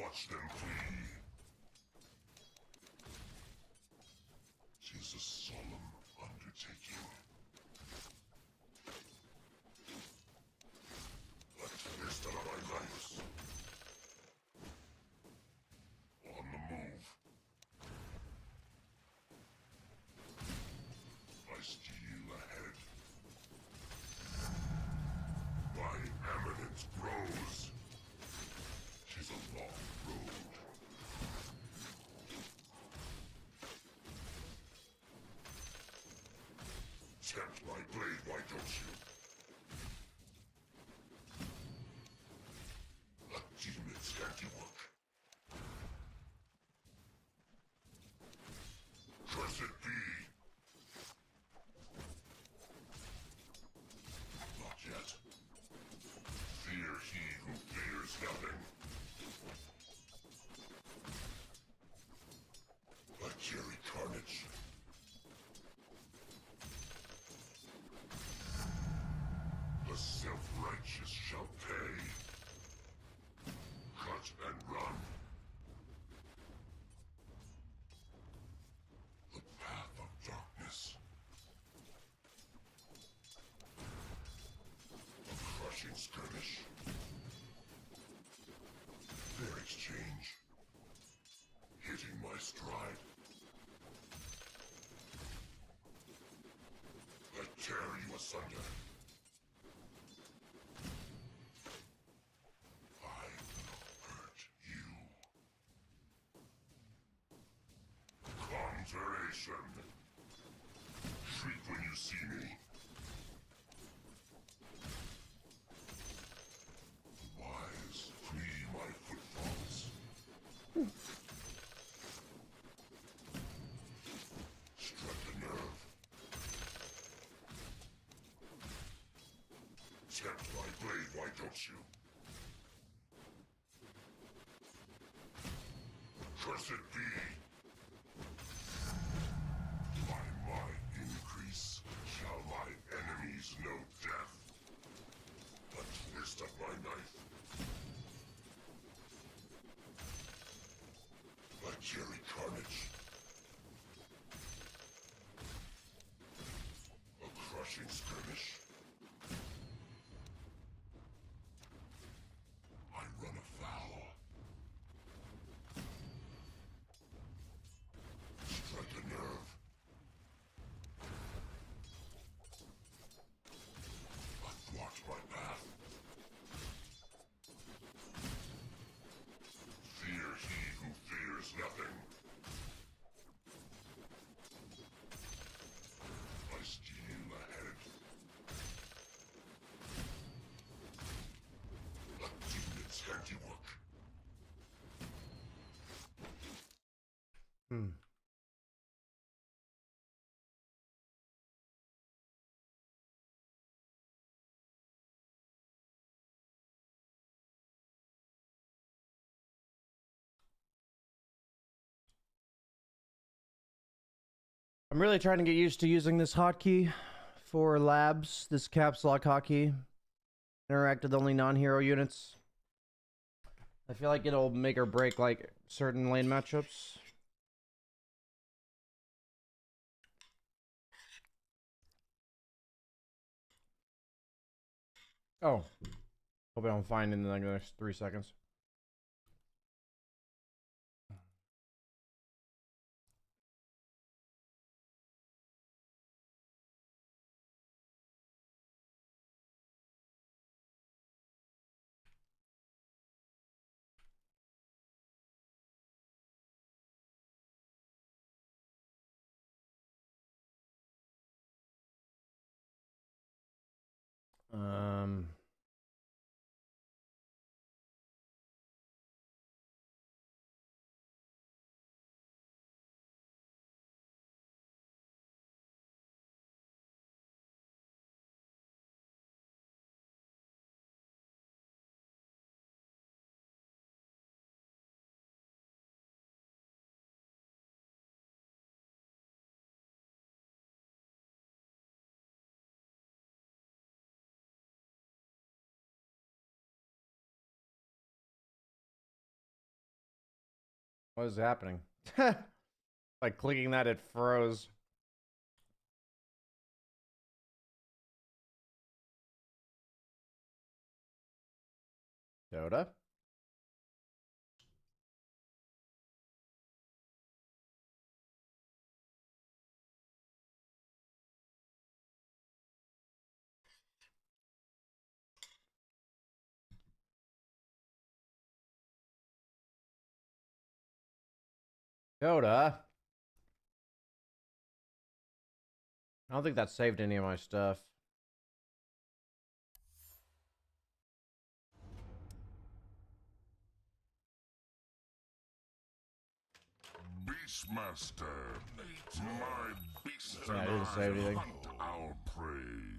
Watch them flee. 'Tis a solemn undertaking. A twist of my life. On the move. I steal ahead. My eminence grows. 'Tis a long road. Tempt my blade, why don't you? A demon's handiwork. Cursed be! Not yet. Fear he who fears nothing. I carry carnage. The self-righteous shall pay. Cut and run. The path of darkness. A crushing skirmish. Their exchange. Hitting my stride. I tear you asunder. I will hurt you. Conjuration. Shriek when you see me. Wise, free my footfalls. Strike a nerve. Tempt my blade, why don't you? Cursed be! By my increase shall my enemies know death. A twist of my knife. I carry carnage. A crushing skirmish. I run afoul. Strike a nerve. Athwart my path. Fear he who fears nothing. I steal ahead. A demon's handiwork. I'm really trying to get used to using this hotkey for labs, this caps lock hotkey. Interact with only non-hero units. I feel like it'll make or break like certain lane matchups. Oh. Hope I'm fine in like the next 3 seconds. What is happening? By clicking that, it froze. Dota? Dota? I don't think that saved any of my stuff. Beastmaster, my beasts Yeah, I and didn't save anything. hunt our prey.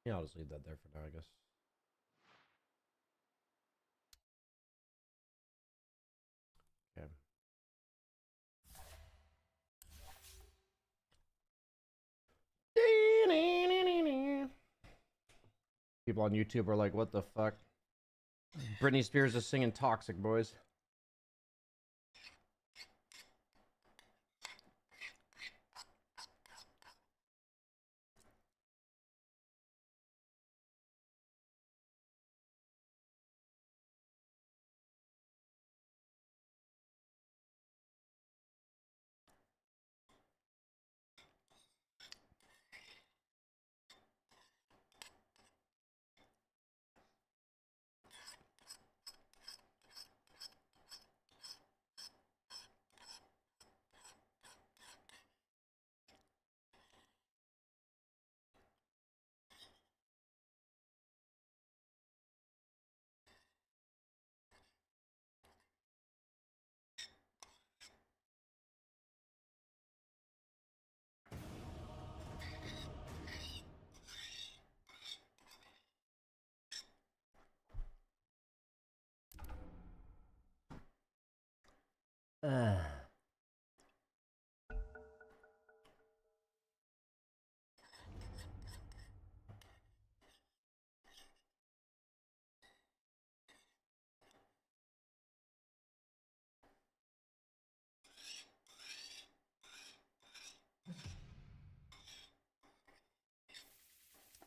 Yeah, I'll just leave that there for now, I guess. Okay. People on YouTube are like, what the fuck? Britney Spears is singing Toxic, boys.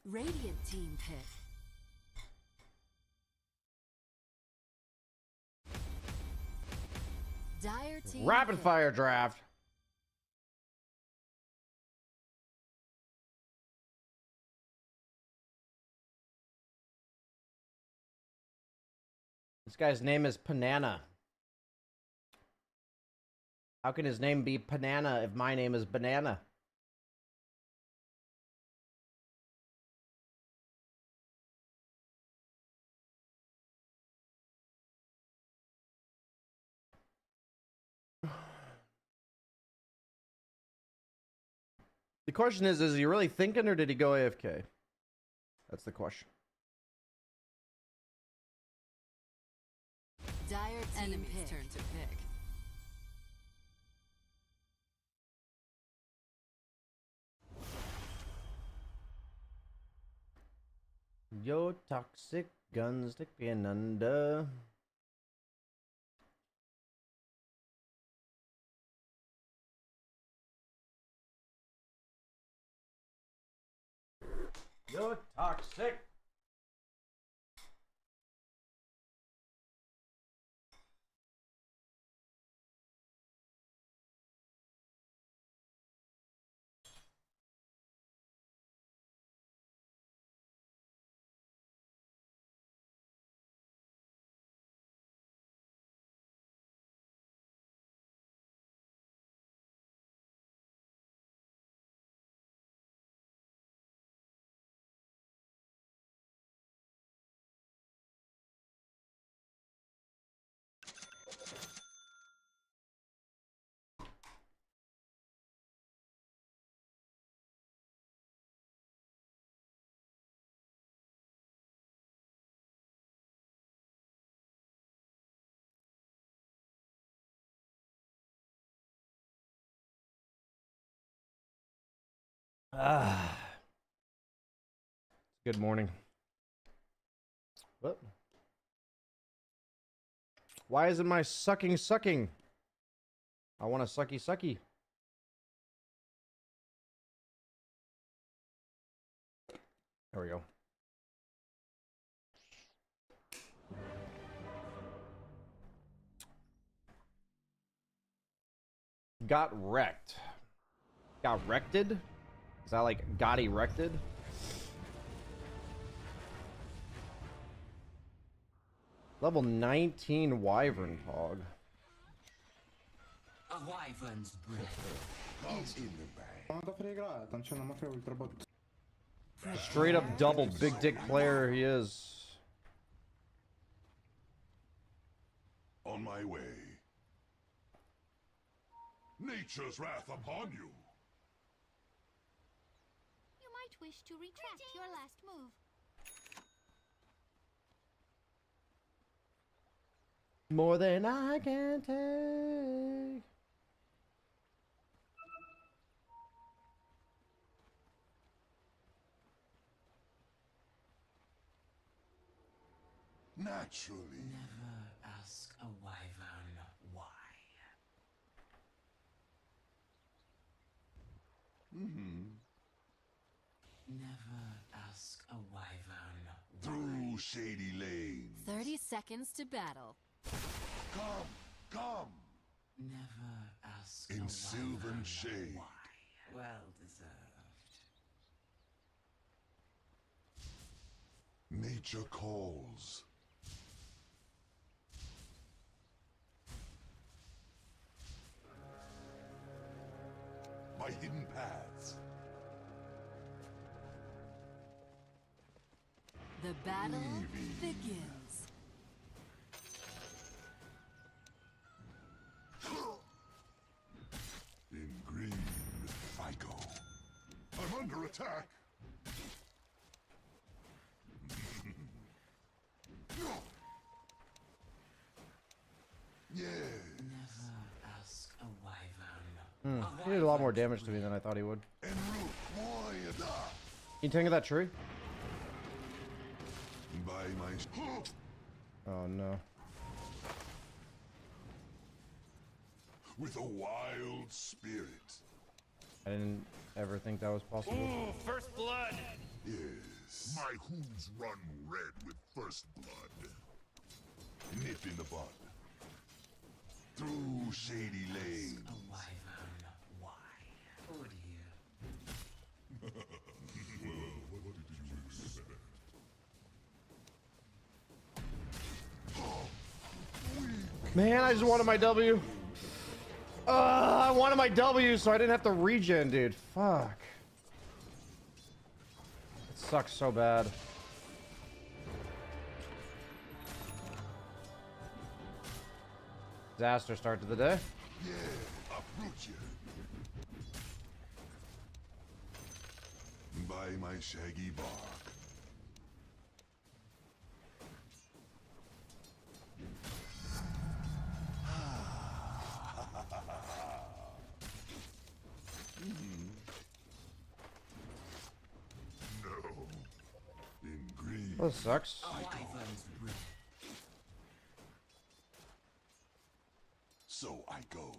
Radiant team pick. Dire team Rapid pick. fire draft. This guy's name is Banana. How can his name be Banana if my name is Banana? The question is he really thinking or did he go AFK? That's the question. Dire team pick. Turn to pick. Yo, toxic gunstick being under. Yo, toxic. Ah. Good morning. What? Why isn't my sucking? I want a sucky. There we go. Got wrecked. Got wrecked? Is that like got erected? Level 19 Wyvern Hog. A wyvern's breath is in the bag. Straight up double big dick player he is. On my way. Nature's wrath upon you. You might wish to retract your last move. More than I can take. Naturally. Never ask a wyvern why. Never ask a wyvern why. Through shady lanes. 30 seconds to battle. Come. Never ask a In wyvern sylvan shade. why. Well deserved. Nature calls. By hidden paths. The battle begins. In green, I go. I'm under attack. Yes. Never ask a wyvern. He did a lot more damage to me than I thought he would. En route, warrior. Can you tank that tree? By my. Oh no. With a wild spirit. I didn't ever think that was possible. Ooh, first blood! Yes. My hooves run red with first blood. Nip in the bud. Through shady lanes. A wyvern why. Oh dear. What did you expect? Man, I just wanted my W. I wanted my W so I didn't have to regen, dude. Fuck. It sucks so bad. Disaster start to the day. Yeah, uproot you. By my shaggy bark. No. In green. Well, this sucks. A wyvern's breath. So I go.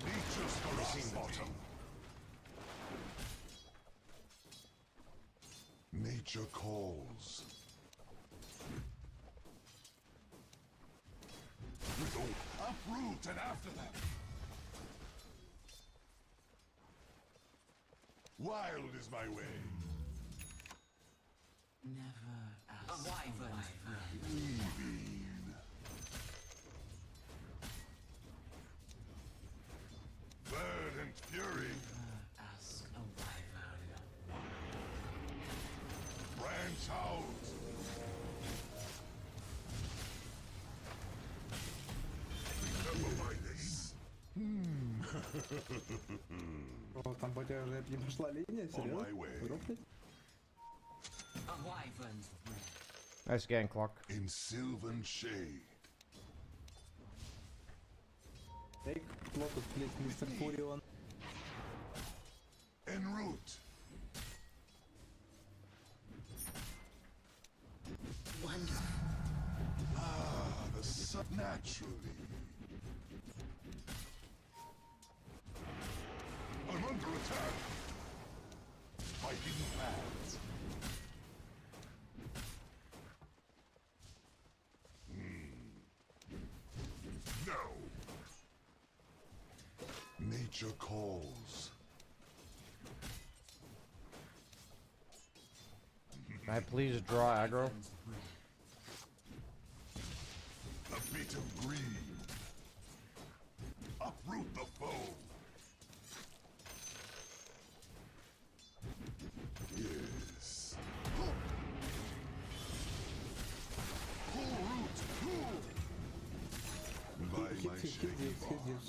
Nature's ferocity. Nature calls. With uproot and after them. Wild is my way. Never ask a wyvern's breath. Weaving. Verdant fury. Never ask a wyvern why. Branch out. Remember my name. О, там вроде уже не пошла линия, On серьезно? my way. Дропнуть? A wyvern's breath. Nice gang clock. In sylvan shade. Take Lotus, please, Mr. Furion. En route. Wonderful. Ah, the sun naturally. I'm under attack. My hidden paths. No. Nature calls. Can I please draw aggro? A bit of greed. Uproot the foe. Yes. Full root. By Hit, my hit, hit shaggy this, hit bark. this.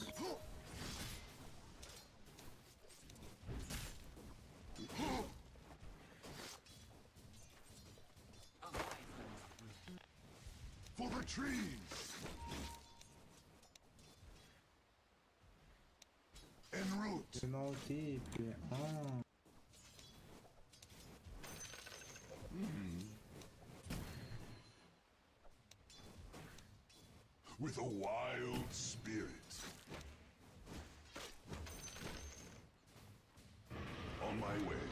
For the trees. En route. You know, TP. Ah. With a wild spirit. On my way.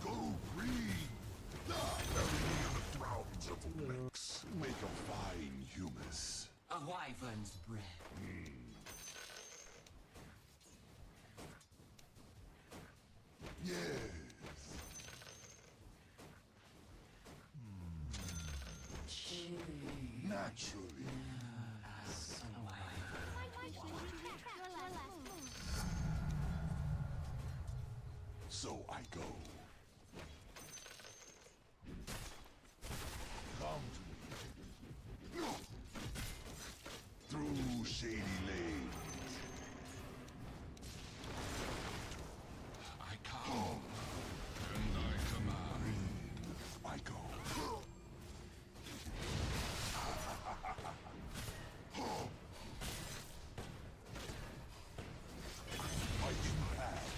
Go green! Bury me in the thrones of mix. Make a fine humus. A wyvern's breath. Yes. Naturally. You might wish to retract your last move. So I go. Come to me. Through shady lanes. I come. And I command. I go. My impact.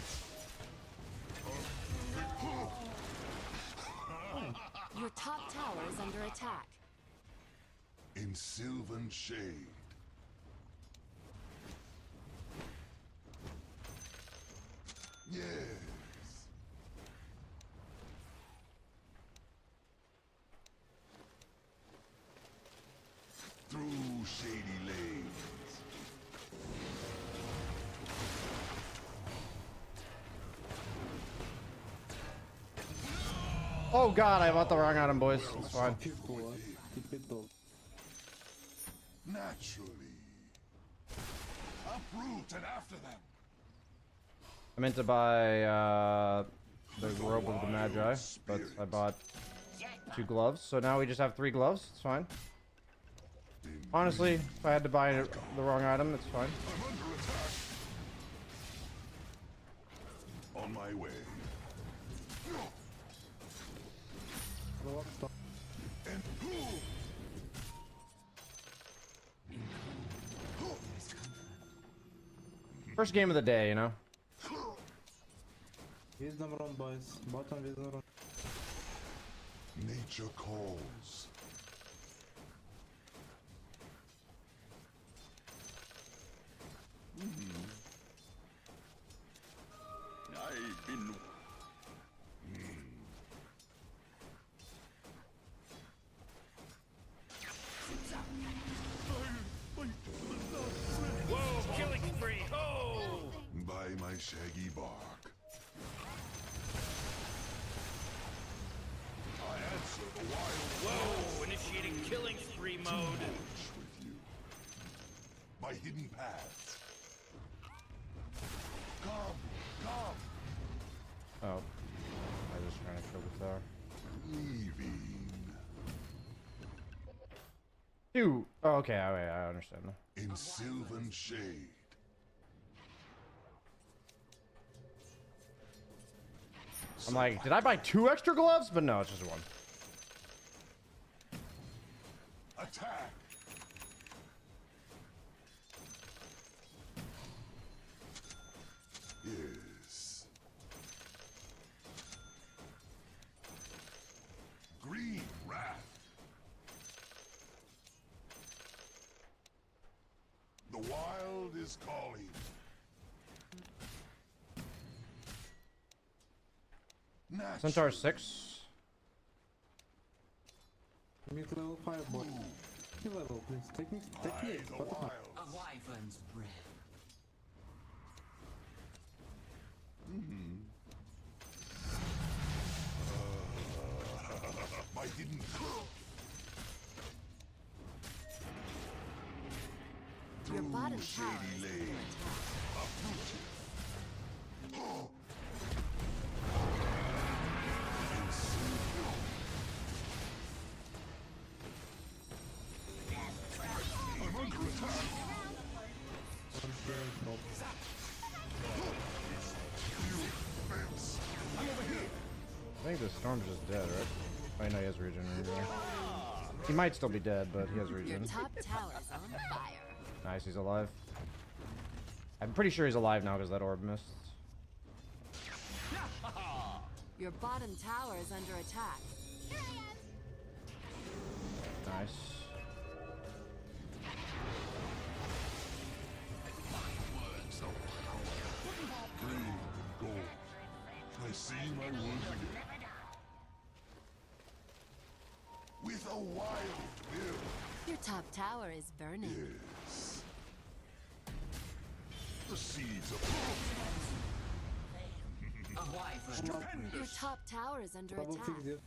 Your top tower is under attack. In sylvan shade. Yes. Through shady lanes. Oh god, I bought the wrong item, boys. It's fine. Typical, typical. Naturally. Uproot and after them. I meant to buy the robe of the Magi, but I bought 2 gloves, so now we just have 3 gloves. It's fine. Honestly, if I had to buy the wrong item, it's fine. I'm under attack. On my way. What the? And First game of the day, you know? Wisdom run, boys. Bottom wisdom run. nature calls. I've been. Whoa, killing spree! Oh! By my shaggy bark. I answer the wild. Whoa, initiating killing spree mode. March with you. My hidden paths. Come, come. Oh. I was just trying to kill the tower. Leaving. Dude. Oh, okay, I understand now. In sylvan shade. I'm like, did I buy 2 extra gloves? But no, it's just 1. is calling. Centaur 6. Mid level 5 bot. Key level, please. Take me, take me. The What the fuck? wild. A wyvern's breath. My hidden Your bottom tower shady is under lane. attack. I'm under attack. Fence. I think the storm's just dead, right? Oh, no, he has regen. He might still be dead, but he has Your regen. top tower is on fire. Nice, he's alive. I'm pretty sure he's alive now because that orb missed. Your bottom tower is under attack. Nice. Green gold. I see my words again. With a wild will. Your top tower is burning. Yes. The seeds of A wyvern's breath. Your top tower is under Double attack. fix this.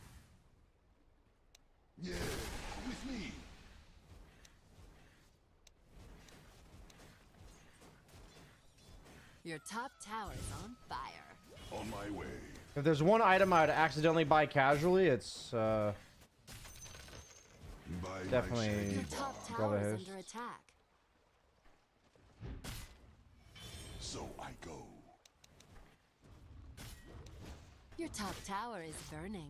yeah, with me. Your top tower is on fire. On my way. If there's one item I'd accidentally buy casually, it's By Definitely. my shady Your top Go tower is ahead. under attack. So I go. Your top tower is burning.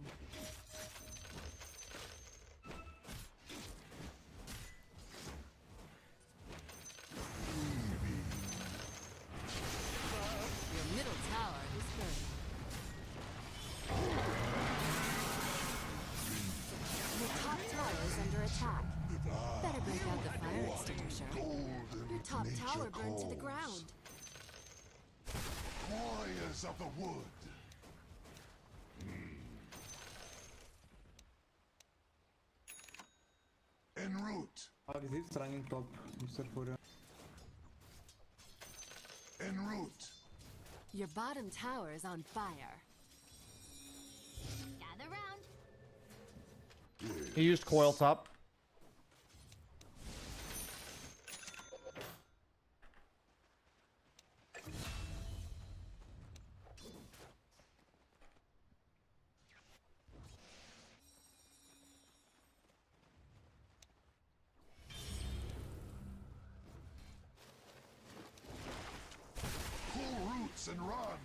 Your middle tower is burning. Your top tower is under attack. Better break out the fire extinguisher. Your top tower burned to the ground. Warriors of the wood. En route. Exist running top, Mr. Furia. En route. Your bottom tower is on fire. Gather round. he used coil top. Pull roots and run.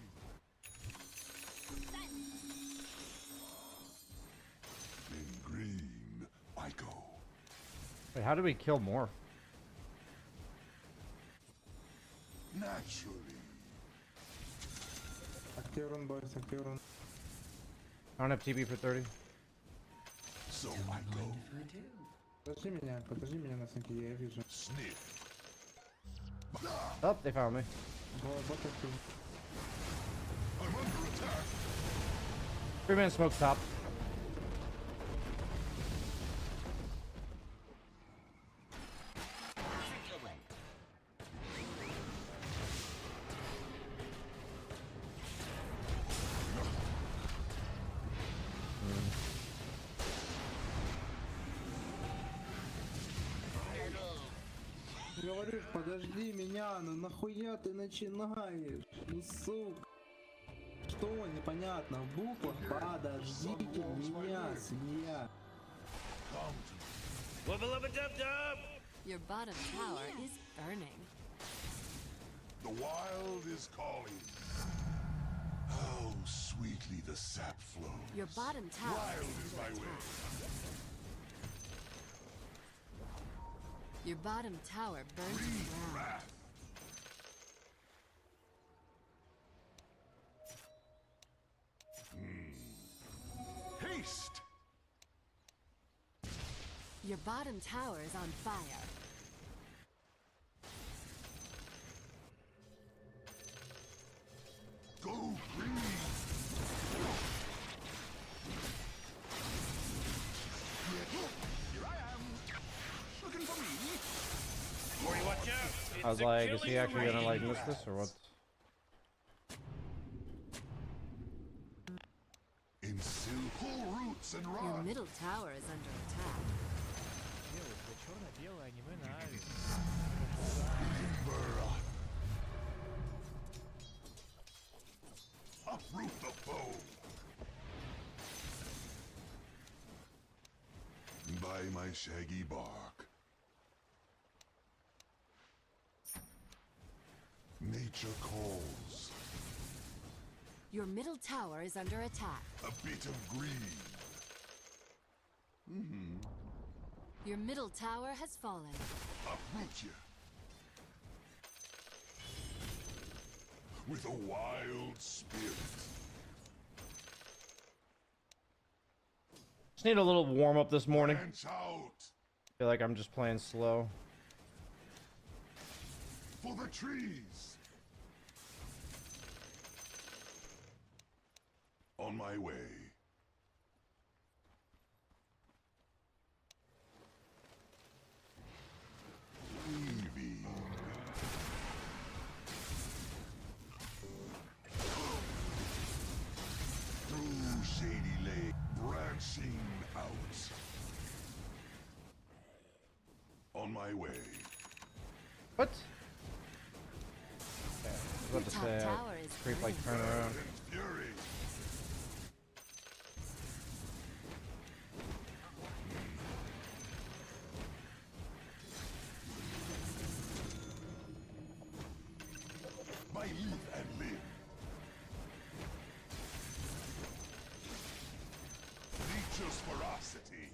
In green, I go. Wait, how do we kill more? Naturally. Active run, boys, active run. I don't have TB for 30. So I go. Подожди меня на синке, я вижу. Sniff. Oh, they found me. Бот актив. I'm under attack. 3-man smoke top. Говоришь, подожди меня, ну нахуя ты начинаешь? Ну сука. Что непонятно? В буквах подождите меня, свинья. Wubba lubba dub dub! Your bottom tower is burning. The wild is calling. How sweetly the sap flows. Your bottom tower Wild is is under my way. attack. Your bottom tower burned to the ground. Wrath. Haste. Your bottom tower is on fire. I was like, is he actually gonna like miss this or what? In pull roots and Your run. middle tower is under attack. Uproot the foe. By my shaggy bark. Nature calls. Your middle tower is under attack. A bit of green. Your middle tower has fallen. Uproot you. With a wild spirit. Just need a little warm up this morning. Branch out. Feel like I'm just playing slow. For the trees. On my way. Weaving. Through shady lane, branching out. On my way. What? Okay, I was about to Top say, tower is creep like burning. turn around. And fury. My leaf and limb. Nature's ferocity.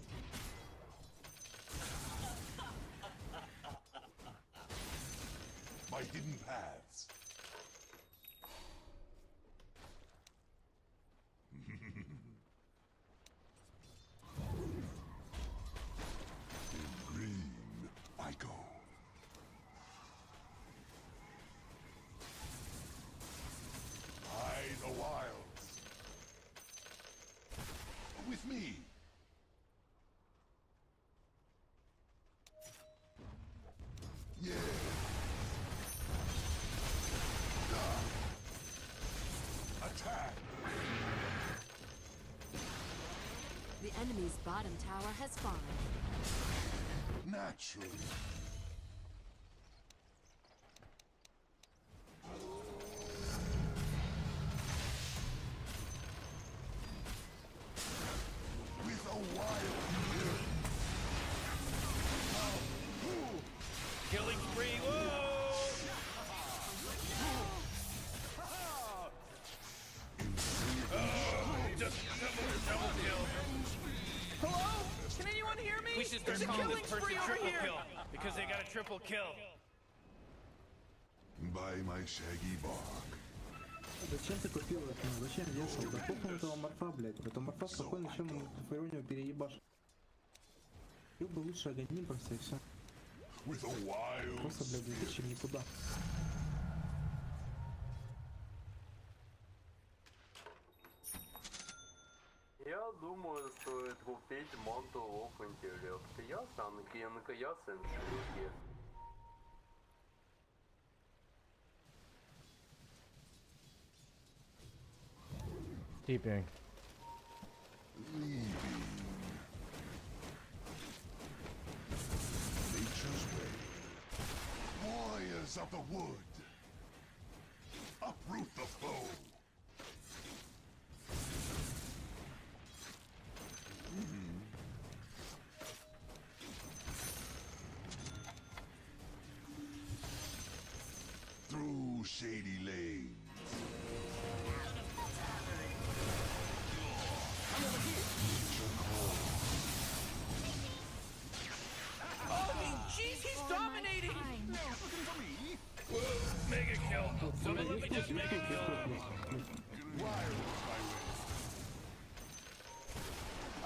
My hidden paths. In green, I go. Hide the wilds. With me. Yeah. Attack. The enemy's bottom tower has fallen. Naturally. With a wild will. Killing spree. Whoa! Just double kill. Hello? Can anyone hear me? We should start There's a calling killing this person spree over triple here. kill because they got a triple kill. By my shaggy bark. Зачем ты купил это? Зачем вешал? Да похуй на этого морфа, блядь. Это морфа спокойно, чем фаронию переебашь. Ты бы лучше огоним просто и все. With a wild Просто, блядь, летишь им никуда. Я думаю, стоит купить манту об интеллекта. Я сам Кенка, я сенсей. Deeping. leaving. Nature's way. Warriors of the wood. Uproot the foe. Through shady lanes. Jeez, he's dominating! Mega kill. Someone let me just mega kill. Wild highway.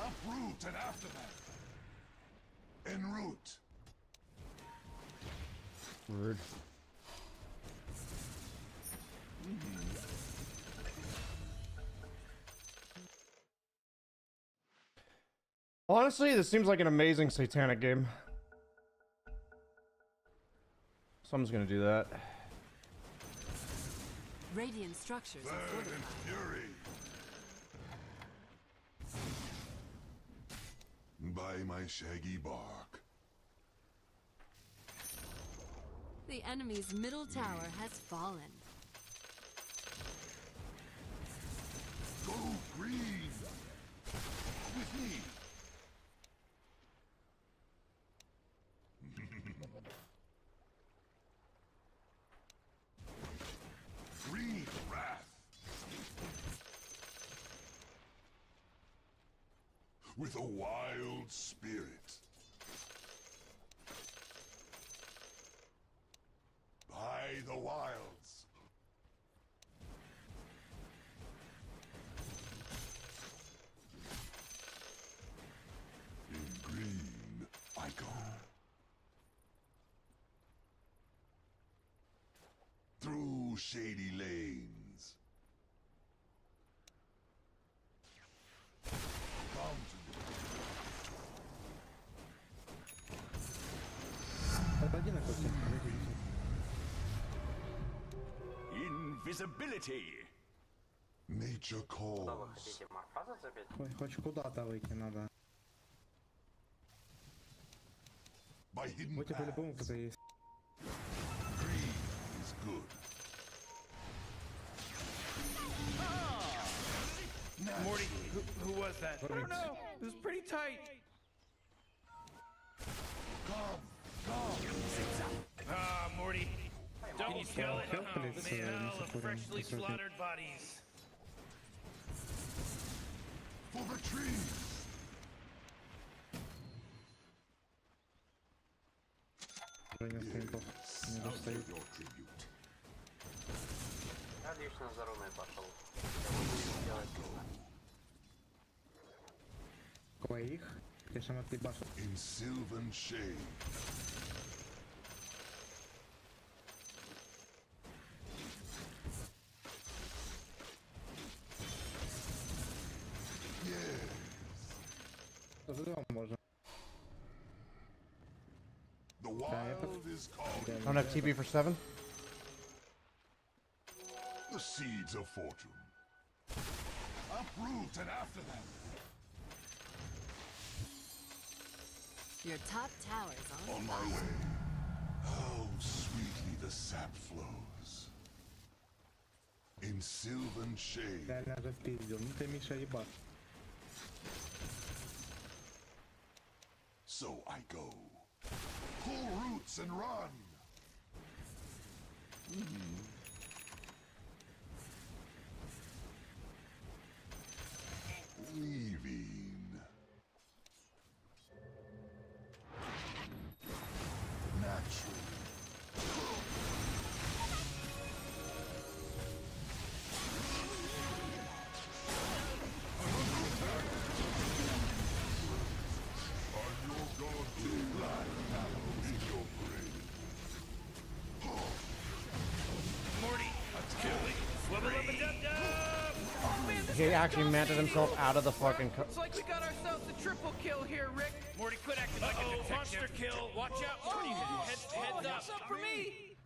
Uproot and aftermath. En route. Rude. Honestly, this seems like an amazing satanic game. Someone's gonna do that. Radiant structures are Burn in fortified. fury. By my shaggy bark. The enemy's middle tower has fallen. Go green. With me. Green wrath. With a wild spirit. By the wilds. In green, I go. Through shady lanes. Отойди на кухню. Invisibility. Nature Куда вы calls. хотите, Марфаза забить? Ой, хоть куда-то выйти надо. By hidden Вот и по-любому paths. кто-то есть. Green is good. Morty, who was that? I don't know. It was pretty tight. Ah, Morty. Double kill it. Help, please, The smell of Mr. freshly Putin. slaughtered bodies. For the trees. Женя Стримпов не достает. Your tribute. Я лично за руной пошел. Я буду делать нужно. Твоих? Ты сам отъебашил. In sylvan shade. Yes. Заживем можно. The wild is calling. Don't have TP for 7. The seeds of fortune. Uproot and after them. Your top tower's on On my way. How sweetly the sap flows. In sylvan shade. Реально же пиздил. Ну ты, Миша, ебаш. So I go. Pull roots and run. Leaving. Natural. Morty, Wubba lubba dub dub! Oh man, this He guy's actually manted dominating. himself out of the fucking. Looks like we got ourselves a triple kill here, Rick. Morty, quit acting like a detective. Monster kill. Watch out, Morty. Heads Oh, up. what's up for me?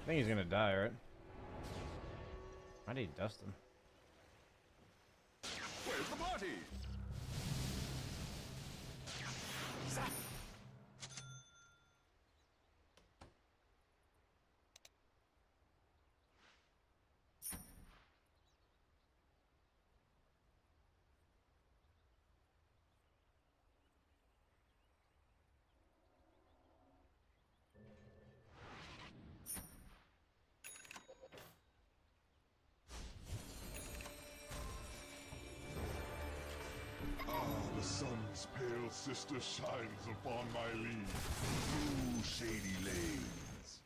I think he's gonna die, right? Why did he dust him? Where's the party? The sun's pale sister shines upon my leaves through shady lanes.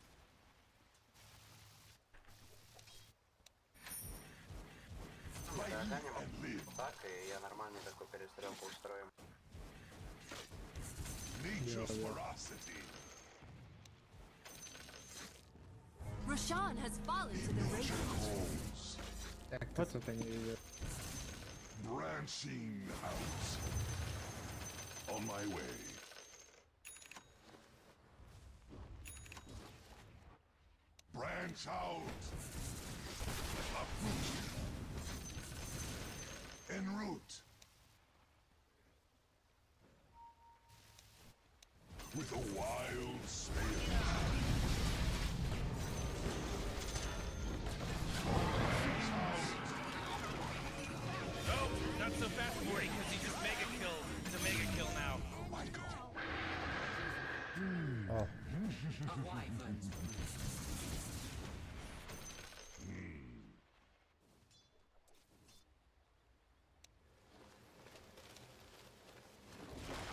By Да, eat глянем and live. так, и я нормальный такой перестрелку устрою. Nature's ferocity. Roshan has fallen to the Radiant. Calls, Как ты, сука, не видел? branching out. On my way. Branch out. Uproot. En route. With a wild sail. Oh, not so fast, Morty, because he just mega killed. It's a mega kill now. Oh.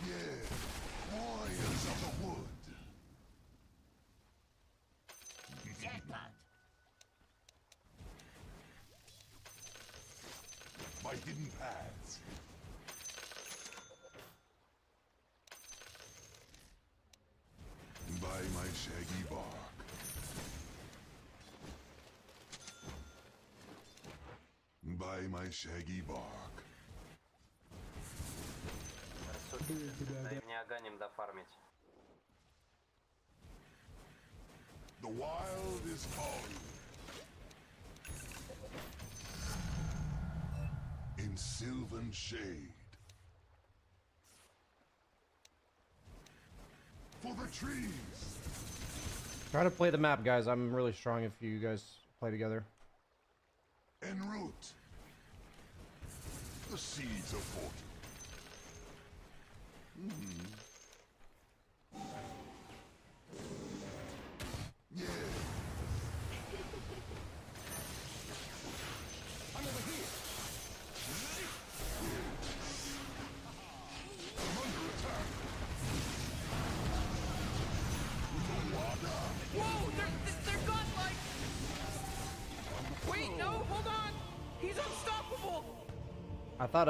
Yeah, warriors of the wood. By hidden paths. By my shaggy bark. By my shaggy bark. Да и не оганим дофармить. The wild is calling. In sylvan shade. For the trees. Try to play the map, guys. I'm really strong if you guys play together. En route. The seeds of fortune. Yeah. I'm over here. I'm under attack. Whoa, they're godlike! Wait, no, hold on! He's unstoppable! I thought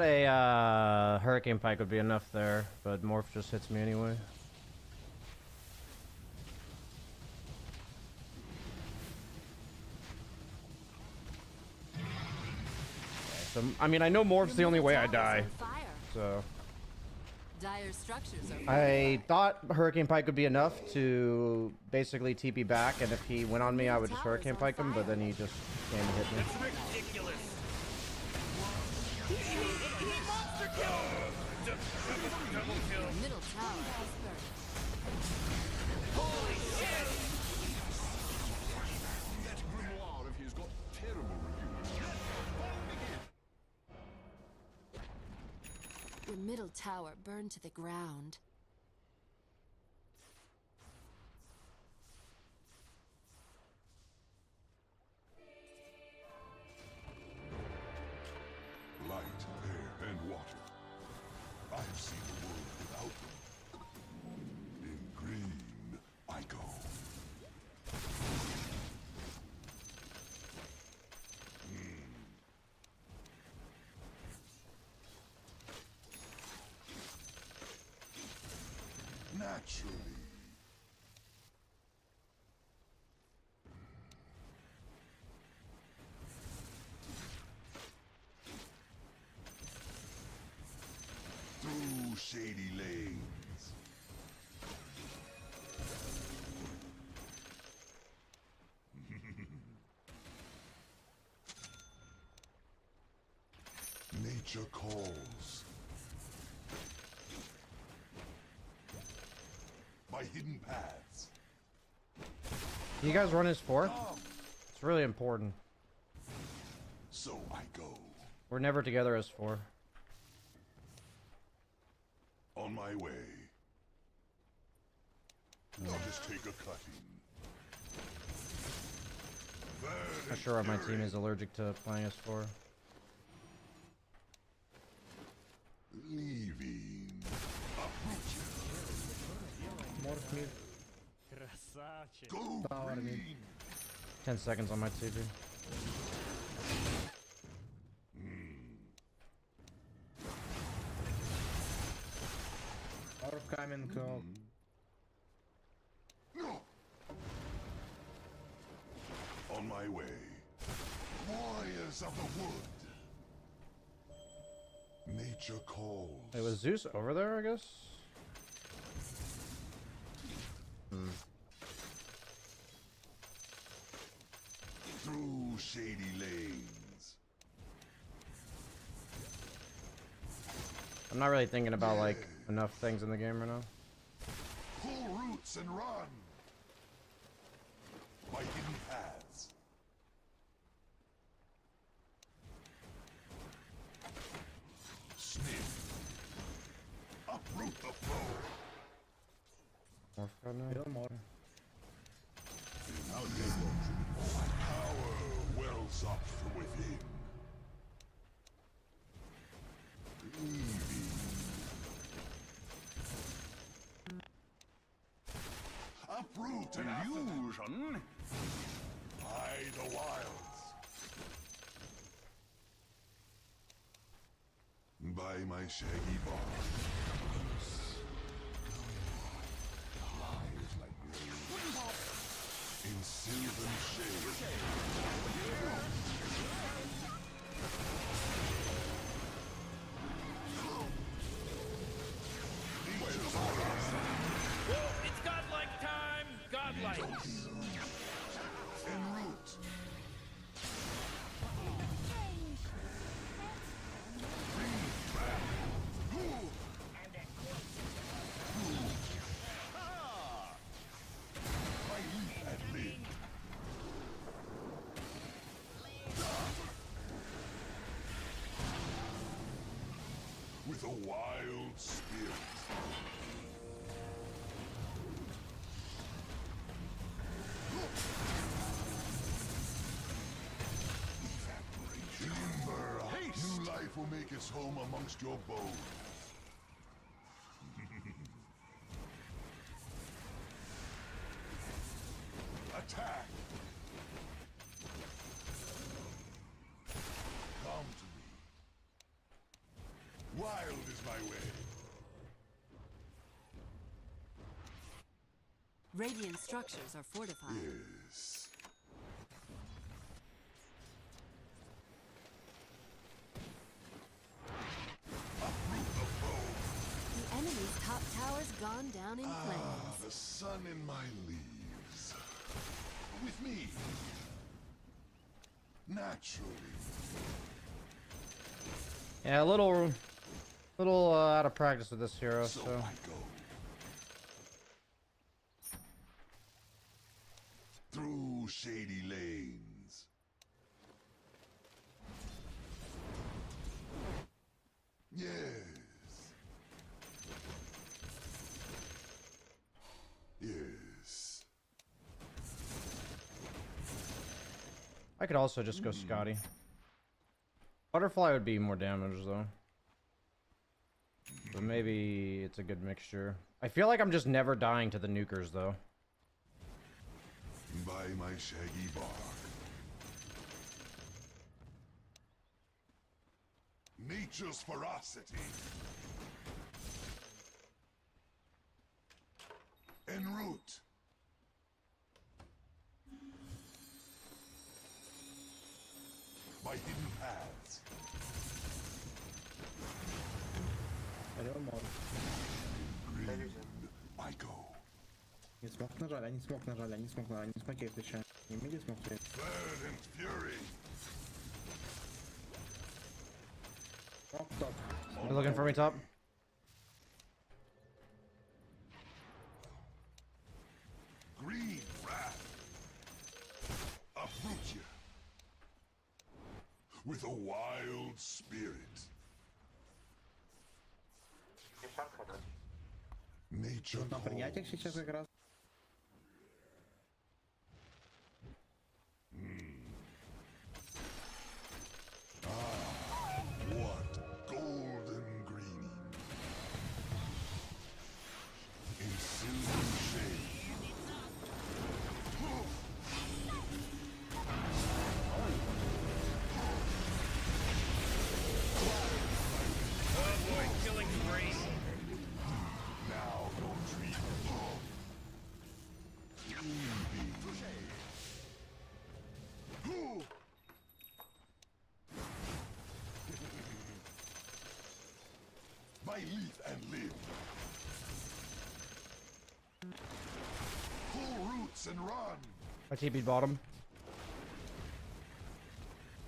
a hurricane pike would be enough there, but morph just hits me anyway. So, I mean, I know morph's the only way I die. So Dire structures are I thought hurricane pike would be enough to basically TP back, and if he went on me, I would just hurricane pike him. But then he just came and hit me. That's ridiculous. He monster killed! Double kill. middle tower is burning. Holy shit! That grimoire of his got terrible reviews. Your middle tower burned to the ground. Light, air, and water. I have seen the world without them. In green, I go. Naturally. Through shady lanes. Nature calls. By hidden paths. You guys run his 4? It's really important. So I go. We're never together as 4. On my way. I'll just take a cutting. Not sure why my team is allergic to playing as 4. Leaving. Morph mid. Go Tower mid. green. 10 seconds on my TP. Morph coming. No. On my way. Warriors of the wood. Nature calls. Wait, was Zeus over there, I guess? Through shady lanes. I'm not really thinking about like enough things in the game right now. Pull roots and run. By hidden paths. Sniff. Uproot the foe. More for now? Kill more. Power wells up from within. Uproot an illusion. By the wilds. By my shaggy bark. Lies like rain. In sylvan shade. Whoa, it's godlike time! Godlike! En route. My youth had lived. With a wild spirit. Evaporation. New life will make its home amongst your bones. Attack! Come to me. Wild is my way. Radiant structures are fortified. Yes. Uproot the foe. The enemy's top tower's gone down in flames. The sun in my leaves. With me. Naturally. Yeah, a little out of practice with this hero, So so. I go. Through shady lanes. Yes. Yes. I could also just go Scotty. Butterfly would be more damage though. But maybe it's a good mixture. I feel like I'm just never dying to the nukers though. By my shaggy bark. Nature's ferocity. En route. By hidden paths. Kill more. Green. I go. Не смог нажали, они смог нажали, они смог нажали, они смоки отвечают. Не имели смог отвечать. Verdant fury. Смог топ. You looking for me, top? Green wrath. Uproot you. With a wild spirit. Nature На принятиях calls. сейчас как раз. What golden greening. In silver shade. Oh boy, killing spree. Now don't dream. my leaf and live. Pull roots and run. I TP'd bottom.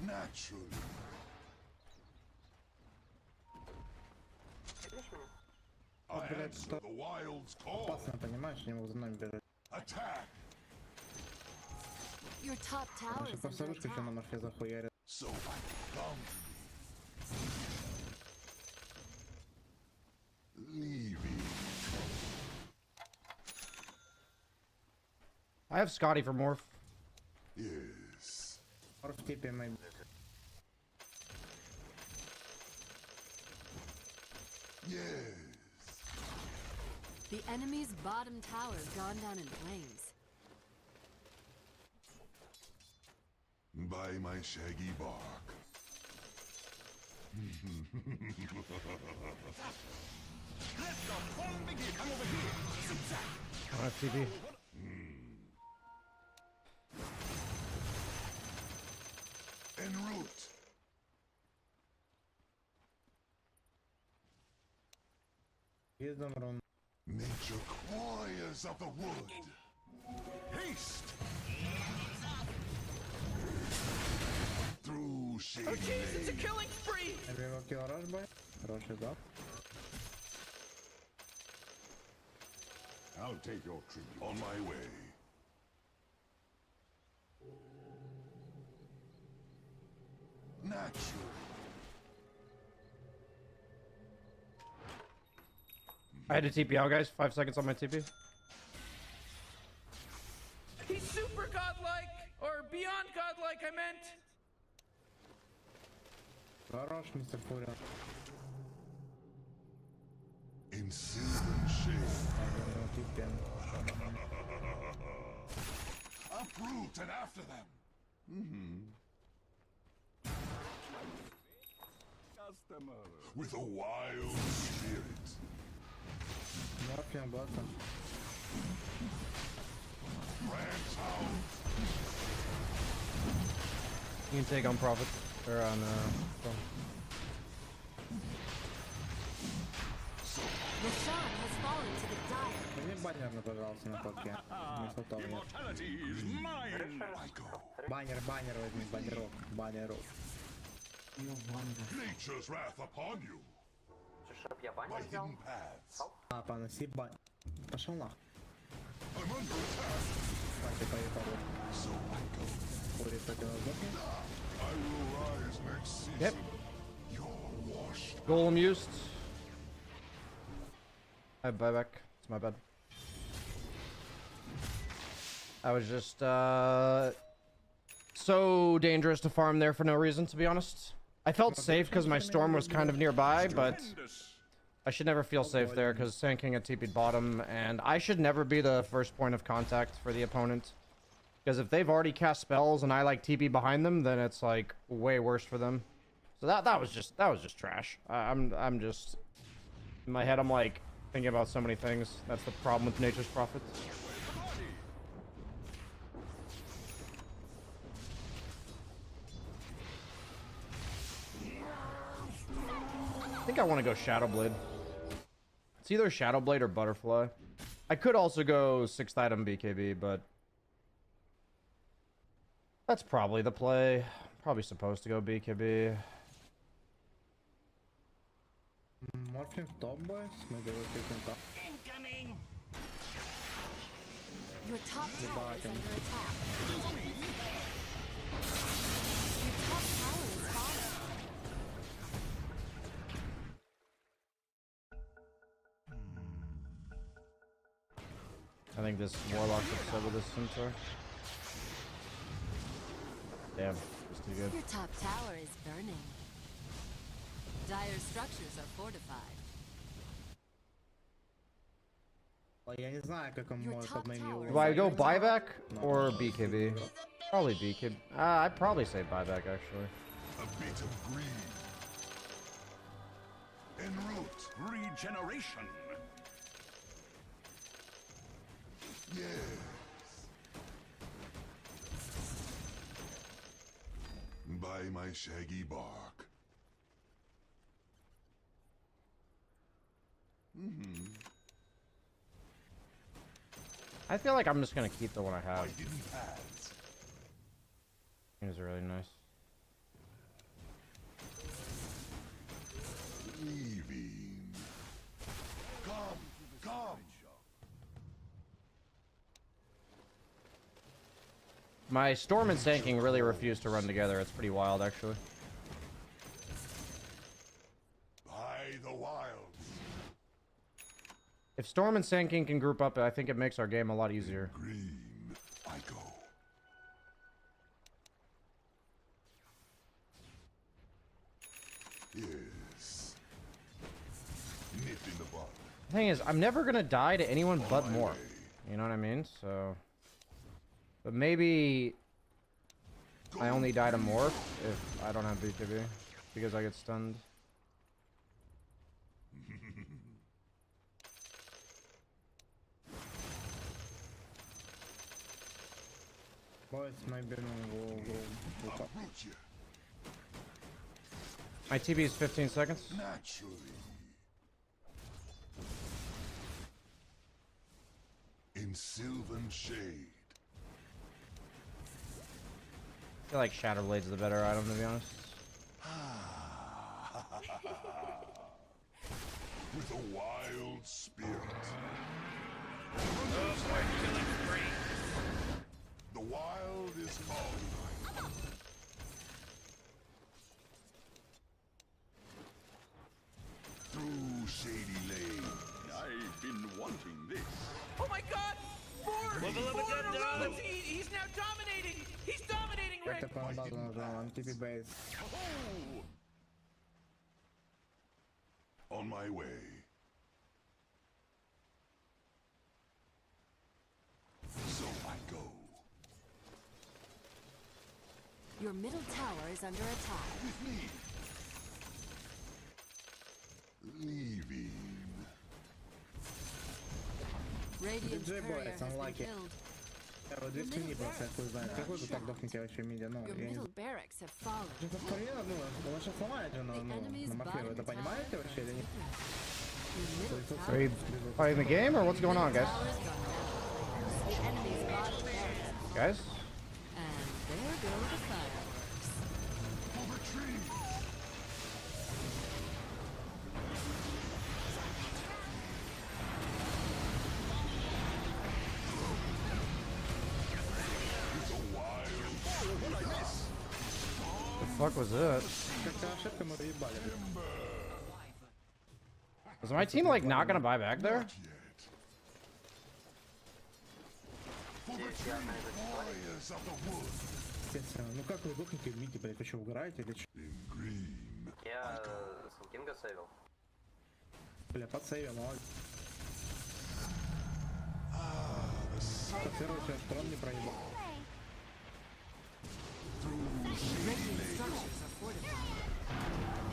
Naturally. I answer the wild's call. Опасно, понимаешь, не могу за нами бежать. Attack. Your top tower Сейчас is просто under выскочу на attack. морфе захуярит. So I come. Leaving. I have Scotty for morph. Yes. Морф типе мой. Yes. The enemy's bottom tower gone down in flames. By my shaggy bark. I have TP. En route. Ездом рон. Nature warriors of the wood. Haste. Through shady Oh jeez, it's a lanes. killing spree! Я его килл раш бай. Хороший дав. I'll take your tribute. On my way. Natural. I had to TP out, guys. 5 seconds on my TP. He's super godlike! Or beyond godlike, I meant! Хорош, мистер Фурия. In sylvan shade. Я типе. Uproot and after them. With a wild spirit. Морф на ботом. Branch out. You can take on profit. Or on phone. Roshan has fallen to the dire. Возьми баннер, пожалуйста, на фотке. Не фотов нет. I go. Баннер, баннер возьми, баннерок, баннерок. Nature's wrath upon you. Чтоб я My баннер взял? hidden paths. А, поноси бан... Пошел нахуй. I'm under attack. Пати поехал. So I go. Фурия против нас сдохнет. I will rise next season. Yep. You're washed. Golem used. I have buyback. It's my bad. I was just so dangerous to farm there for no reason, to be honest. I felt safe because my storm was kind of nearby, but I should never feel safe there because Sand King had TP'd bottom, and I should never be the first point of contact for the opponent. Because if they've already cast spells and I like TP behind them, then it's like way worse for them. So that was just trash. I'm just in my head. I'm like thinking about so many things. That's the problem with Nature's Prophet. I think I want to go Shadow Blade. It's either Shadow Blade or Butterfly. I could also go 6th item BKB, but that's probably the play. Probably supposed to go BKB. Morphing top boys, maybe we'll take him top. Your top tower is Back under and- attack. Your top tower is falling. I think this Warlock's upset with this Centaur. Damn, it's too good. Your top tower is burning. Dire structures are fortified. Я не знаю, как он Your может top под моими tower Do I go is under buyback attack. or BKB? Probably BKB. I'd probably say buyback actually. A bit of greed. En route. Regeneration. Yes. By my shaggy bark. I feel like I'm just gonna keep the one I have. Hidden paths. It's really nice. Leaving. Come, come. My Storm and Sand King really refuse to run together. It's pretty wild, actually. By the wilds. If Storm and Sand King can group up, I think it makes our game a lot easier. Green, I go. Yes. Nipped in the bud. The thing is, I'm never gonna die to anyone but Morph. You know what I mean? So... But maybe... I only die to Morph if I don't have BKB. Because I get stunned. Boys, maybe we'll Uproot you. My TB is 15 seconds. Naturally. In sylvan shade. I feel like Shadow Blade's the better item, to be honest. With a wild spirit. Oh boy, killing spree. The wild is calling. Through shady lane. I've been wanting this. Oh my god! Four! Level up Four again, in a row! no. He's now dominating! He's dominating, Rick! Это по базу нажал, TP base. On my way. So I go. Your middle tower is under attack. With me. Leaving. Radiant's BSJ courier boys, has been unlucky. killed. Я вот здесь не просто я хуй знаю. Какой тут так дохнете вообще мидя? Ну, Your я не middle знаю. barracks have fallen. Что-то второе, ну, он сейчас сломает же The на enemy's Мафе. Вы это bottom понимаете tower вообще или нет? Your middle Are tower you playing the game, or what's going on, guys? is gone down. The enemy's bottom barracks have fallen. Guys? And there go the fireworks. For the tree. It's a wild. What I miss? The fuck was it? Как-то ошибка мы въебали. Was my team, like, not gonna buy back there? Not yet. For the tree. Warriors of the wood. Естественно. Ну как вы дохнете в миде, блядь? Вы что, угораете или что? In green. Я Санкинга сейвил. Бля, подсейвил, молодец. The sun Первый сейчас трон не проебал. Radiant structures are fortified.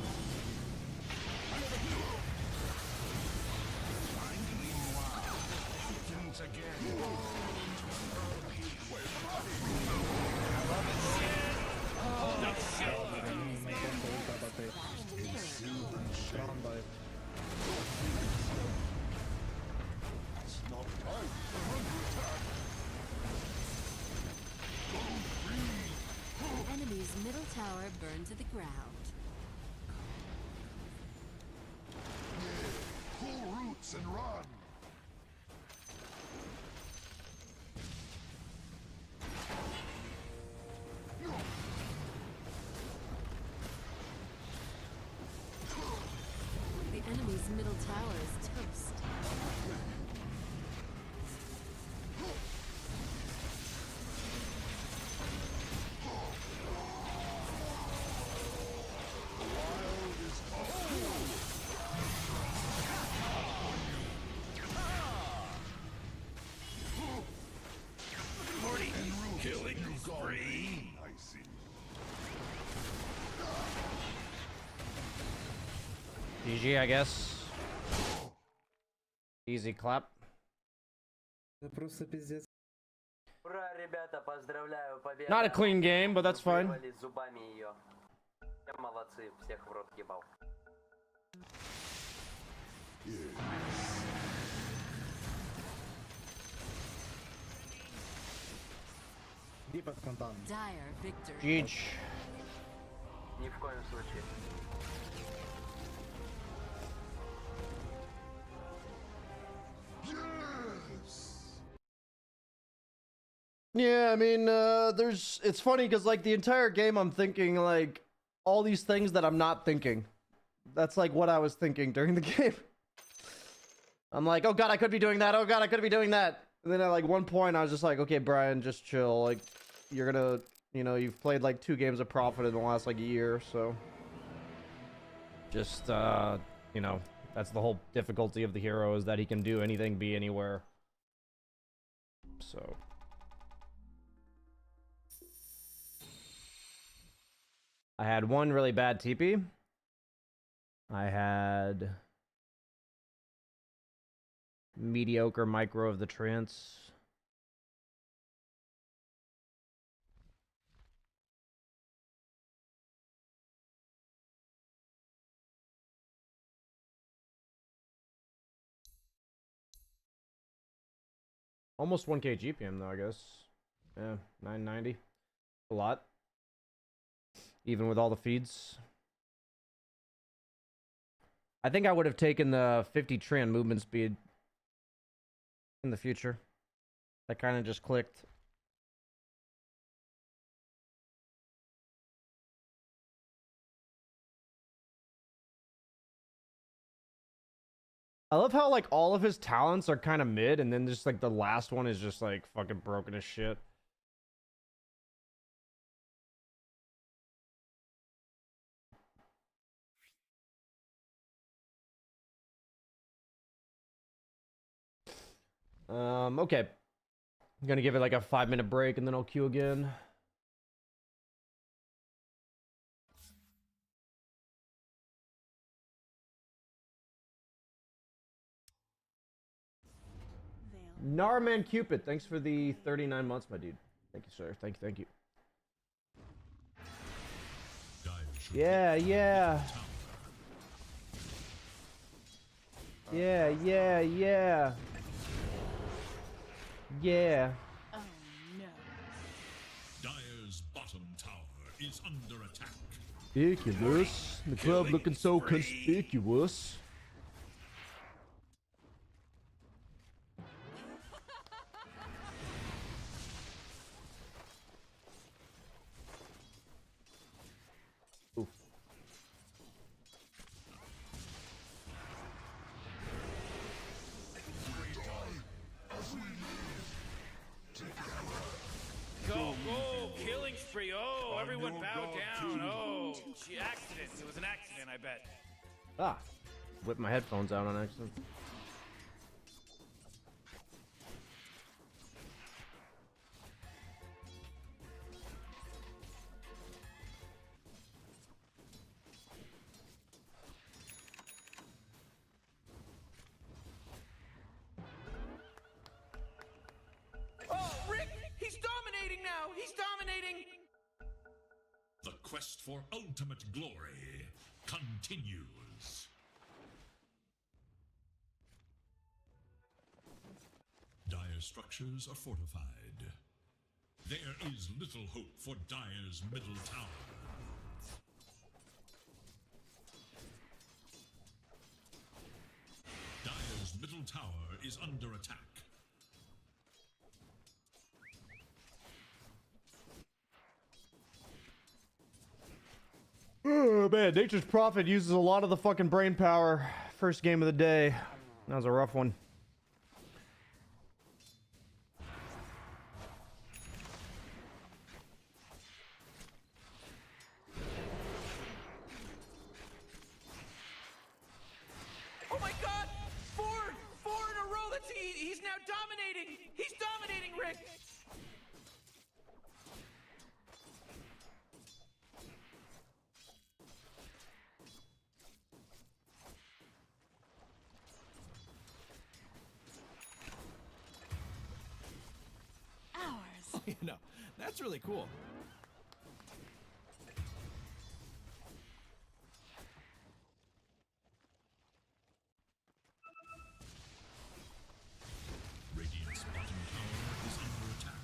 Трон дает. It's not time. The enemy's middle tower burned to the ground. Pull roots and run. The enemy's middle tower is toast. Killing spree. I see. GG, I guess. Easy clap. Это просто пиздец. Ура, ребята, поздравляю, победа. Not a clean game, but that's fine. Вырвали зубами ее. Молодцы, всех в рот ебал. Иди под фонтан. Dire victory. Jeech. Ни в коем случае. Yeah, I mean, it's funny because like the entire game I'm thinking like all these things that I'm not thinking. That's like what I was thinking during the game. I'm like, oh god, I could be doing that. Oh god, I could be doing that. And then at like one point I was just like, okay, Brian, just chill. Like, you're gonna, you know, you've played like 2 games of Prophet in the last like year, so just you know, that's the whole difficulty of the hero, is that he can do anything, be anywhere. So I had one really bad TP. I had mediocre micro of the trance. Almost 1k GPM though, I guess. Yeah, 990. A lot. Even with all the feeds. I think I would have taken the 50 Tran movement speed in the future. That kind of just clicked. I love how like all of his talents are kind of mid, and then just like the last one is just like fucking broken as shit. Okay. I'm gonna give it like a 5-minute break and then I'll queue again. Narman Cupid, thanks for the 39 months, my dude. Thank you, sir. Thank you, thank you. Yeah, yeah. Yeah, yeah, yeah. Yeah. Oh no. Dire's bottom tower is under attack. Conspicuous. The club looking so conspicuous. Oof. Go, go, killing spree. Oh, everyone bow down. Oh, accident. It was an accident, I bet. Ah. Whipped my headphones out on accident. Oh, Rick! He's dominating now! He's dominating! The quest for ultimate glory continues. Dire's structures are fortified. There is little hope for Dire's middle tower. Dire's middle tower is under attack. Oh man, Nature's Prophet uses a lot of the fucking brain power. First game of the day. That was a rough one. Oh my god! Four in a row! He's now dominating! He's dominating, Rick! Ours. You know, that's really cool. Radiant's bottom tower is under attack.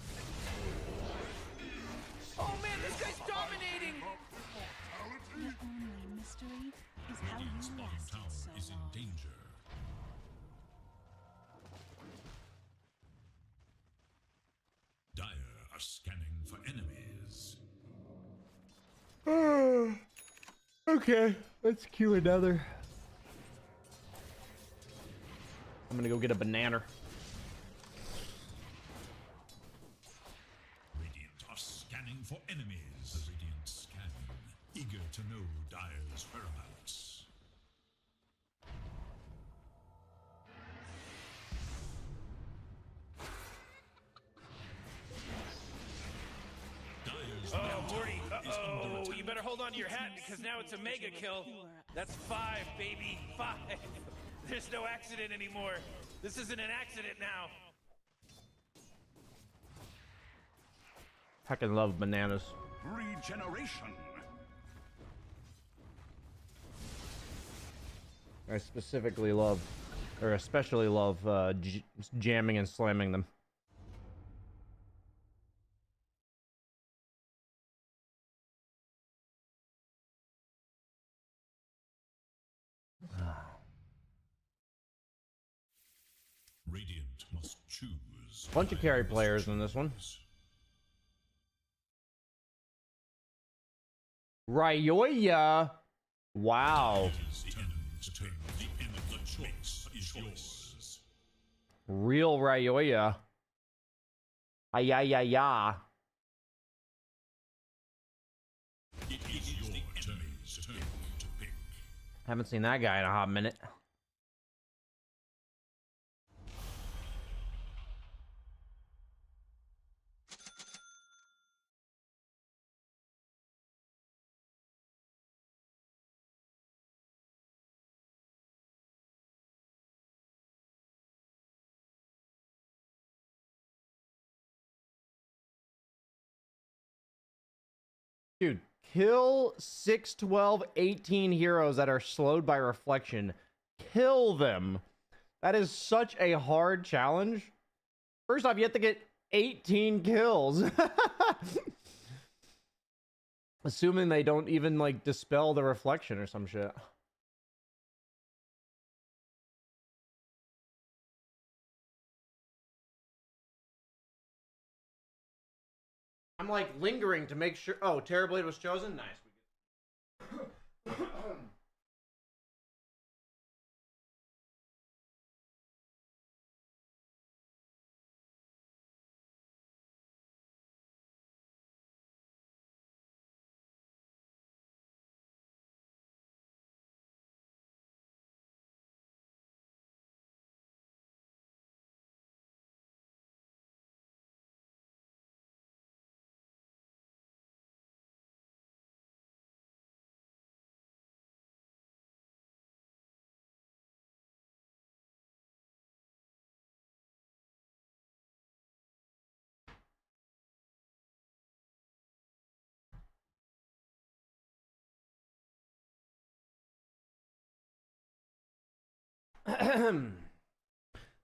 are scanning for enemies. Okay, let's queue another. I'm gonna go get a banana. Radiant are scanning for enemies. The Radiant scan, eager to know Dire's whereabouts. Dire's Oh, Morty. Uh-oh. You better hold on to your hat because now it's a mega kill. That's 5, baby. 5. There's no accident anymore. This isn't an accident now. Fucking love bananas. Regeneration. I specifically love, or especially love, jamming and slamming them. Radiant must choose. Bunch of carry players in this one. Ryoya. Wow. The end of the choice is yours. Real Ryoya. Ayayaya. It is your enemy's turn to pick. Haven't seen that guy in a hot minute. Dude, kill 6, 12, 18 heroes that are slowed by reflection. Kill them. That is such a hard challenge. First off, you have to get 18 kills. Assuming they don't even, like, dispel the reflection or some shit. I'm like lingering to make sure. Oh, Terrorblade was chosen? Nice.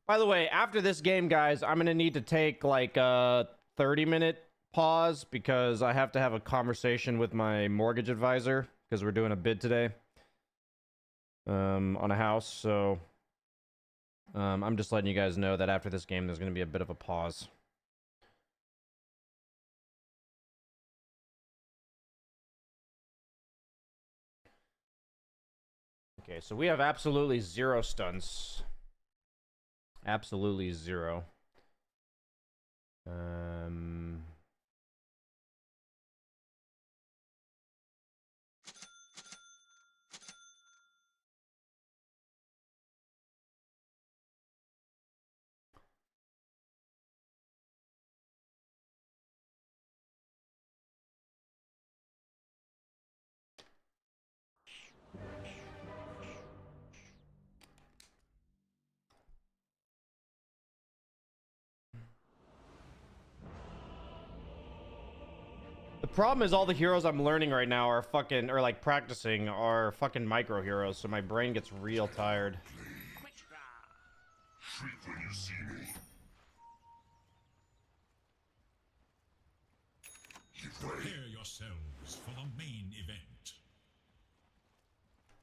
By the way, after this game, guys, I'm gonna need to take like a 30-minute pause because I have to have a conversation with my mortgage advisor because we're doing a bid today on a house. So I'm just letting you guys know that after this game, there's gonna be a bit of a pause. Okay, so we have absolutely 0 stunts. Absolutely 0. The problem is all the heroes I'm learning right now are fucking, or like practicing, are fucking micro heroes, so my brain gets real tired. Shriek when you see me. Prepare yourselves for the main event.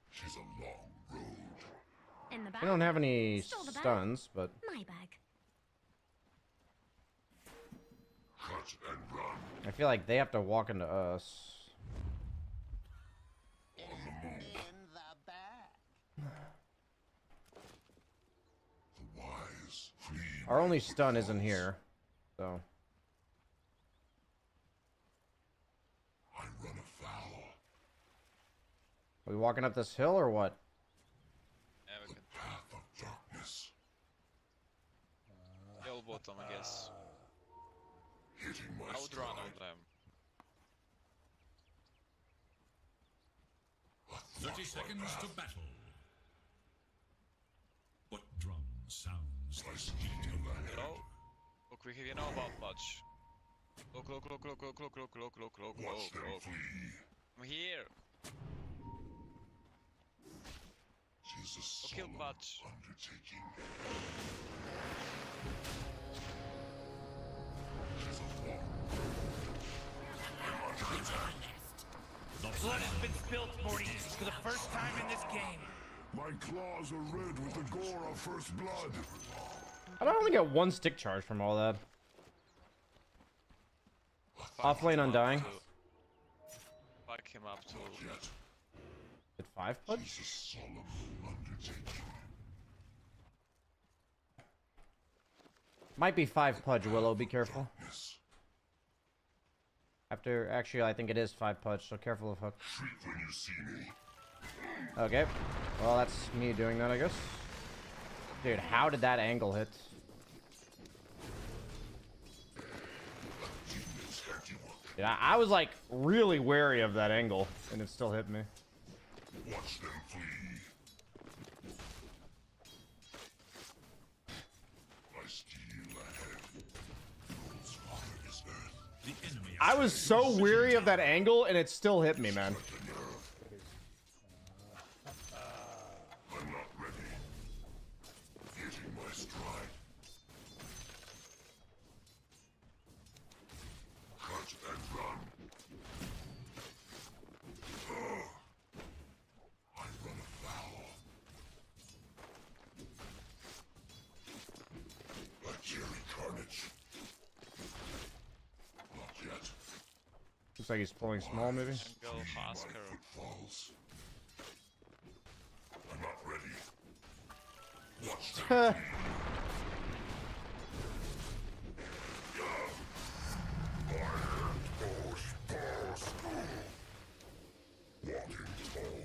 She's a long road. In the bag. I don't have any Stole the bag. stuns, but My bag. Cut Cut and run. I feel like they have to walk into us. On the move. The wise flee. Our only stun isn't here, so. I run afoul. Are we walking up this hill or what? Yeah, we can. Path of darkness. Kill bottom, I guess. Hitting my I would run stride. on them. A thought 30 my seconds path. to battle. What drum sounds I this steal ahead. Hello? Look, we have no about much. Look. Watch them flee. I'm here. Tis a Kill solemn Butch. undertaking. Tis a long I'm under attack. Blood has been spilt, Morty, for the first time in this game. My claws are red with the gore of first blood. I don't only get one stick charge from all that. Off lane undying. Fuck him up too. Yet, Did 5 punch? tis a solemn undertaking. Might be 5 pudge, Willow, be careful. Darkness. After, actually, I think it is 5 pudge, so careful of hook. Shriek when you see me. Okay, well, that's me doing that, I guess. Dude, how did that angle hit? Demon's handiwork. Dude, I was, like, really wary of that angle, and it still hit me. Watch them flee. I steal ahead. God's father is earth. The enemy I was so weary of that angle, and it still hit me, man. The nerve. I'm not ready. Hitting my stride. Cut and run. I run afoul. I carry carnage. Not yet. Looks like he's pulling small, maybe. And go My faster. footfalls. I'm not ready. Watch them flee. Iron push, past. Walking tall.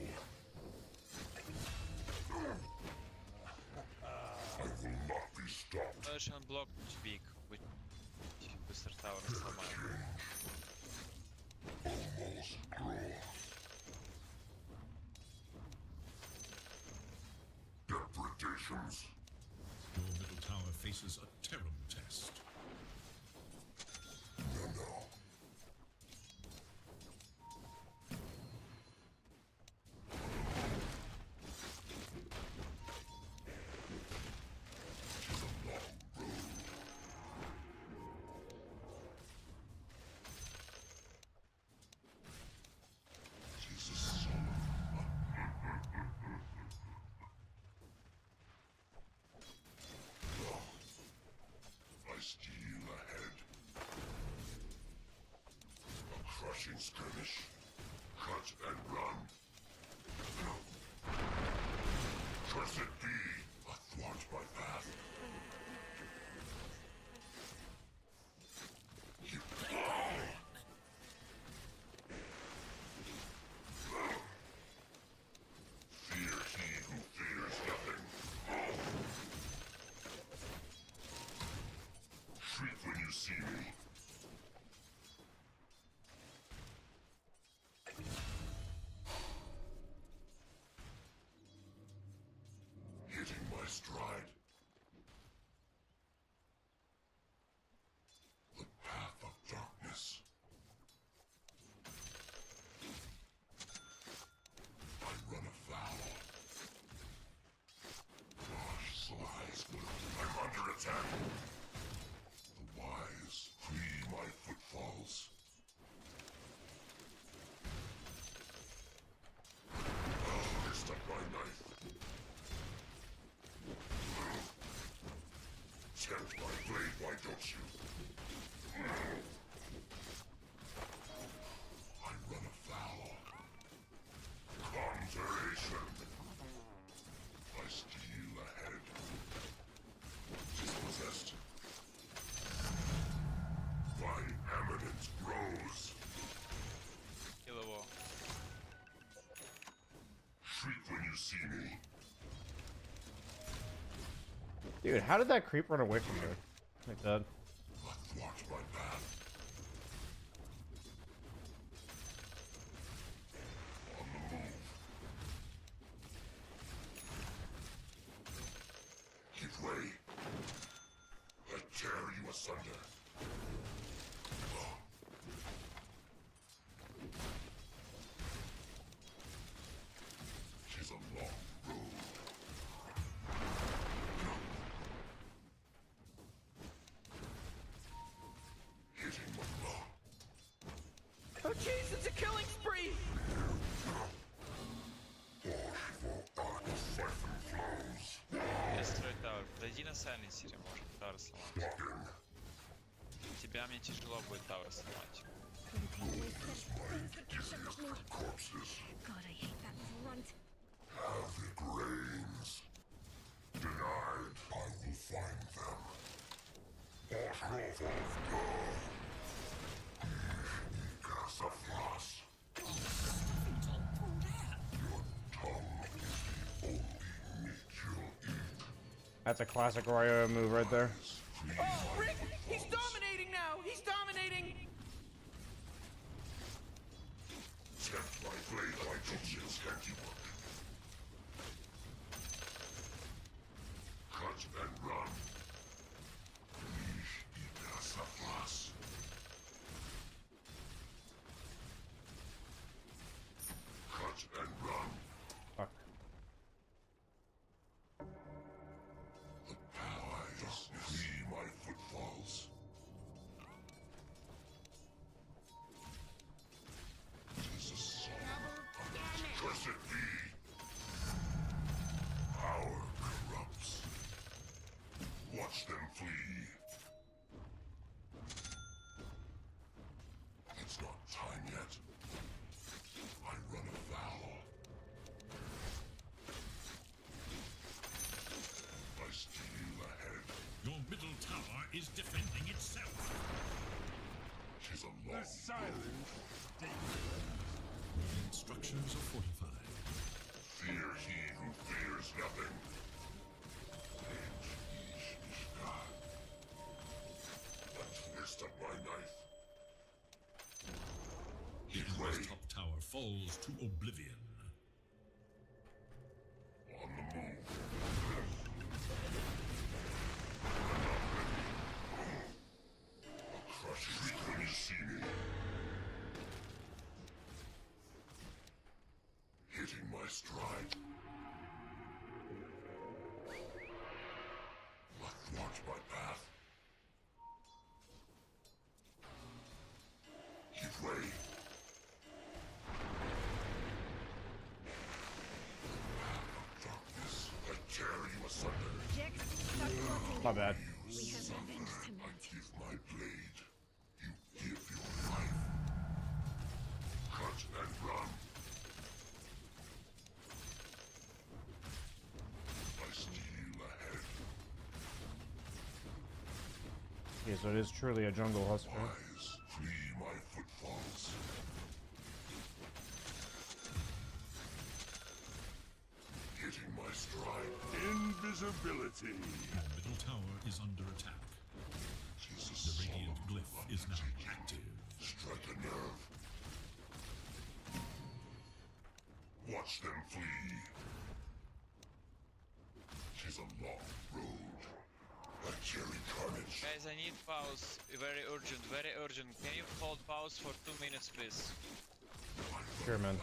I will not be stopped. Merge and block speak with Mr. Tower and Salman. Almost grown. Depredations. Your middle tower faces a terrible test. No. Tis a long road. Tis a solemn I steal ahead. A crushing skirmish. Cut and run. Cursed be, athwart my path. You fear he who fears nothing. Shriek when you see me. Hitting my stride. The path of darkness. I run afoul. Gosh, slides. I'm under attack. The wise flee my footfalls. I stuck my knife. Tempt my blade, why don't you? Dude, how did that creep run away from me like that? Watch my path. On the move. Give way. I tear you asunder. She's a long road. Hitting my block. Oh jeez, it's a killing spree! Перестрой тавер. Подойди на сайленсере, может тавер сломать. Тебя мне тяжело будет тавер сломать. God, I hate that grunt. Havoc reigns. Denied, I will find them. Casafras. Your tongue is the only meat you'll eat. That's a classic Royo move right there. Oh, Rick! He's dominating now! He's dominating! Tempt my blade like Dulce's handiwork. Cut and run. Leash y casafras. Cut and run. Fuck. The paths flee my footfalls. Tis a song of its cursed be. Power corrupts. Watch them flee. It's not time yet. I run afoul. I steal ahead. Your middle tower is defending itself. She's a long silence. Structures are fortified. Fear he who fears nothing. A twist of my knife. Give way. Top tower falls to oblivion. On the move. I'll crush you when you see me. Hitting my stride. Watch my path. Give way. Darkness, I tear you asunder. Jax, stop talking. My bad. We have revenge to I mount. give my blade. You give your life. Cut and run. I steal ahead. Okay, so it is truly a jungle husker. Wise, flee my footfalls. Hitting my stride. Invisibility. Your middle tower is under attack. The radiant glyph is now active. Strike a nerve. Watch them flee. She's a long road. A cherry carnage. Guys, I need pause. Very urgent, very urgent. Can you hold pause for 2 minutes, please? Sure, man.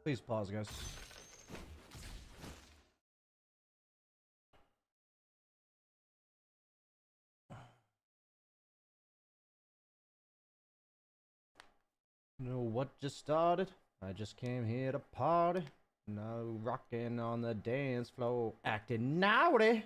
Please pause, guys. Know what just started? I just came here to party. No rocking on the dance floor, acting naughty.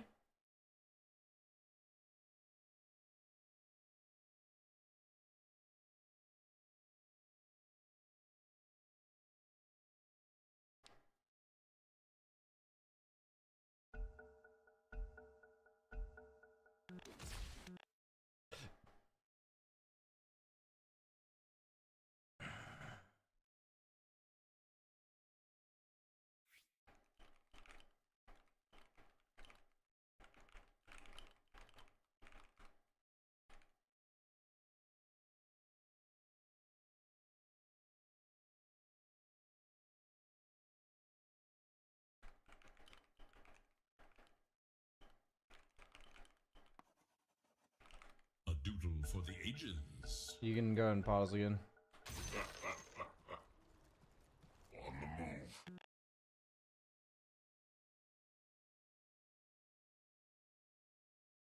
A doodle for the ages. You can go and pause again. On the move.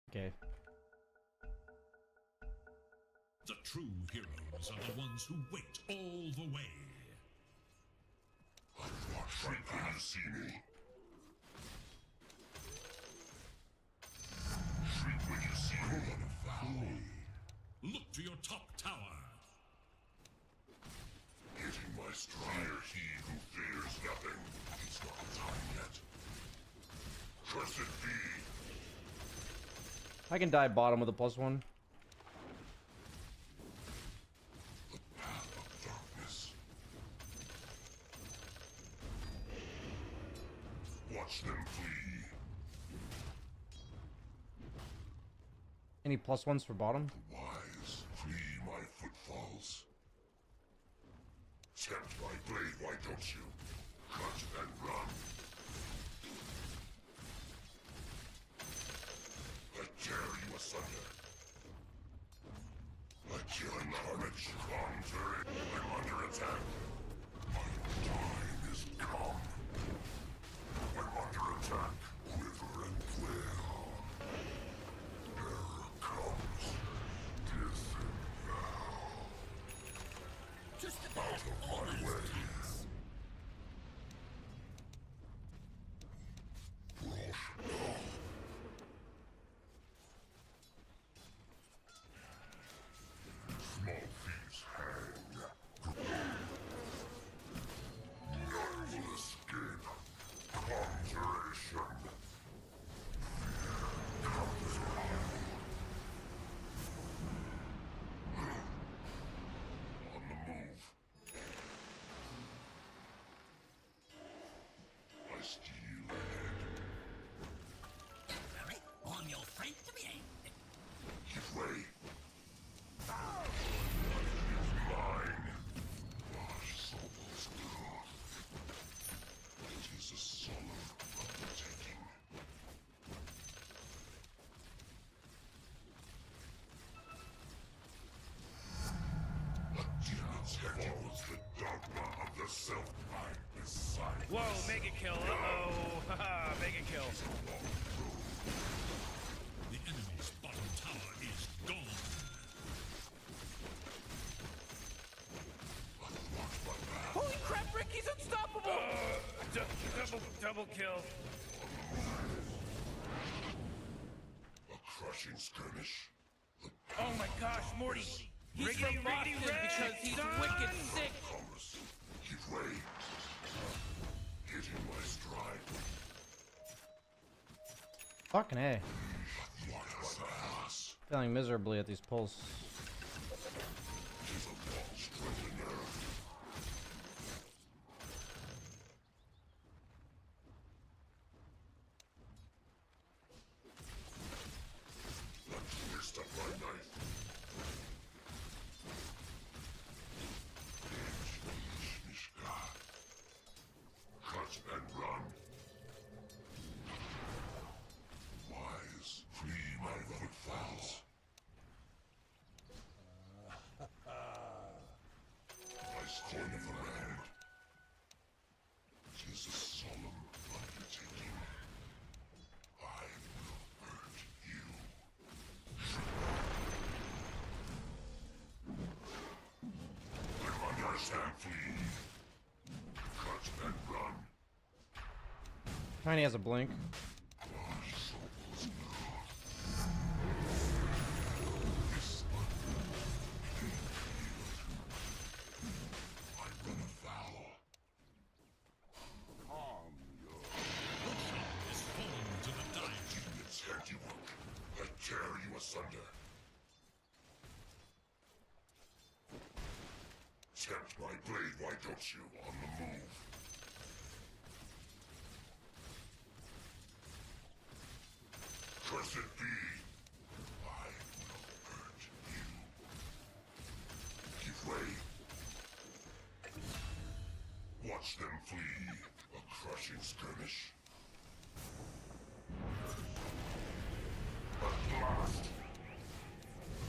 Okay. The true heroes are the ones who wait all the way. Watch right when you see me. Shriek when you see me. Look to your top tower. Hitting my stride, he who fears nothing. It's not time yet. Cursed be. I can die bottom with a +1. The path of darkness. Watch them flee. Any +1s for bottom? The wise flee my footfalls. Tempt my blade, why don't you? Cut and run. I tear you asunder. A killing carnage. Conjure it. I'm under attack. My time is come. I'm under attack. Quiver and quail. Terror comes. Disavow. Just Out of my way. Rush now. Small thieves hang. None will escape. Conjuration. Fear comes on. On the move. I steal ahead. on your friend to be Give way. Mine. Wash soul's blood. It is a solemn undertaking. A demon's head holds the dogma of the self. I beside. Whoa, mega kill. Uh-oh. Haha, mega kill. The enemy's bottom tower is gone. Holy crap, Rick, he's unstoppable! Double kill. A crushing skirmish. Oh my gosh, Morty. He's Riggedy, from Boston riggedy, red, because he's son. wicked sick. Commerce. Give way. Hitting my stride. Fucking A. What was ass? Failing miserably at these pulls. Tis a long struggling nerve. The twist of my knife. Mishka. Cut and run. Wise, flee my footfalls. Tiny has a blink. Tempt my blade, why don't you? On the move. Cursed be. I will hurt you. Give way. Watch them flee. A crushing skirmish. At last.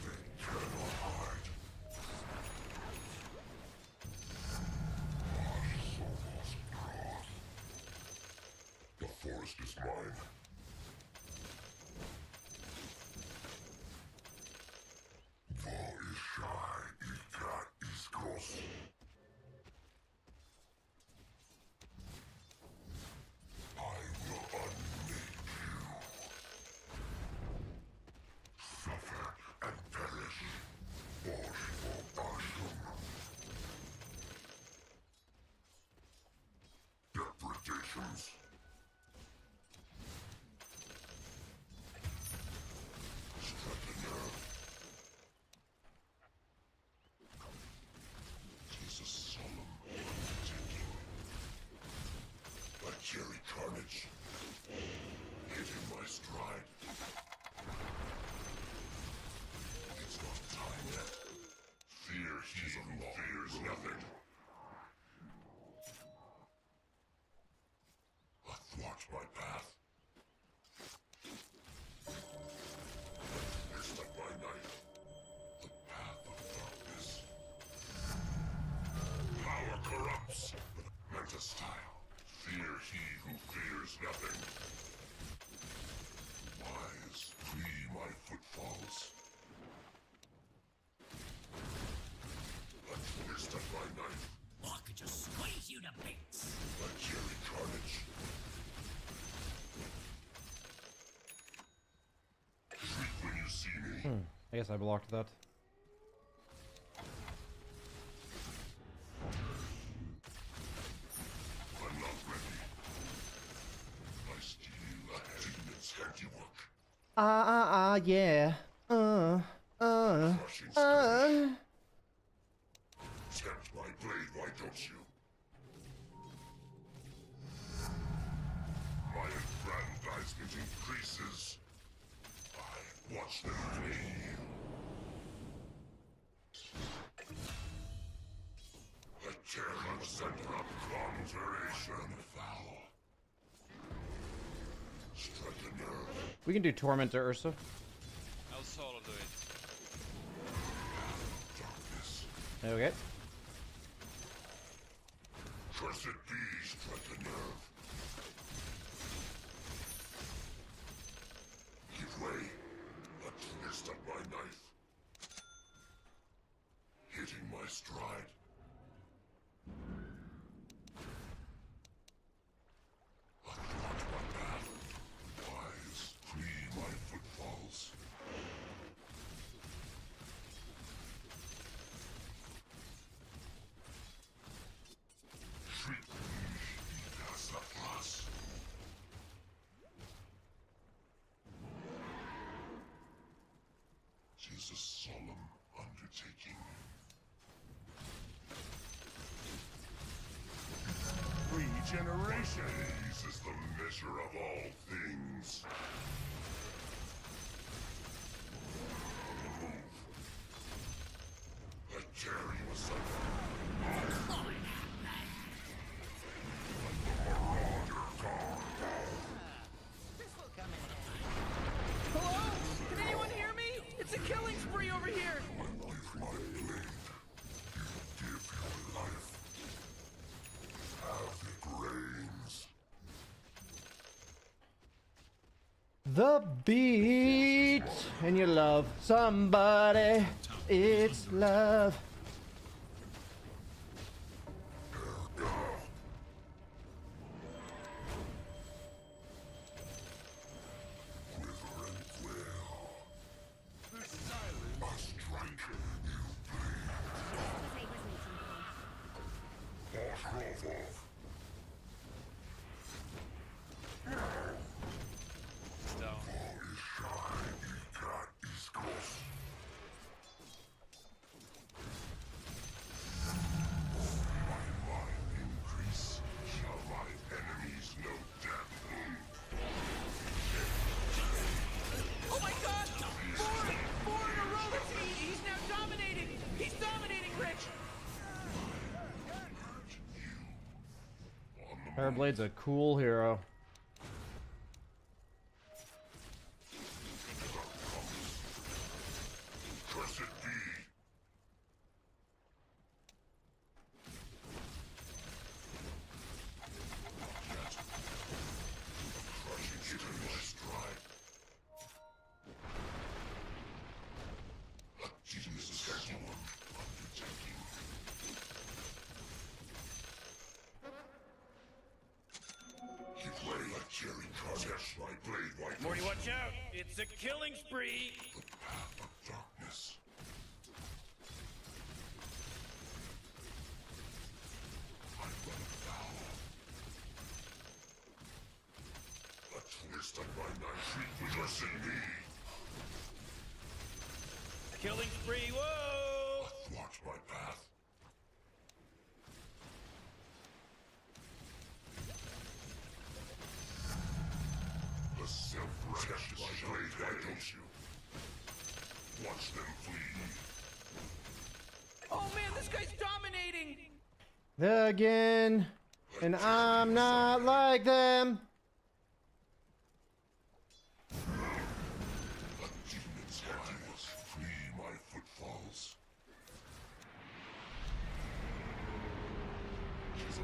They cannot hide. The forest is mine. Wo ist shy, Ika is gross. I will unmake you. Suffer and perish. Wash for Ashton. Depredations. Jesus, solemn undertaking. A cherry carnage. Hitting my stride. It's not time yet. Fear he who fears nothing. Athwart my path. Mist of my knife. The path of darkness. Power corrupts, but Manta style. Fear he who fears nothing. Wise, flee my footfalls. A twist of my knife. I could just squeeze you to bits. A cherry carnage. Shriek when you see me. I guess I blocked that. I'm not ready. I steal a demon's handiwork. Yeah. Crushing skirmish. Tempt my blade, why don't you? My aggrandizement increases. I watch them flee. A terror center of conjuration foul. Strike a nerve. We can do Torment to Ursa. I'll solo do it. Darkness. Okay. Cursed be, strike a nerve. Give way. A twist of my knife. Hitting my stride. Athwart my path. Wise, flee my footfalls. Shriek Ika Saplas. Tis a solemn undertaking. Regeneration! Days is the measure of all things. On the move. I tear you asunder. Marauder gone. Hello? Can anyone hear me? It's a killing spree over here. With my blade, you give your life. Havoc reigns. The beat and you love somebody. It's love. He's down. Increase, shall my enemies know death? Oh my god! Four in a row! He's now dominating! He's dominating, Rich! Terrorblade's a cool hero. Cursed be. Crushing it in my stride. A genius schedule undertaking. Give way like cherry carnage, my blade white. Morty, watch out! It's a killing spree! The path of darkness. I run foul. A twist of my knife reversing me. Killing spree, whoa! Athwart my path. The self-protect my blade, why don't you? Watch them flee. Oh man, this guy's dominating! Again, and I'm not like them. A demon's eyes free my footfalls. She's a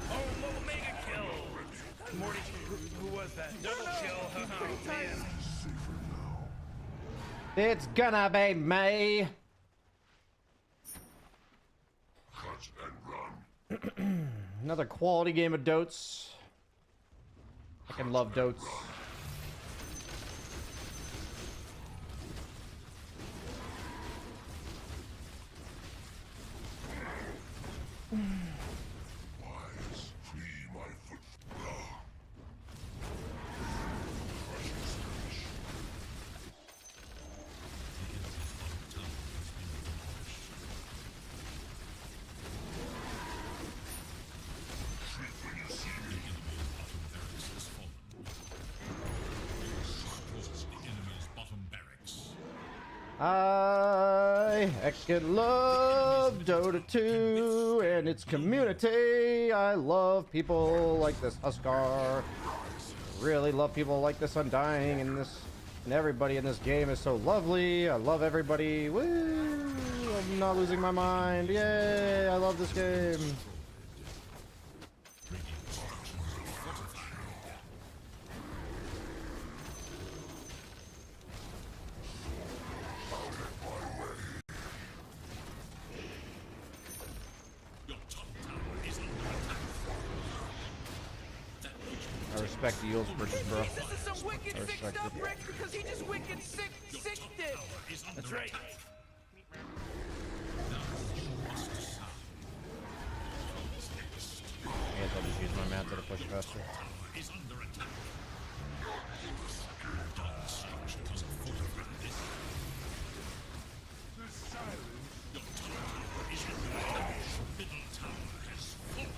Oh, mega kill! Morty, who was that? Double kill. Oh, man. It's gonna be me. cut and run. Another quality game of Dotes. I can love Dotes. Wise, free my foot. Crushing skirmish. Shriek when you see me. The enemy's bottom barracks. I heckin' love Dota 2 and its community. I love people like this Huskar. Really love people like this Undying, and everybody in this game is so lovely. I love everybody. Woo! I'm not losing my mind. Yay! I love this game. Your top tower is under attack. I respect the Eels versus bro. This is some wicked I sick respect stuff, it. Rick, because he just wicked sick it! Is under That's right. attack. Now you must decide. I guess I'll just use my mats to push faster. Tower is under attack. Dawn structure is fortified. Your top tower is under attack. Middle tower has fallen.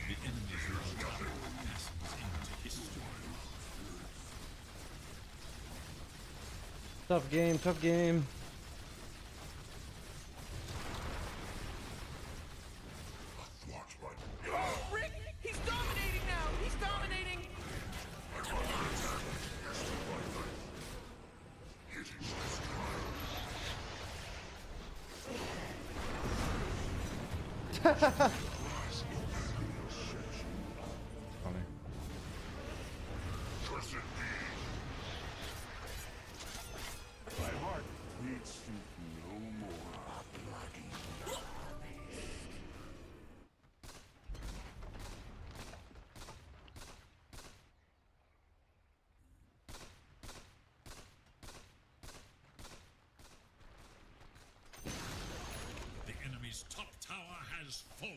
The enemy's middle tower passes into history. Tough game, tough game. Athwart my Oh, Rick! He's dominating now! He's dominating! hitting my stride. Funny. Cursed be. My heart needs to no more. has fallen.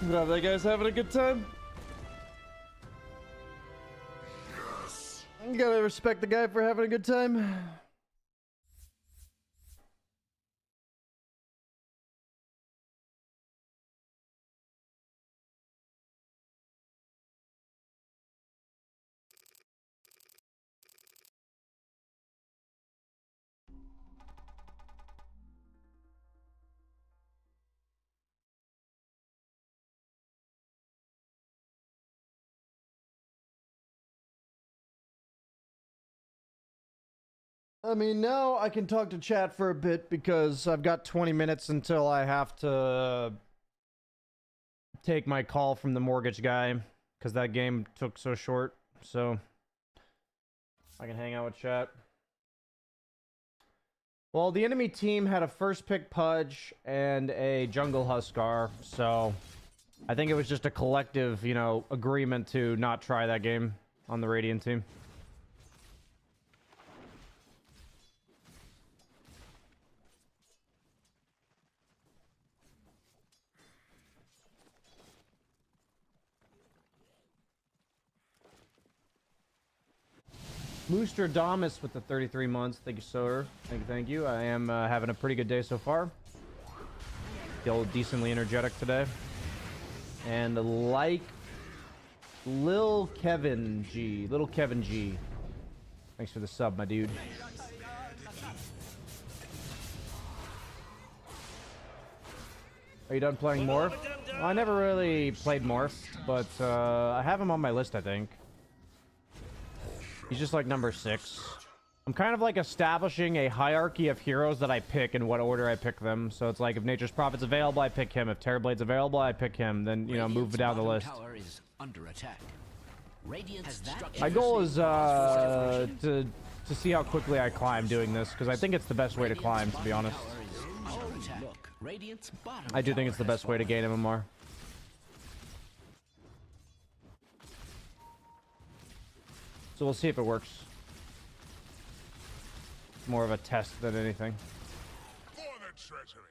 What up, that guy's having a good time? Yes. You gotta respect the guy for having a good time. I mean, now I can talk to chat for a bit because I've got 20 minutes until I have to take my call from the mortgage guy because that game took so short. So I can hang out with chat. Well, the enemy team had a first pick Pudge and a jungle Huskar, so I think it was just a collective, you know, agreement to not try that game on the Radiant team. Mooster Damas with the 33 months. Thank you, sir. Thank you. I am having a pretty good day so far. Feel decently energetic today. And like Little Kevin G. Thanks for the sub, my dude. Are you done playing Morph? Well, I never really played Morph, but I have him on my list, I think. He's just like number 6. I'm kind of like establishing a hierarchy of heroes that I pick in what order I pick them. So it's like if Nature's Prophet's available, I pick him. If Terrorblade's available, I pick him. Then, you know, move down the list. My goal is to see how quickly I climb doing this, because I think it's the best way to climb, to be honest. I do think it's the best way to gain MMR. So we'll see if it works. More of a test than anything. For the treasury.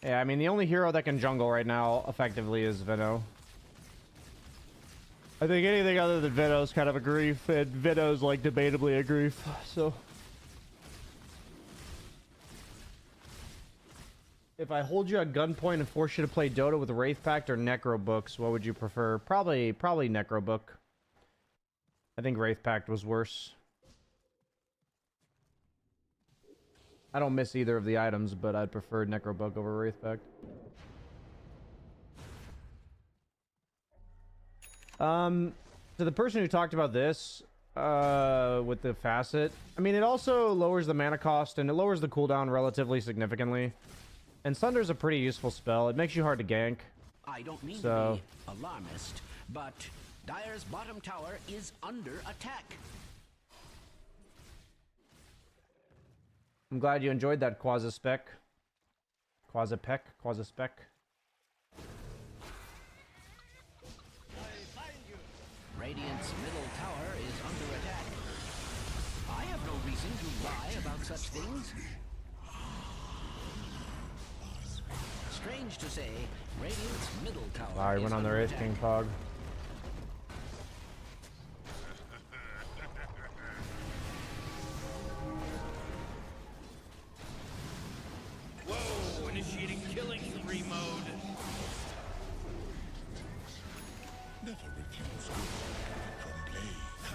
Yeah, I mean, the only hero that can jungle right now, effectively, is Veno. I think anything other than Veno is kind of a grief, and Veno's, like, debatably a grief, so... If I hold you at gunpoint and force you to play Dota with Wraith Pact or Necro Books, what would you prefer? Probably Necro Book. I think Wraith Pact was worse. I don't miss either of the items, but I'd prefer Necro Book over Wraith Pact. To the person who talked about this, with the facet, I mean, it also lowers the mana cost and it lowers the cooldown relatively significantly. And Sunder's a pretty useful spell. It makes you hard to gank. I don't mean to be alarmist, but Dire's bottom tower is under attack. I'm glad you enjoyed that Quasi-Spec. Radiant's middle tower is under attack. I have no reason to lie about such things. Strange to say, Radiant's middle tower Wow, he went on the race, King Pog. Whoa, initiating killing spree mode.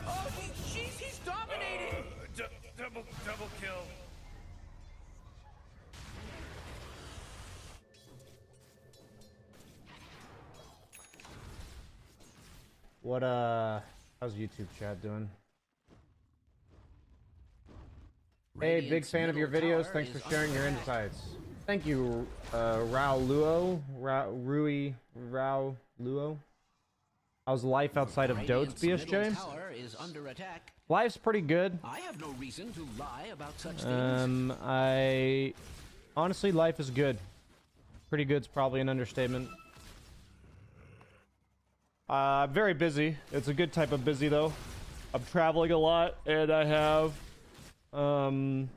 Oh, he's dominating. Double kill. What how's YouTube chat doing? Hey, big fan of your videos. Thanks for sharing your insights. Thank you, Rao Luo. How's life outside of Dote's BSJ? Life's pretty good. I have no reason to lie about such things. Honestly, life is good. Pretty good's probably an understatement. Very busy. It's a good type of busy though. I'm traveling a lot, and I have and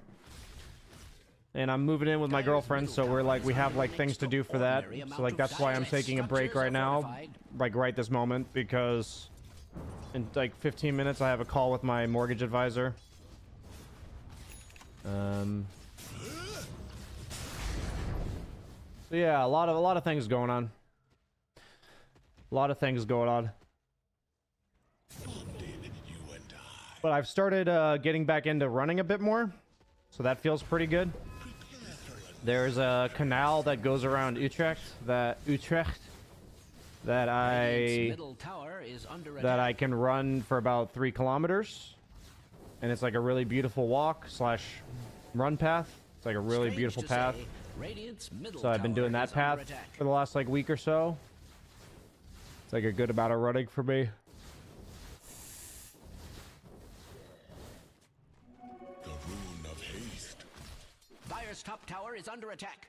I'm moving in with my girlfriend, so we have like things to do for that. So like that's why I'm taking a break right now, like right this moment, because in like 15 minutes I have a call with my mortgage advisor. So yeah, a lot of things going on. A lot of things going on. But I've started getting back into running a bit more, so that feels pretty good. There's a canal that goes around Utrecht that I can run for about 3 kilometers, and it's like a really beautiful walk slash run path. It's like a really beautiful path. So I've been doing that path for the last like week or so. It's like a good amount of running for me. The rune of haste. Dire's top tower is under attack.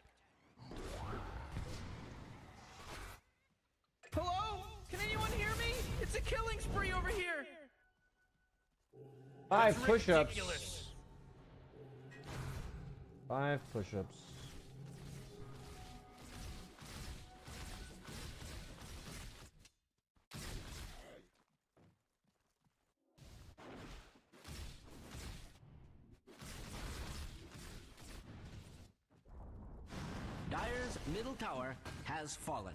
Hello? Can anyone hear me? It's a killing spree over here. 5 push-ups. 5 push-ups. Dire's middle tower has fallen.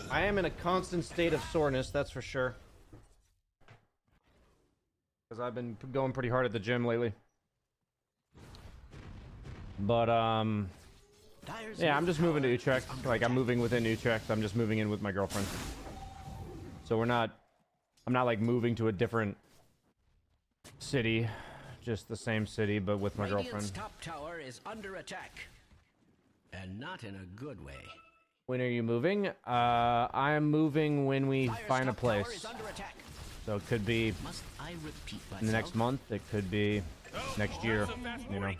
I am in a constant state of soreness, that's for sure. Because I've been going pretty hard at the gym lately. But, yeah, I'm just moving to Utrecht. Like, I'm moving within Utrecht. I'm just moving in with my girlfriend. So I'm not like moving to a different city. Just the same city, but with my girlfriend. Top tower is under attack. And not in a good way. When are you moving? I am moving when we find a place. So it could be in the next month. It could be next year. You know,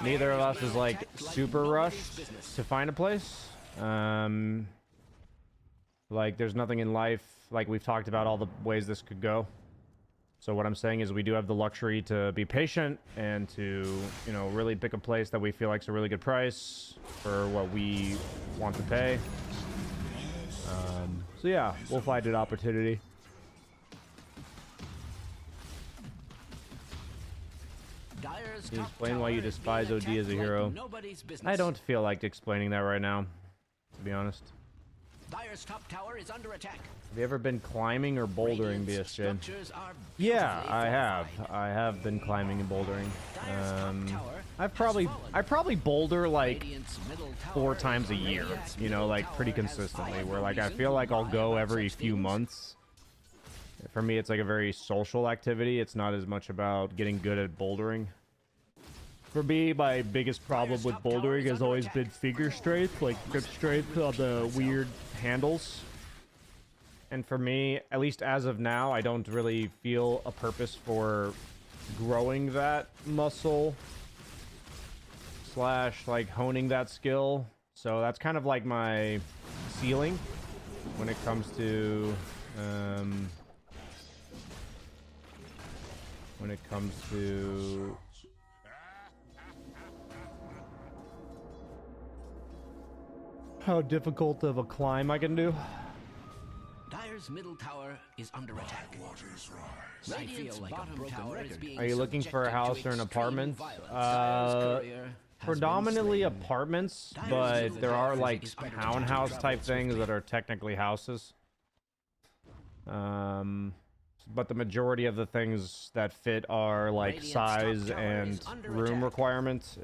neither of us is like super rushed to find a place. Like there's nothing in life. Like we've talked about all the ways this could go. So what I'm saying is we do have the luxury to be patient and to, you know, really pick a place that we feel like is a really good price for what we want to pay. So yeah, we'll find an opportunity. Can you explain why you despise OD as a hero? I don't feel like explaining that right now, to be honest. Dire's top tower is under attack. Have you ever been climbing or bouldering, BSJ? Yeah, I have. I have been climbing and bouldering. I probably boulder like 4 times a year, you know, like pretty consistently, where like I feel like I'll go every few months. For me, it's like a very social activity. It's not as much about getting good at bouldering. For me, my biggest problem with bouldering has always been finger strength, like grip strength on the weird handles. And for me, at least as of now, I don't really feel a purpose for growing that muscle slash like honing that skill. So that's kind of like my ceiling when it comes to when it comes to how difficult of a climb I can do. Dire's middle tower is under attack. I feel like bottom tower is being Are you looking for a house or an apartment? Predominantly apartments, but there are like townhouse type things that are technically houses. But the majority of the things that fit are like size and room requirements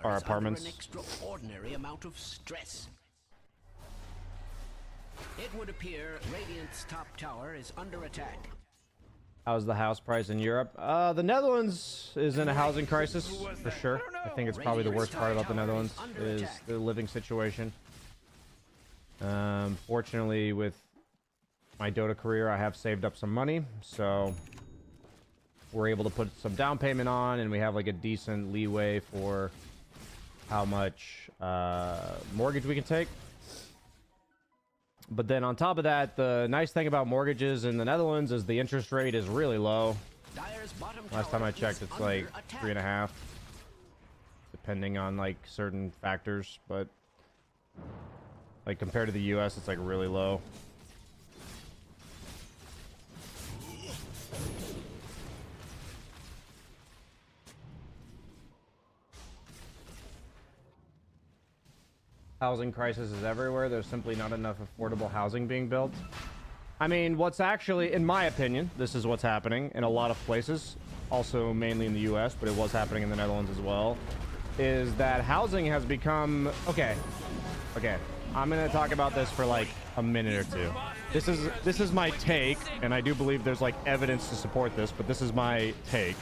are apartments. An extraordinary amount of stress. It would appear Radiant's top tower is under attack. How's the house price in Europe? The Netherlands is in a housing crisis for sure. I think it's probably the worst part about the Netherlands is the living situation. Fortunately, with my Dota career, I have saved up some money, so we're able to put some down payment on, and we have like a decent leeway for how much mortgage we can take. But then on top of that, the nice thing about mortgages in the Netherlands is the interest rate is really low. Last time I checked, it's like 3.5, depending on like certain factors. But like compared to the US, it's like really low. Housing crisis is everywhere. There's simply not enough affordable housing being built. I mean, what's actually, in my opinion, this is what's happening in a lot of places, also mainly in the US, but it was happening in the Netherlands as well, is that housing has become... Okay, I'm gonna talk about this for like a minute or two. This is my take, and I do believe there's like evidence to support this, but this is my take.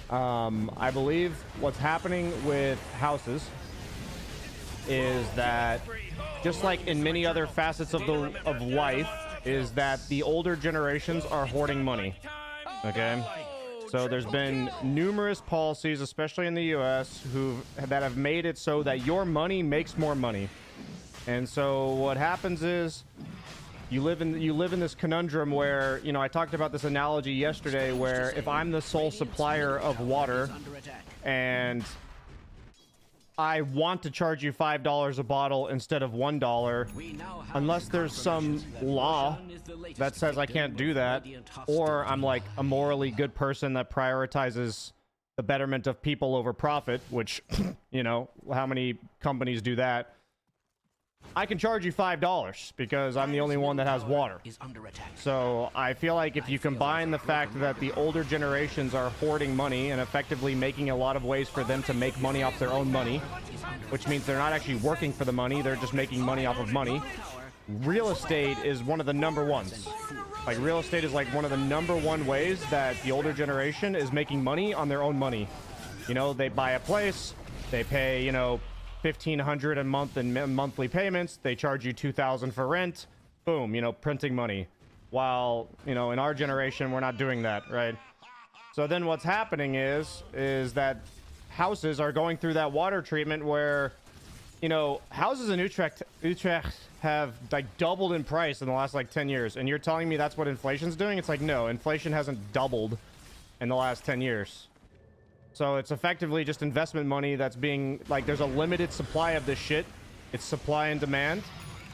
I believe what's happening with houses is that, just like in many other facets of life, is that the older generations are hoarding money. Okay, so there's been numerous policies, especially in the US, that have made it so that your money makes more money. And so what happens is you live in this conundrum where, you know, I talked about this analogy yesterday, where if I'm the sole supplier of water and I want to charge you $5 a bottle instead of $1, unless there's some law that says I can't do that, or I'm like a morally good person that prioritizes the betterment of people over profit, which, you know, how many companies do that? I can charge you $5 because I'm the only one that has water. So I feel like if you combine the fact that the older generations are hoarding money and effectively making a lot of ways for them to make money off their own money, which means they're not actually working for the money, they're just making money off of money. Real estate is one of the number ones. Like, real estate is like one of the number one ways that the older generation is making money on their own money. You know, they buy a place, they pay, you know, $1,500 a month in monthly payments, they charge you $2,000 for rent, boom, you know, printing money. While, you know, in our generation, we're not doing that, right? So then what's happening is that houses are going through that water treatment where, you know, houses in Utrecht have like doubled in price in the last like 10 years. And you're telling me that's what inflation's doing? It's like, no, inflation hasn't doubled in the last 10 years. So it's effectively just investment money that's being, like, there's a limited supply of this shit. It's supply and demand,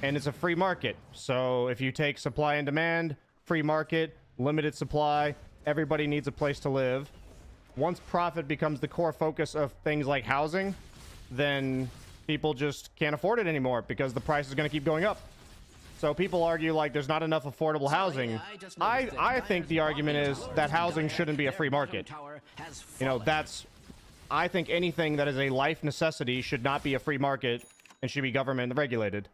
and it's a free market. So if you take supply and demand, free market, limited supply, everybody needs a place to live. Once profit becomes the core focus of things like housing, then people just can't afford it anymore because the price is going to keep going up. So people argue like there's not enough affordable housing. I think the argument is that housing shouldn't be a free market. You know, I think anything that is a life necessity should not be a free market and should be government regulated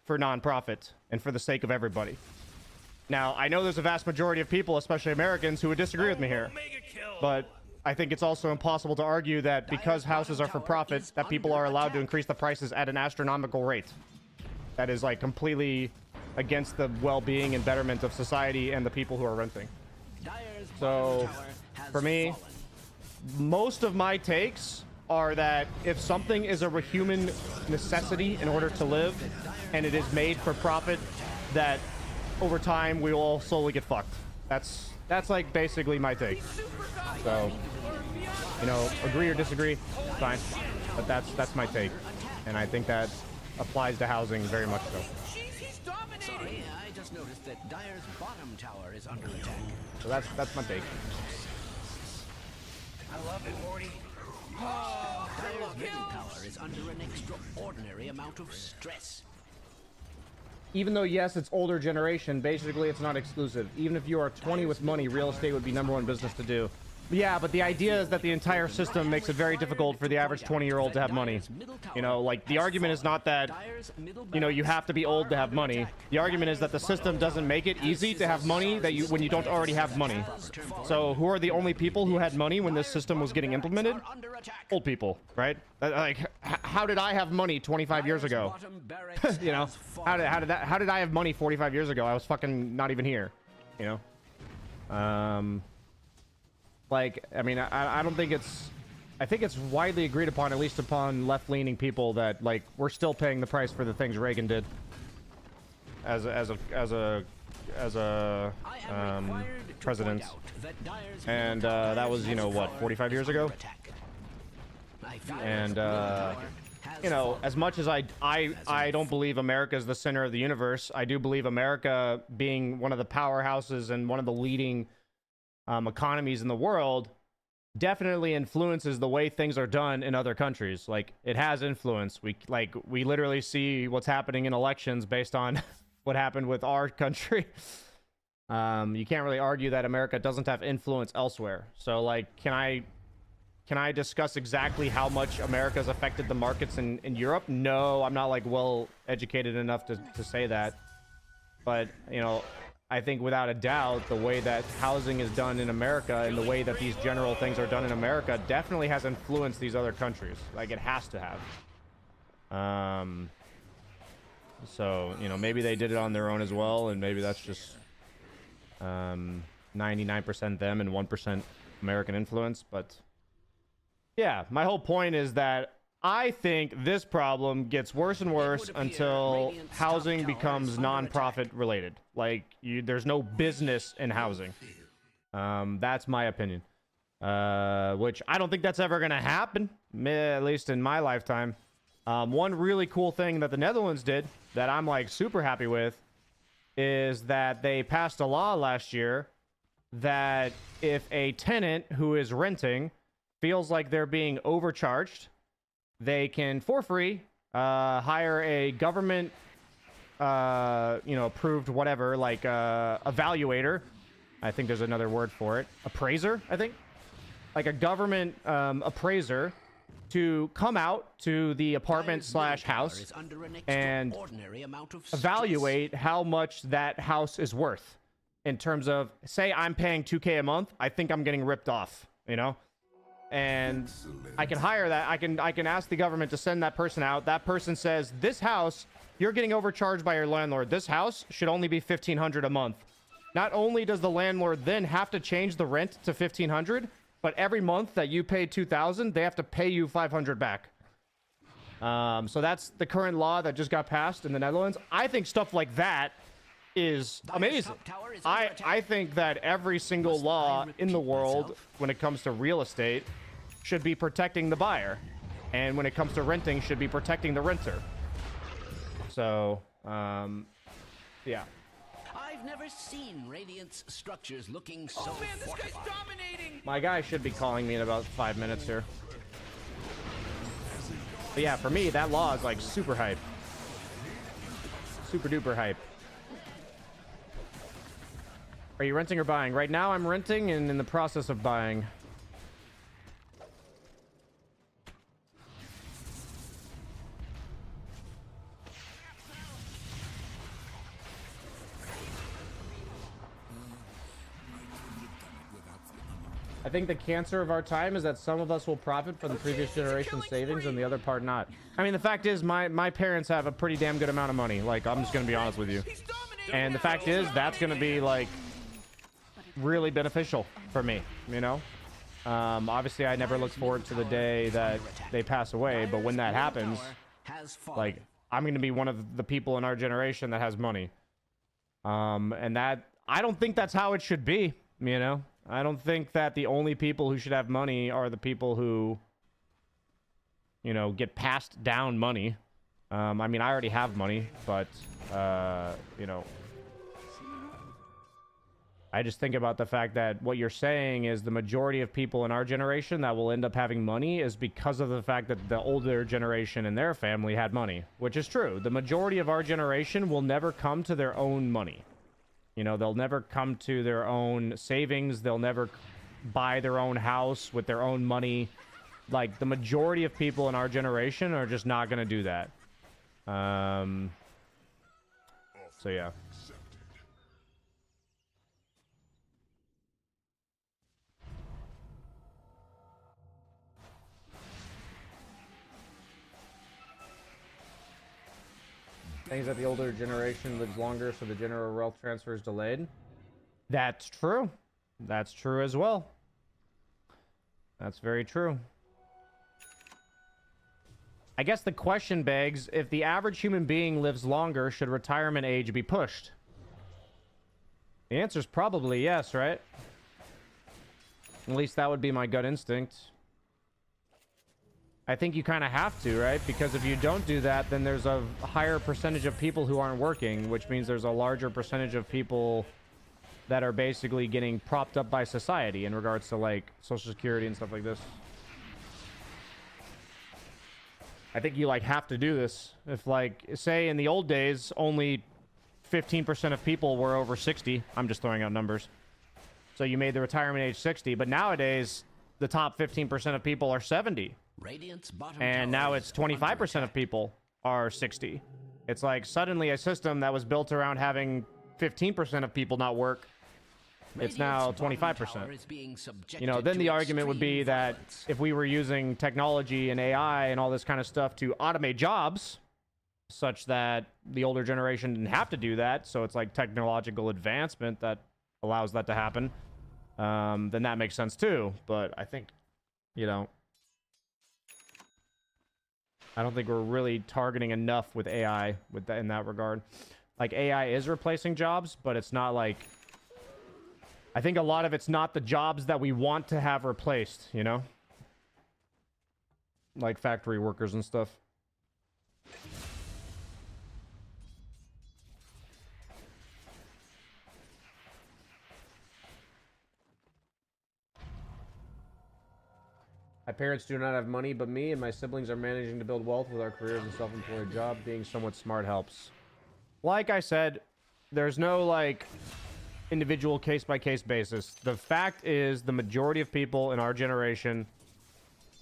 for non-profit and for the sake of everybody. Now, I know there's a vast majority of people, especially Americans, who would disagree with me here, but I think it's also impossible to argue that because houses are for profit, that people are allowed to increase the prices at an astronomical rate. That is like completely against the well-being and betterment of society and the people who are renting. So for me, most of my takes are that if something is a human necessity in order to live and it is made for profit, that over time we will all slowly get fucked. That's like basically my take. So, you know, agree or disagree, fine. But that's my take, and I think that applies to housing very much so. He's dominating. Sorry, I just noticed that Dire's bottom tower is under attack. So that's my take. I love it, Morty. Dire's middle tower is under an extraordinary amount of stress. Even though, yes, it's older generation, basically it's not exclusive. Even if you are 20 with money, real estate would be #1 business to do. Yeah, but the idea is that the entire system makes it very difficult for the average 20-year-old to have money. You know, like, the argument is not that, you know, you have to be old to have money. The argument is that the system doesn't make it easy to have money when you don't already have money. So who are the only people who had money when this system was getting implemented? Old people, right? Like, how did I have money 25 years ago? You know, how did I have money 45 years ago? I was fucking not even here, you know? Like, I mean, I don't think it's... I think it's widely agreed upon, at least upon left-leaning people, that, like, we're still paying the price for the things Reagan did as a president. And that was, you know, what, 45 years ago? And you know, as much as I don't believe America is the center of the universe, I do believe America, being one of the powerhouses and one of the leading economies in the world, definitely influences the way things are done in other countries. Like, it has influence. We literally see what's happening in elections based on what happened with our country. You can't really argue that America doesn't have influence elsewhere. So, like, can I discuss exactly how much America's affected the markets in Europe? No, I'm not, like, well educated enough to say that. But, you know, I think without a doubt, the way that housing is done in America and the way that these general things are done in America definitely has influenced these other countries. Like, it has to have. So, you know, maybe they did it on their own as well, and maybe that's just 99% them and 1% American influence. But yeah, my whole point is that I think this problem gets worse and worse until housing becomes non-profit related. Like, there's no business in housing. That's my opinion. Which I don't think that's ever going to happen, at least in my lifetime. One really cool thing that the Netherlands did that I'm, like, super happy with is that they passed a law last year that if a tenant who is renting feels like they're being overcharged, they can, for free, hire a government, you know, approved whatever, like, evaluator. I think there's another word for it. Appraiser, I think. Like a government appraiser to come out to the apartment / house and evaluate how much that house is worth. In terms of, say I'm paying $2K a month, I think I'm getting ripped off, you know? And I can hire that. I can ask the government to send that person out. That person says, this house, you're getting overcharged by your landlord. This house should only be $1,500 a month. Not only does the landlord then have to change the rent to $1,500, but every month that you pay $2,000, they have to pay you $500 back. So that's the current law that just got passed in the Netherlands. I think stuff like that is amazing. I think that every single law in the world, when it comes to real estate, should be protecting the buyer, and when it comes to renting, should be protecting the renter. So, yeah. I've never seen Radiant's structures looking so Oh man, this guy's dominating! My guy should be calling me in about 5 minutes here. But yeah, for me, that law is, like, super hype. Super duper hype. Are you renting or buying? Right now, I'm renting and in the process of buying. I think the cancer of our time is that some of us will profit from the previous generation's savings and the other part not. I mean, the fact is, my parents have a pretty damn good amount of money. Like, I'm just gonna be honest with you. And the fact is, that's gonna be, like, really beneficial for me, you know? Obviously, I never look forward to the day that they pass away, but when that happens, like, I'm gonna be one of the people in our generation that has money. And that, I don't think that's how it should be, you know? I don't think that the only people who should have money are the people who, you know, get passed down money. I mean, I already have money, but, you know, I just think about the fact that what you're saying is the majority of people in our generation that will end up having money is because of the fact that the older generation in their family had money, which is true. The majority of our generation will never come to their own money. You know, they'll never come to their own savings. They'll never buy their own house with their own money. Like, the majority of people in our generation are just not going to do that. So, yeah. Things that the older generation lives longer, so the general wealth transfer is delayed. That's true. That's true as well. That's very true. I guess the question begs, if the average human being lives longer, should retirement age be pushed? The answer is probably yes, right? At least that would be my gut instinct. I think you kind of have to, right? Because if you don't do that, then there's a higher percentage of people who aren't working, which means there's a larger percentage of people that are basically getting propped up by society in regards to, like, Social Security and stuff like this. I think you, like, have to do this. If, like, say in the old days, only 15% of people were over 60. I'm just throwing out numbers. So you made the retirement age 60, but nowadays, the top 15% of people are 70. And now it's 25% of people are 60. It's like suddenly a system that was built around having 15% of people not work, it's now 25%. You know, then the argument would be that if we were using technology and AI and all this kind of stuff to automate jobs, such that the older generation didn't have to do that, so it's like technological advancement that allows that to happen, then that makes sense too. But I think, you know, I don't think we're really targeting enough with AI with that, in that regard. Like, AI is replacing jobs, but it's not like... I think a lot of it's not the jobs that we want to have replaced, you know? Like factory workers and stuff. My parents do not have money, but me and my siblings are managing to build wealth with our careers and self-employed job. Being somewhat smart helps. Like I said, there's no, like, individual case-by-case basis. The fact is, the majority of people in our generation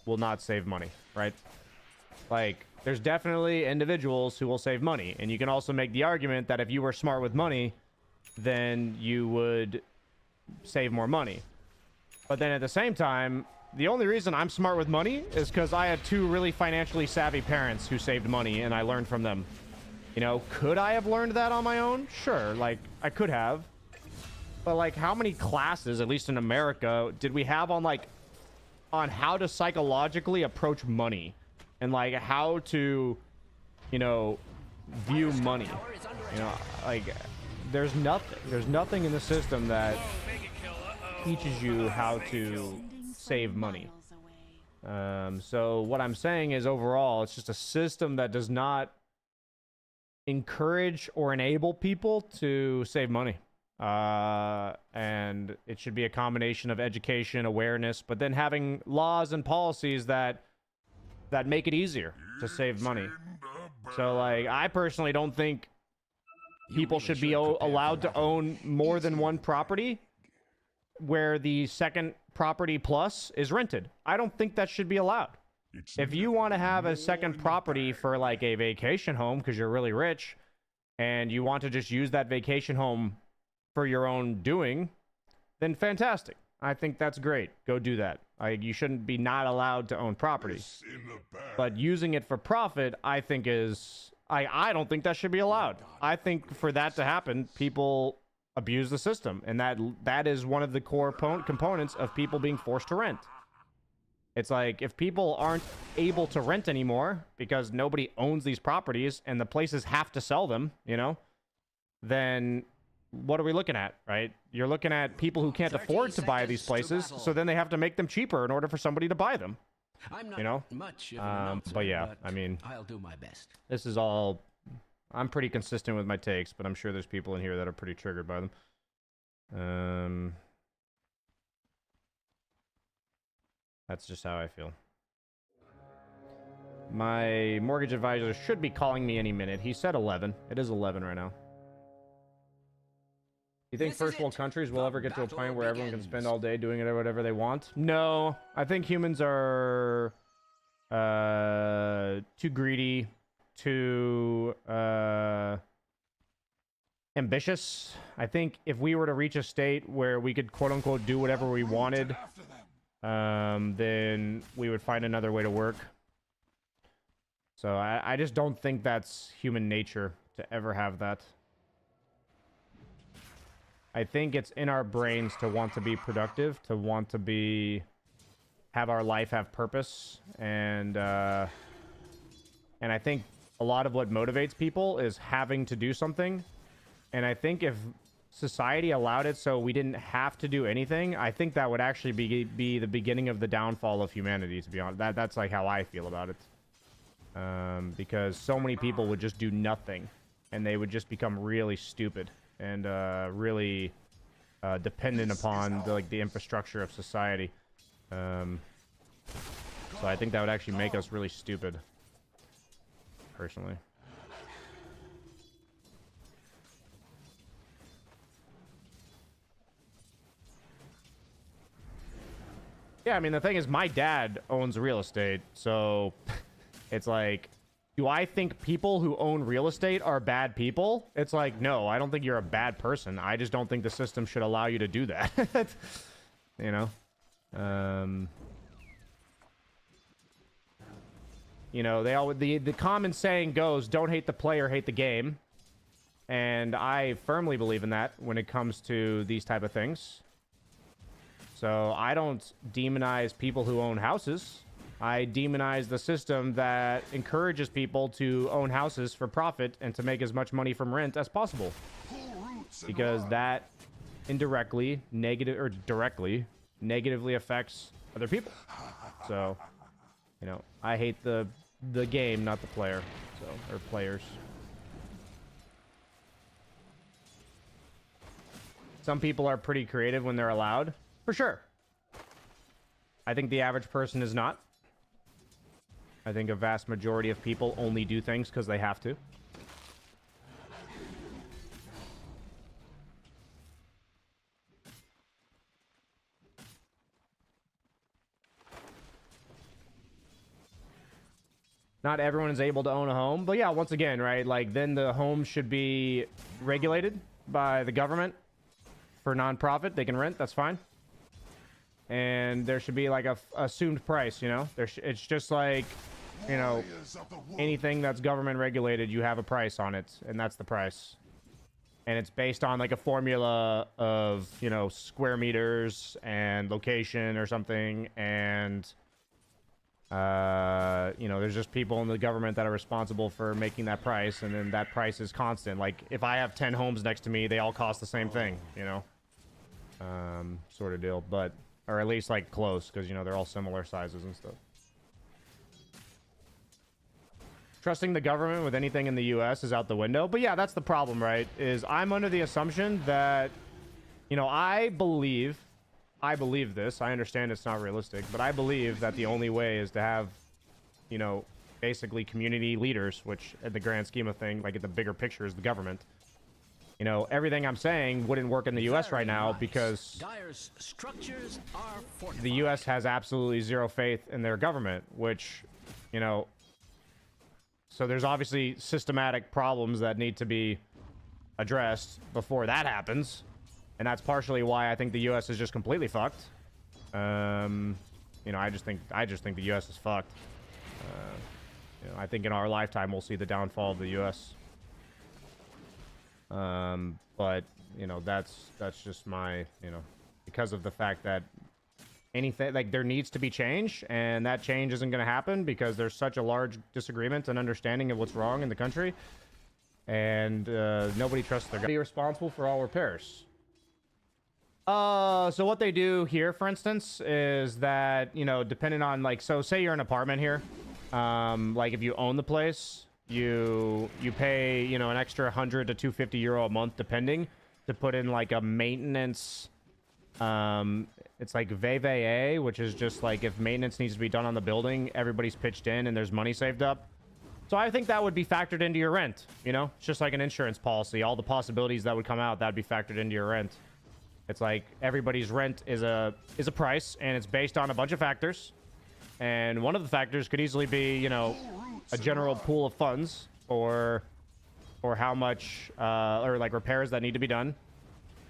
will not save money, right? Like, there's definitely individuals who will save money. And you can also make the argument that if you were smart with money, then you would save more money. But then at the same time, the only reason I'm smart with money is because I had two really financially savvy parents who saved money, and I learned from them. You know, could I have learned that on my own? Sure, like, I could have. But, like, how many classes, at least in America, did we have on, like, on how to psychologically approach money? And, like, how to, you know, view money? You know, like, there's nothing in the system that teaches you how to save money. So what I'm saying is, overall, it's just a system that does not encourage or enable people to save money. And it should be a combination of education, awareness, but then having laws and policies that make it easier to save money. So, like, I personally don't think people should be allowed to own more than one property where the second property plus is rented. I don't think that should be allowed. If you want to have a second property for, like, a vacation home because you're really rich and you want to just use that vacation home for your own doing, then fantastic. I think that's great. Go do that. You shouldn't be not allowed to own property. But using it for profit, I think is... I don't think that should be allowed. I think for that to happen, people abuse the system. And that is one of the core components of people being forced to rent. It's like, if people aren't able to rent anymore because nobody owns these properties and the places have to sell them, you know, then what are we looking at, right? You're looking at people who can't afford to buy these places, so then they have to make them cheaper in order for somebody to buy them. I'm not You know? much of an announcer, But yeah, I mean, I'll do my best. this is all... I'm pretty consistent with my takes, but I'm sure there's people in here that are pretty triggered by them. That's just how I feel. My mortgage advisor should be calling me any minute. He said 11. It is 11 right now. You think first world countries will ever get to a point where everyone can spend all day doing whatever they want? No. I think humans are too greedy, too ambitious. I think if we were to reach a state where we could quote unquote do whatever we wanted, then we would find another way to work. So I just don't think that's human nature to ever have that. I think it's in our brains to want to be productive, to want to be... have our life have purpose, and I think a lot of what motivates people is having to do something. And I think if society allowed it so we didn't have to do anything, I think that would actually be the beginning of the downfall of humanity, to be honest. That's like how I feel about it. Because so many people would just do nothing, and they would just become really stupid and really dependent upon the infrastructure of society. So I think that would actually make us really stupid, personally. Yeah, I mean, the thing is, my dad owns real estate, so it's like, do I think people who own real estate are bad people? It's like, no, I don't think you're a bad person. I just don't think the system should allow you to do that. You know? You know, the common saying goes, don't hate the player, hate the game. And I firmly believe in that when it comes to these type of things. So I don't demonize people who own houses. I demonize the system that encourages people to own houses for profit and to make as much money from rent as possible. Because that indirectly, directly, negatively affects other people. So, you know, I hate the game, not the player. So, or players. Some people are pretty creative when they're allowed. For sure. I think the average person is not. I think a vast majority of people only do things because they have to. Not everyone is able to own a home. But yeah, once again, right? Like, then the home should be regulated by the government for non-profit. They can rent, that's fine. And there should be like a assumed price, you know? It's just like, you know, anything that's government regulated, you have a price on it, and that's the price. And it's based on like a formula of, you know, square meters and location or something, and you know, there's just people in the government that are responsible for making that price, and then that price is constant. Like, if I have 10 homes next to me, they all cost the same thing, you know? Sort of deal, but... or at least, like, close, because, you know, they're all similar sizes and stuff. Trusting the government with anything in the U.S. is out the window. But, yeah, that's the problem, right? Is I'm under the assumption that, you know, I believe this. I understand it's not realistic, but I believe that the only way is to have, you know, basically community leaders, which, in the grand scheme of things, like, in the bigger picture, is the government. You know, everything I'm saying wouldn't work in the U.S. right now because the U.S. has absolutely zero faith in their government, which, you know, so there's obviously systematic problems that need to be addressed before that happens, and that's partially why I think the U.S. is just completely fucked. You know, I just think the U.S. is fucked. You know, I think in our lifetime we'll see the downfall of the U.S. But, you know, that's just my, you know, because of the fact that anything, like, there needs to be change, and that change isn't going to happen because there's such a large disagreement and understanding of what's wrong in the country. and nobody trusts their government. Be responsible for all repairs. So what they do here, for instance, is that, you know, depending on, like, so say you're an apartment here, like if you own the place, you pay, you know, an extra 100 to 250 euro a month, depending, to put in like a maintenance, it's like VVA, which is just like if maintenance needs to be done on the building, everybody's pitched in and there's money saved up. So I think that would be factored into your rent, you know? It's just like an insurance policy. All the possibilities that would come out, that'd be factored into your rent. It's like everybody's rent is a price, and it's based on a bunch of factors. And one of the factors could easily be, you know, a general pool of funds or how much or like repairs that need to be done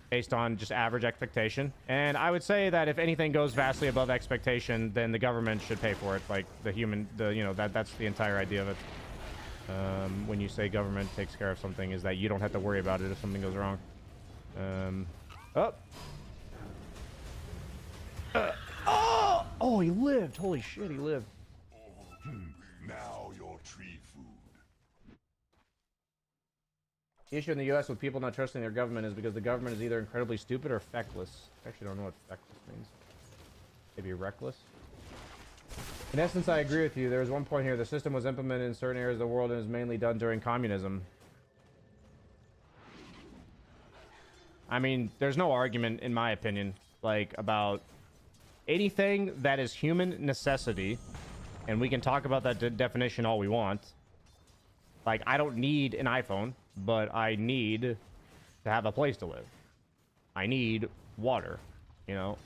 based on just average expectation. And I would say that if anything goes vastly above expectation, then the government should pay for it. Like you know, that's the entire idea of it. When you say government takes care of something, is that you don't have to worry about it if something goes wrong. Oh, he lived. Holy shit, he lived. Now your tree food. The issue in the U.S. with people not trusting their government is because the government is either incredibly stupid or feckless. I actually don't know what feckless means. Maybe reckless. In essence, I agree with you. There is one point here. The system was implemented in certain areas of the world and is mainly done during communism. I mean, there's no argument, in my opinion, like, about anything that is human necessity, and we can talk about that definition all we want. Like, I don't need an iPhone, but I need to have a place to live. I need water, you know?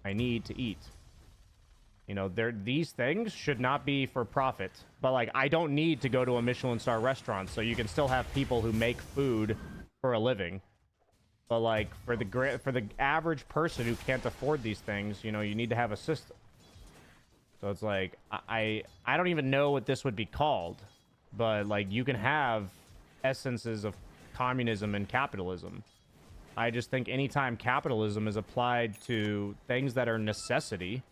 I need to eat. You know, these things should not be for profit. But, like, I don't need to go to a Michelin star restaurant, so you can still have people who make food for a living. But, like, for the average person who can't afford these things, you know, you need to have a system. So it's like, I don't even know what this would be called. But, like, you can have essences of communism and capitalism. I just think anytime capitalism is applied to things that are necessity,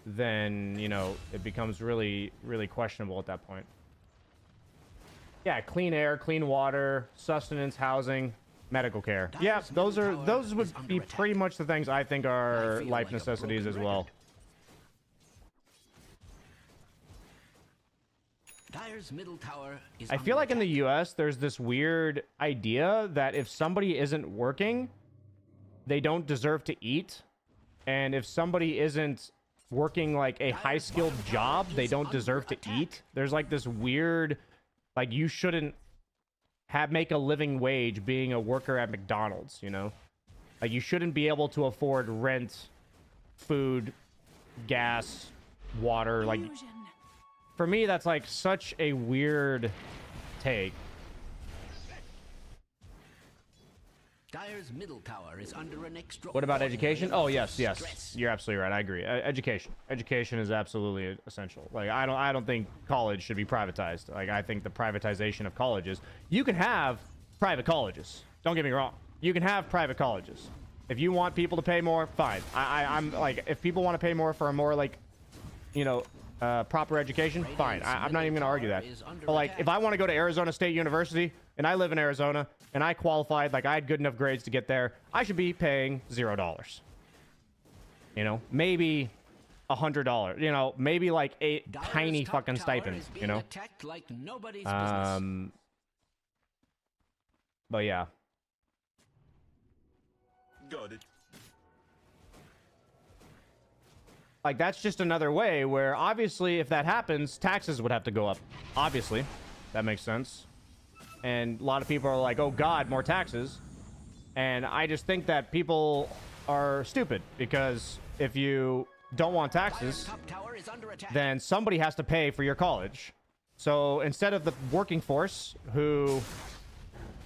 then, you know, it becomes really, really questionable at that point. Yeah, clean air, clean water, sustenance, housing, medical care. Yeah, those would be pretty much the things I think are life necessities as well. Dyer's middle tower is I feel like in the US, there's this weird idea that if somebody isn't working, they don't deserve to eat. And if somebody isn't working like a high-skilled job, they don't deserve to eat. There's like this weird, like, you shouldn't make a living wage being a worker at McDonald's, you know? Like, you shouldn't be able to afford rent, food, gas, water. Like, for me, that's like such a weird take. Dyer's middle tower is under an extra. What about education? Oh, yes. You're absolutely right. I agree. Education is absolutely essential. Like, I don't think college should be privatized. Like, I think the privatization of colleges. You can have private colleges. Don't get me wrong. You can have private colleges. If you want people to pay more, fine. I'm like, if people want to pay more for a more, like, you know, proper education, fine. I'm not even gonna argue that. But, like, if I want to go to Arizona State University and I live in Arizona and I qualified, like, I had good enough grades to get there, I should be paying $0. You know, maybe $100. You know, maybe like a tiny fucking stipend. You know. Like nobody's business. But yeah. Got it. Like, that's just another way where, obviously, if that happens, taxes would have to go up. Obviously. That makes sense. And a lot of people are like, oh, God, more taxes. And I just think that people are stupid. Because if you don't want taxes, then somebody has to pay for your college. So instead of the working force who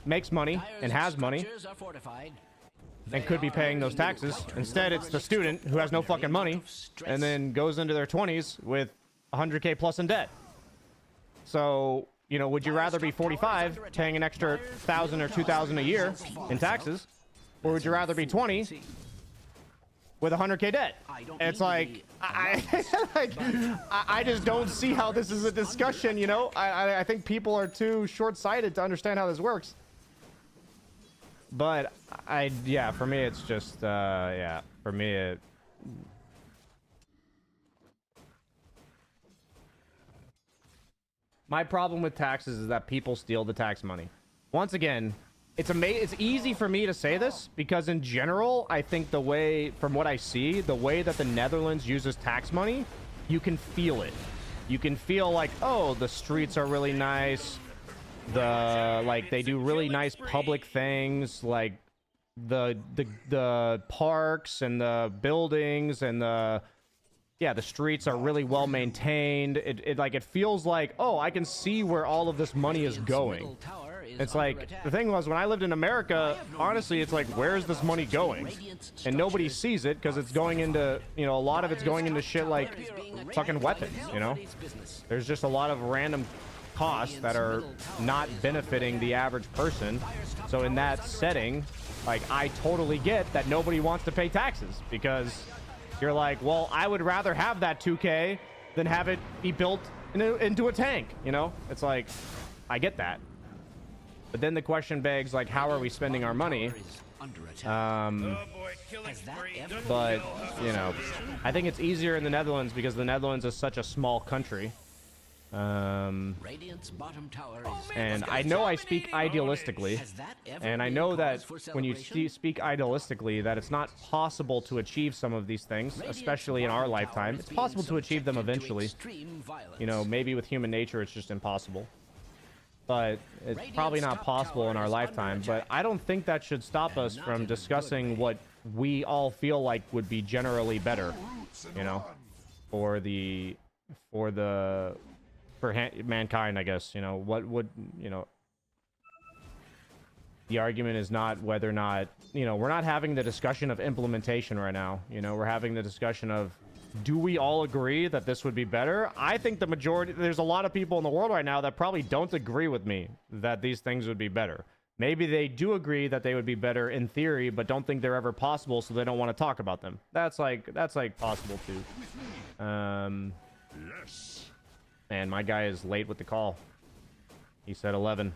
makes money and has money and could be paying those taxes, instead it's the student who has no fucking money and then goes into their 20s with 100K plus in debt. So, you know, would you rather be 45 paying an extra 1,000 or 2,000 a year in taxes, or would you rather be 20 with 100K debt. It's like I just don't see how this is a discussion, you know. I think people are too short-sighted to understand how this works. But yeah, for me it's just yeah, for me it my problem with taxes is that people steal the tax money. Once again, it's easy for me to say this because in general, I think the way, from what I see, the way that the Netherlands uses tax money, you can feel it. You can feel like, oh, the streets are really nice. Like they do really nice public things, like the parks and the buildings and the streets are really well maintained. It feels like, oh, I can see where all of this money is going. It's like, the thing was, when I lived in America, honestly, it's like, where is this money going? And nobody sees it because it's going into, you know, a lot of it's going into shit like fucking weapons, you know? There's just a lot of random costs that are not benefiting the average person. So in that setting, like, I totally get that nobody wants to pay taxes because you're like, well, I would rather have that 2K than have it be built into a tank, you know? It's like, I get that. But then the question begs, like, how are we spending our money? But, you know, I think it's easier in the Netherlands because the Netherlands is such a small country. And I know I speak idealistically, and I know that when you speak idealistically, that it's not possible to achieve some of these things, especially in our lifetime. It's possible to achieve them eventually. You know, maybe with human nature, it's just impossible. But it's probably not possible in our lifetime. But I don't think that should stop us from discussing what we all feel like would be generally better, you know, for mankind, I guess. You know, what would, you know, the argument is not whether or not, you know, we're not having the discussion of implementation right now. You know, we're having the discussion of, do we all agree that this would be better? I think the majority, there's a lot of people in the world right now that probably don't agree with me that these things would be better. Maybe they do agree that they would be better in theory, but don't think they're ever possible, so they don't want to talk about them. That's like possible too. Yes. And my guy is late with the call. He said 11.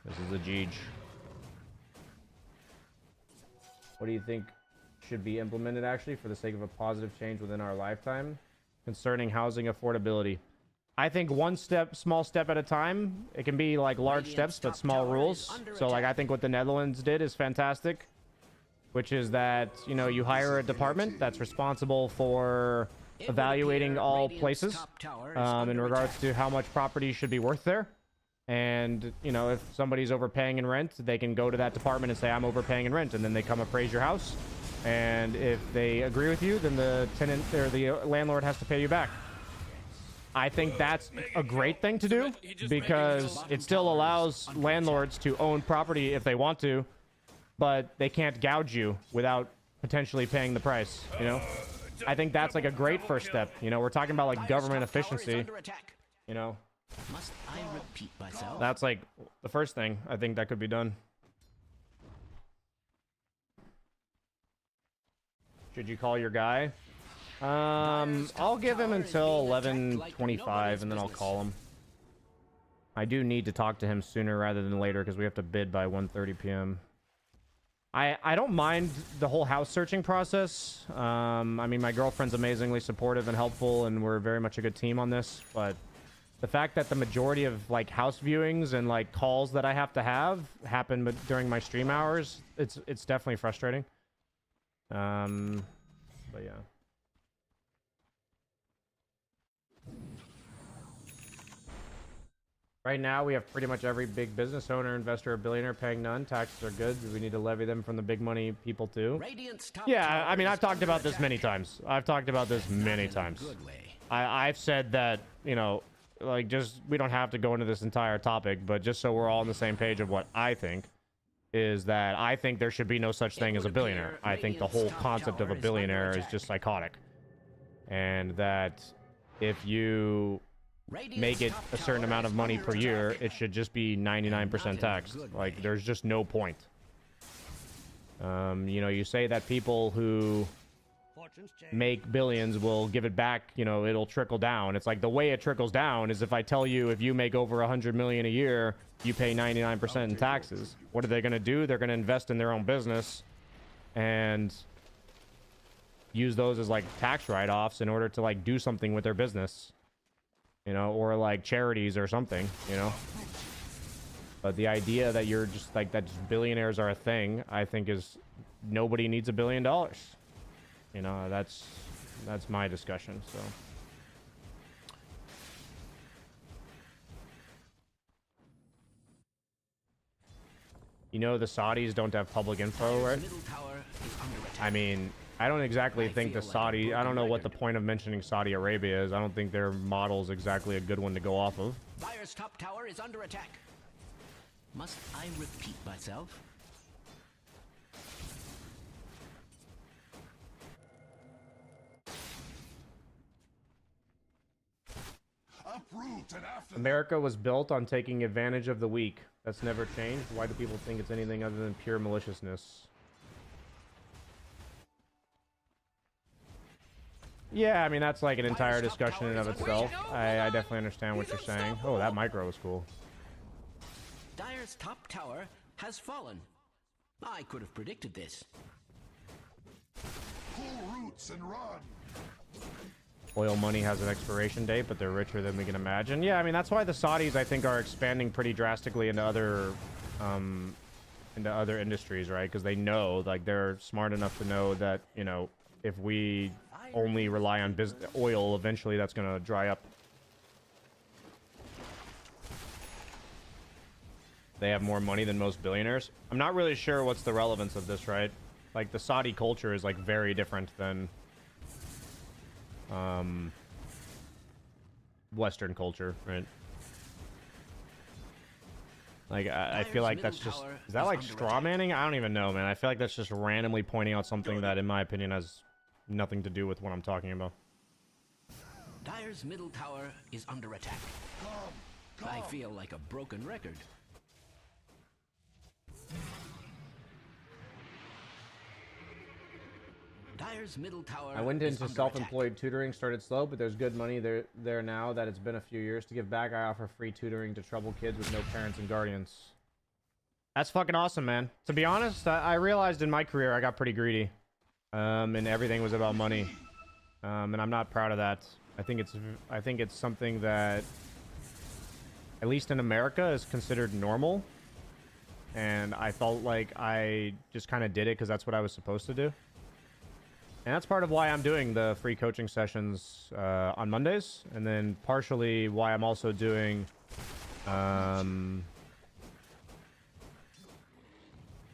This is a Jeej. What do you think should be implemented, actually, for the sake of a positive change within our lifetime concerning housing affordability? I think one small step at a time. It can be like large steps, but small rules. So like, I think what the Netherlands did is fantastic, which is that, you know, you hire a department that's responsible for evaluating all places in regards to how much property should be worth there. And, you know, if somebody's overpaying in rent, they can go to that department and say, I'm overpaying in rent, and then they come appraise your house. And if they agree with you, then the tenant or the landlord has to pay you back. I think that's a great thing to do because it still allows landlords to own property if they want to, but they can't gouge you without potentially paying the price, you know? I think that's like a great first step. You know, we're talking about like government efficiency, you know? Must I repeat myself? That's like the first thing I think that could be done. Should you call your guy? I'll give him until 11:25 and then I'll call him. I do need to talk to him sooner rather than later because we have to bid by 1:30 p.m. I don't mind the whole house searching process. I mean, my girlfriend's amazingly supportive and helpful, and we're very much a good team on this, but the fact that the majority of like house viewings and like calls that I have to have happen during my stream hours, it's definitely frustrating. But yeah. Right now, we have pretty much every big business owner, investor, or billionaire paying none. Taxes are good. We need to levy them from the big money people too. Yeah, I mean, I've talked about this many times. I've said that, you know, like, just, we don't have to go into this entire topic, but just so we're all on the same page of what I think, is that I think there should be no such thing as a billionaire. I think the whole concept of a billionaire is just psychotic. And that if you make it a certain amount of money per year, it should just be 99% taxed. Like, there's just no point. You know, you say that people who make billions will give it back, you know, it'll trickle down. It's like the way it trickles down is if I tell you if you make over 100 million a year, you pay 99% in taxes. What are they going to do? They're going to invest in their own business and use those as like tax write-offs in order to like do something with their business, you know, or like charities or something, you know. But the idea that you're just like that just billionaires are a thing, I think is nobody needs $1 billion. You know, that's my discussion. So you know, the Saudis don't have public info, right? I mean, I don't exactly think the Saudi, I don't know what the point of mentioning Saudi Arabia is. I don't think their model's exactly a good one to go off of. Dire's top tower is under attack. Must I repeat myself? America was built on taking advantage of the weak. That's never changed. Why do people think it's anything other than pure maliciousness? Yeah, I mean, that's like an entire discussion in and of itself. I definitely understand what you're saying. Oh, that micro was cool. Dire's top tower has fallen. I could have predicted this. Pull roots and run. Oil money has an expiration date, but they're richer than we can imagine. Yeah, I mean, that's why the Saudis, I think, are expanding pretty drastically into other industries, right? Because they know, like, they're smart enough to know that, you know, if we only rely on oil, eventually that's going to dry up. They have more money than most billionaires. I'm not really sure what's the relevance of this, right? Like, the Saudi culture is, like, very different than Western culture, right? Like, I feel like that's just... Is that, like, straw manning? I don't even know, man. I feel like that's just randomly pointing out something that, in my opinion, has nothing to do with what I'm talking about. Dire's middle tower is under attack. I feel like a broken record. Dire's middle tower. I went into self-employed tutoring, started slow, but there's good money there now that it's been a few years. To give back, I offer free tutoring to troubled kids with no parents and guardians. That's fucking awesome, man. To be honest, I realized in my career I got pretty greedy. And everything was about money. And I'm not proud of that. I think it's something that, at least in America, is considered normal. And I felt like I just kind of did it because that's what I was supposed to do. And that's part of why I'm doing the free coaching sessions on Mondays. And then partially why I'm also doing...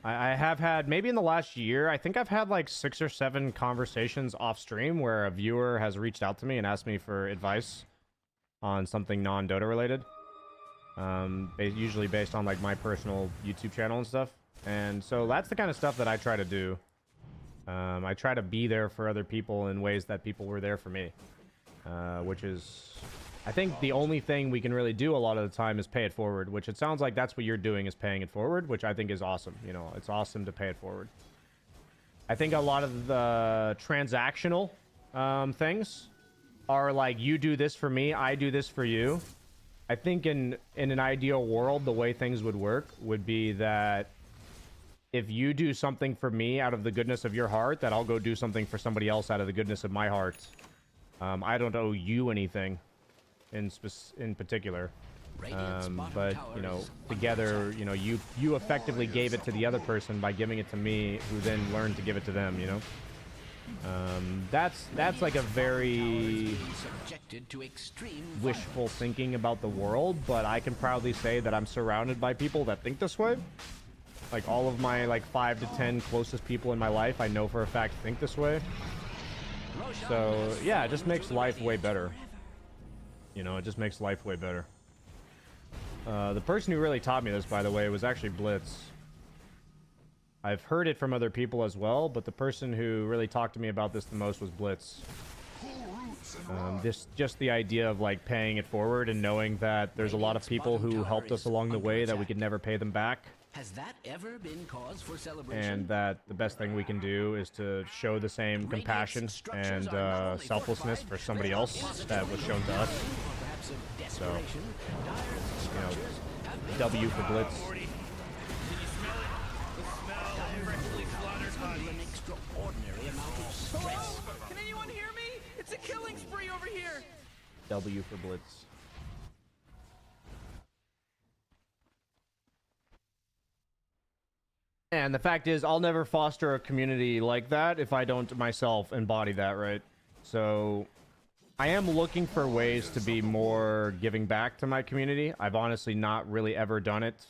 I have had, maybe in the last year, I think I've had like 6 or 7 conversations off stream where a viewer has reached out to me and asked me for advice on something non-Dota related. Usually based on like my personal YouTube channel and stuff. And so that's the kind of stuff that I try to do. I try to be there for other people in ways that people were there for me. Which is, I think the only thing we can really do a lot of the time is pay it forward, which it sounds like that's what you're doing, is paying it forward, which I think is awesome. You know, it's awesome to pay it forward. I think a lot of the transactional things are like, you do this for me, I do this for you. I think in an ideal world, the way things would work would be that if you do something for me out of the goodness of your heart, that I'll go do something for somebody else out of the goodness of my heart. I don't owe you anything in particular. But, you know, together, you know, you effectively gave it to the other person by giving it to me, who then learned to give it to them, you know? That's like a very wishful thinking about the world, but I can proudly say that I'm surrounded by people that think this way. Like, all of my, like, 5 to 10 closest people in my life, I know for a fact think this way. So, yeah, it just makes life way better. You know, it just makes life way better. The person who really taught me this, by the way, was actually Blitz. I've heard it from other people as well, but the person who really talked to me about this the most was Blitz. Just the idea of like paying it forward and knowing that there's a lot of people who helped us along the way that we could never pay them back. Has that ever been cause for celebration? And that the best thing we can do is to show the same compassion and selflessness for somebody else that was shown to us. So, you know, W for Blitz. Can you smell it? The smell of freshly slaughtered bodies. An extraordinary amount of stress. Hello? Can anyone hear me? It's a killing spree over here. W for Blitz. And the fact is, I'll never foster a community like that if I don't myself embody that, right? So, I am looking for ways to be more giving back to my community. I've honestly not really ever done it.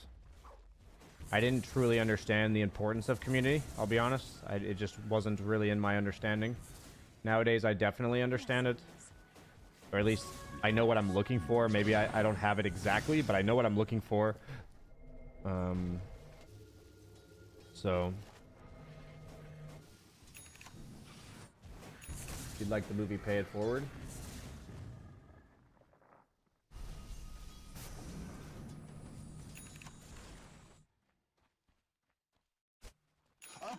I didn't truly understand the importance of community, I'll be honest. It just wasn't really in my understanding. Nowadays, I definitely understand it. Or at least, I know what I'm looking for. Maybe I don't have it exactly, but I know what I'm looking for. So, if you'd like the movie Pay It Forward.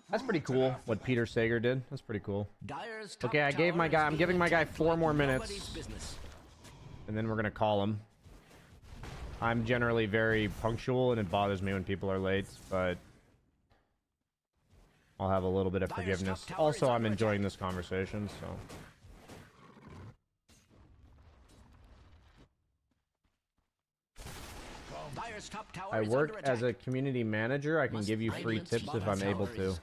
That's pretty cool, what Peter Sager did. That's pretty cool. Okay, I'm giving my guy 4 more minutes. And then we're gonna call him. I'm generally very punctual, and it bothers me when people are late, but I'll have a little bit of forgiveness. Also, I'm enjoying this conversation, so. I work as a community manager. I can give you free tips if I'm able to.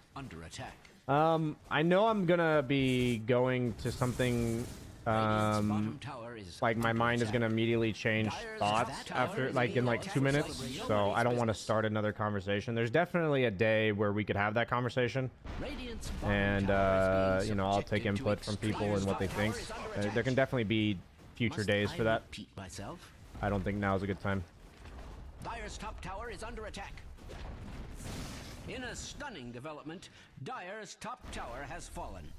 I know I'm gonna be going to something like my mind is gonna immediately change thoughts after in like 2 minutes, so I don't want to start another conversation. There's definitely a day where we could have that conversation, and you know, I'll take input from people and what they think. There can definitely be future days for that. I don't think now is a good time. Dire's top tower is under attack. In a stunning development, Dire's top tower has fallen.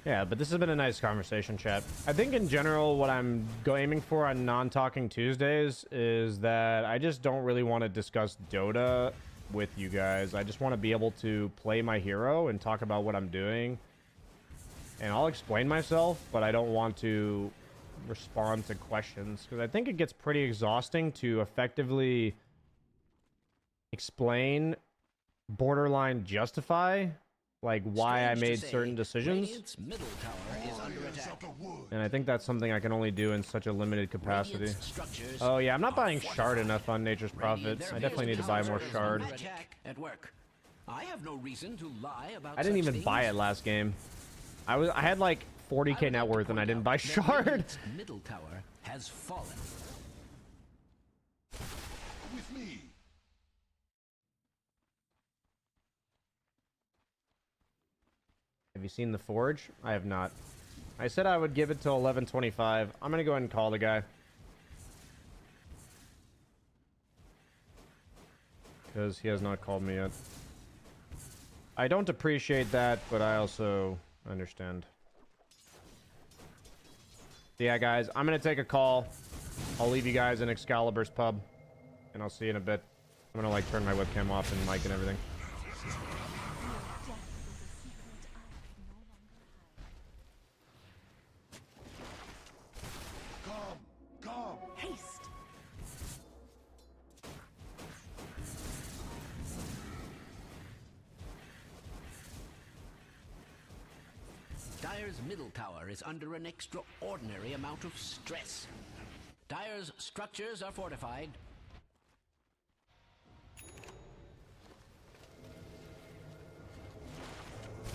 Yeah, but this has been a nice conversation, chat. I think in general, what I'm aiming for on non-talking Tuesdays is that I just don't really want to discuss Dota with you guys. I just want to be able to play my hero and talk about what I'm doing. And I'll explain myself, but I don't want to respond to questions, because I think it gets pretty exhausting to effectively explain, borderline justify, like why I made certain decisions. And I think that's something I can only do in such a limited capacity. Oh yeah, I'm not buying shard enough on Nature's Prophet. I definitely need to buy more shard. I have no reason to lie about I didn't even buy it last game. I had like 40k net worth and I didn't buy shard. Middle tower has fallen. With me. Have you seen the Forge? I have not. I said I would give it till 11:25. I'm gonna go ahead and call the guy. Because he has not called me yet. I don't appreciate that, but I also understand. So yeah, guys, I'm gonna take a call. I'll leave you guys in Excalibur's pub. And I'll see you in a bit. I'm gonna like turn my webcam off and mic and everything. Dire's middle tower is under an extraordinary amount of stress. Dire's structures are fortified.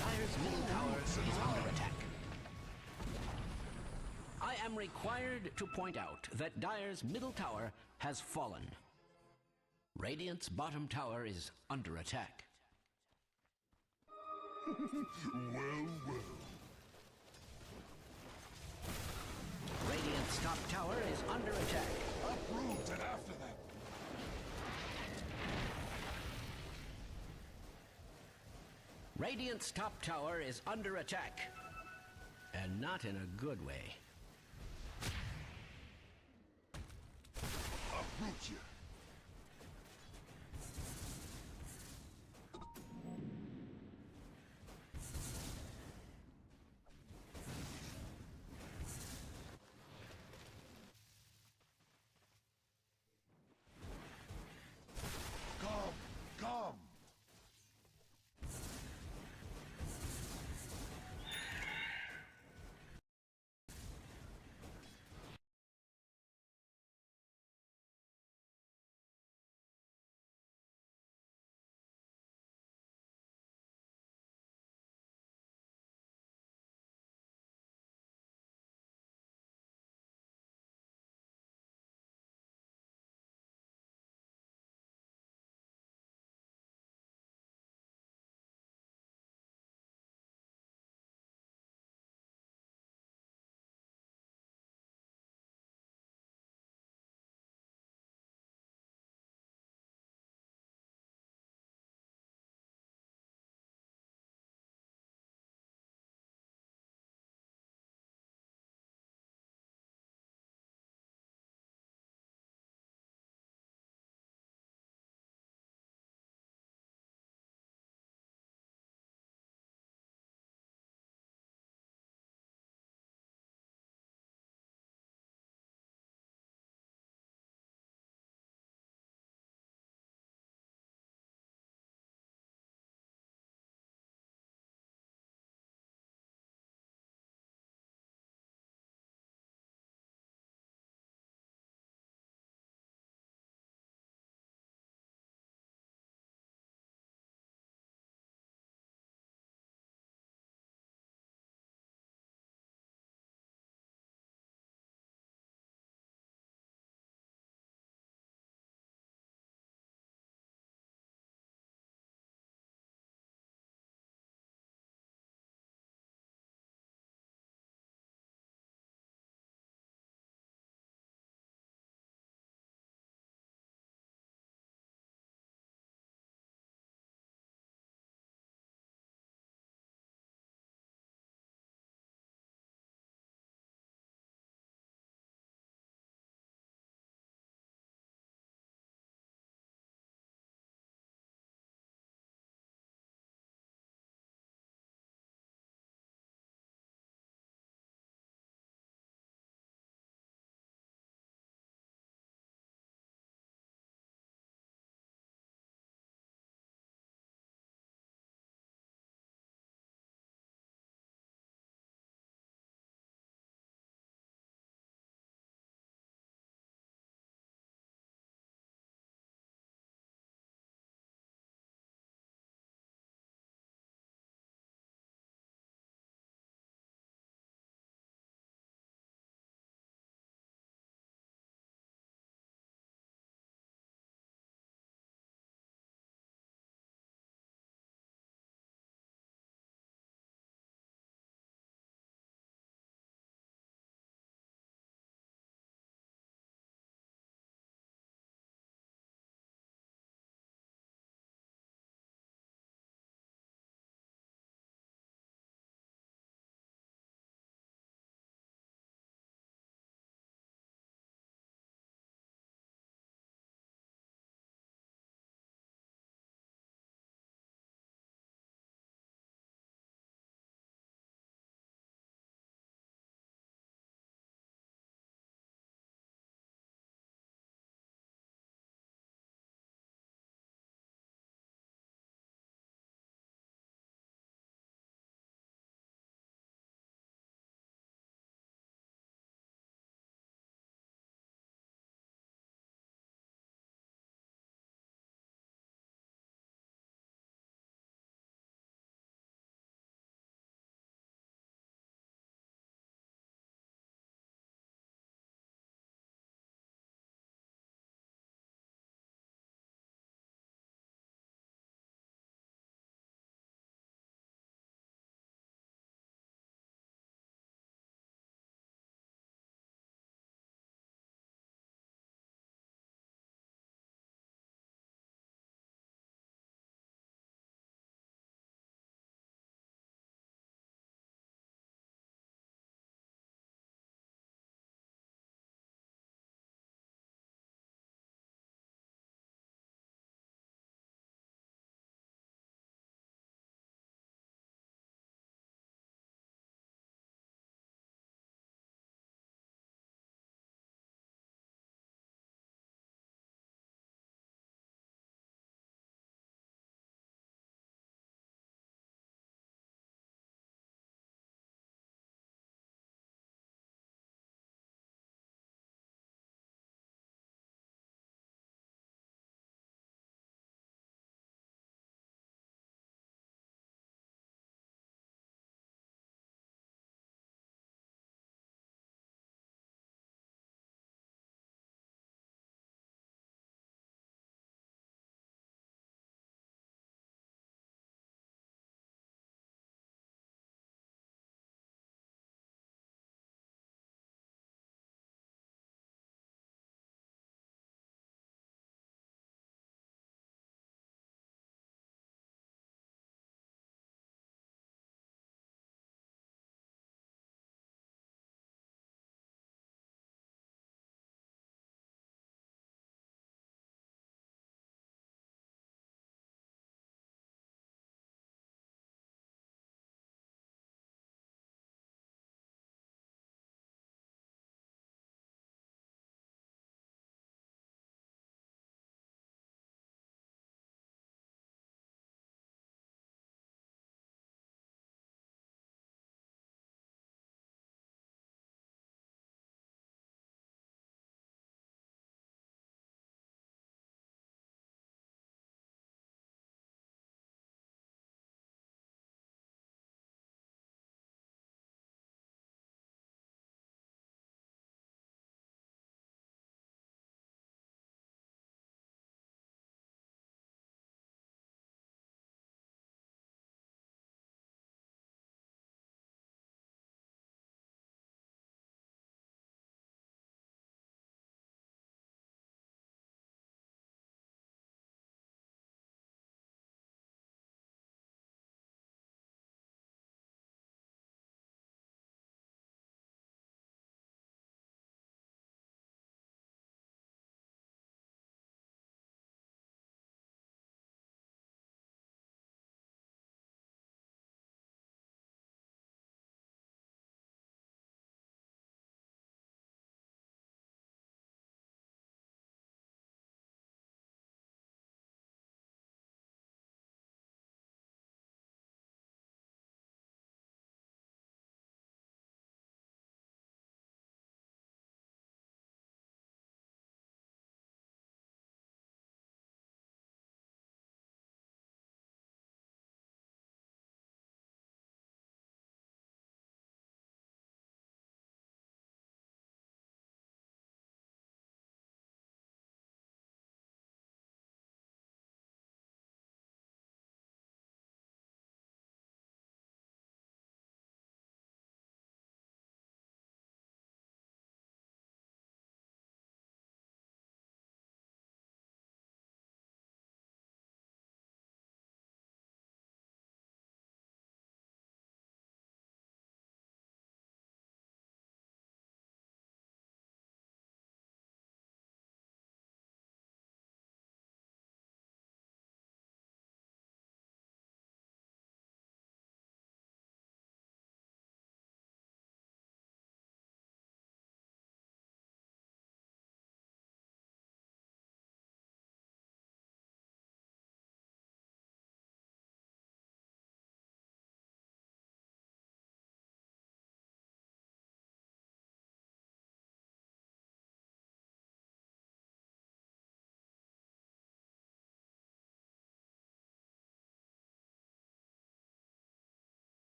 Dire's middle tower is under attack. I am required to point out that Dire's middle tower has fallen. Radiant's bottom tower is under attack. Well, well. Radiant's top tower is under attack. Uproot and after them. Radiant's top tower is under attack. And not in a good way. Uproot you.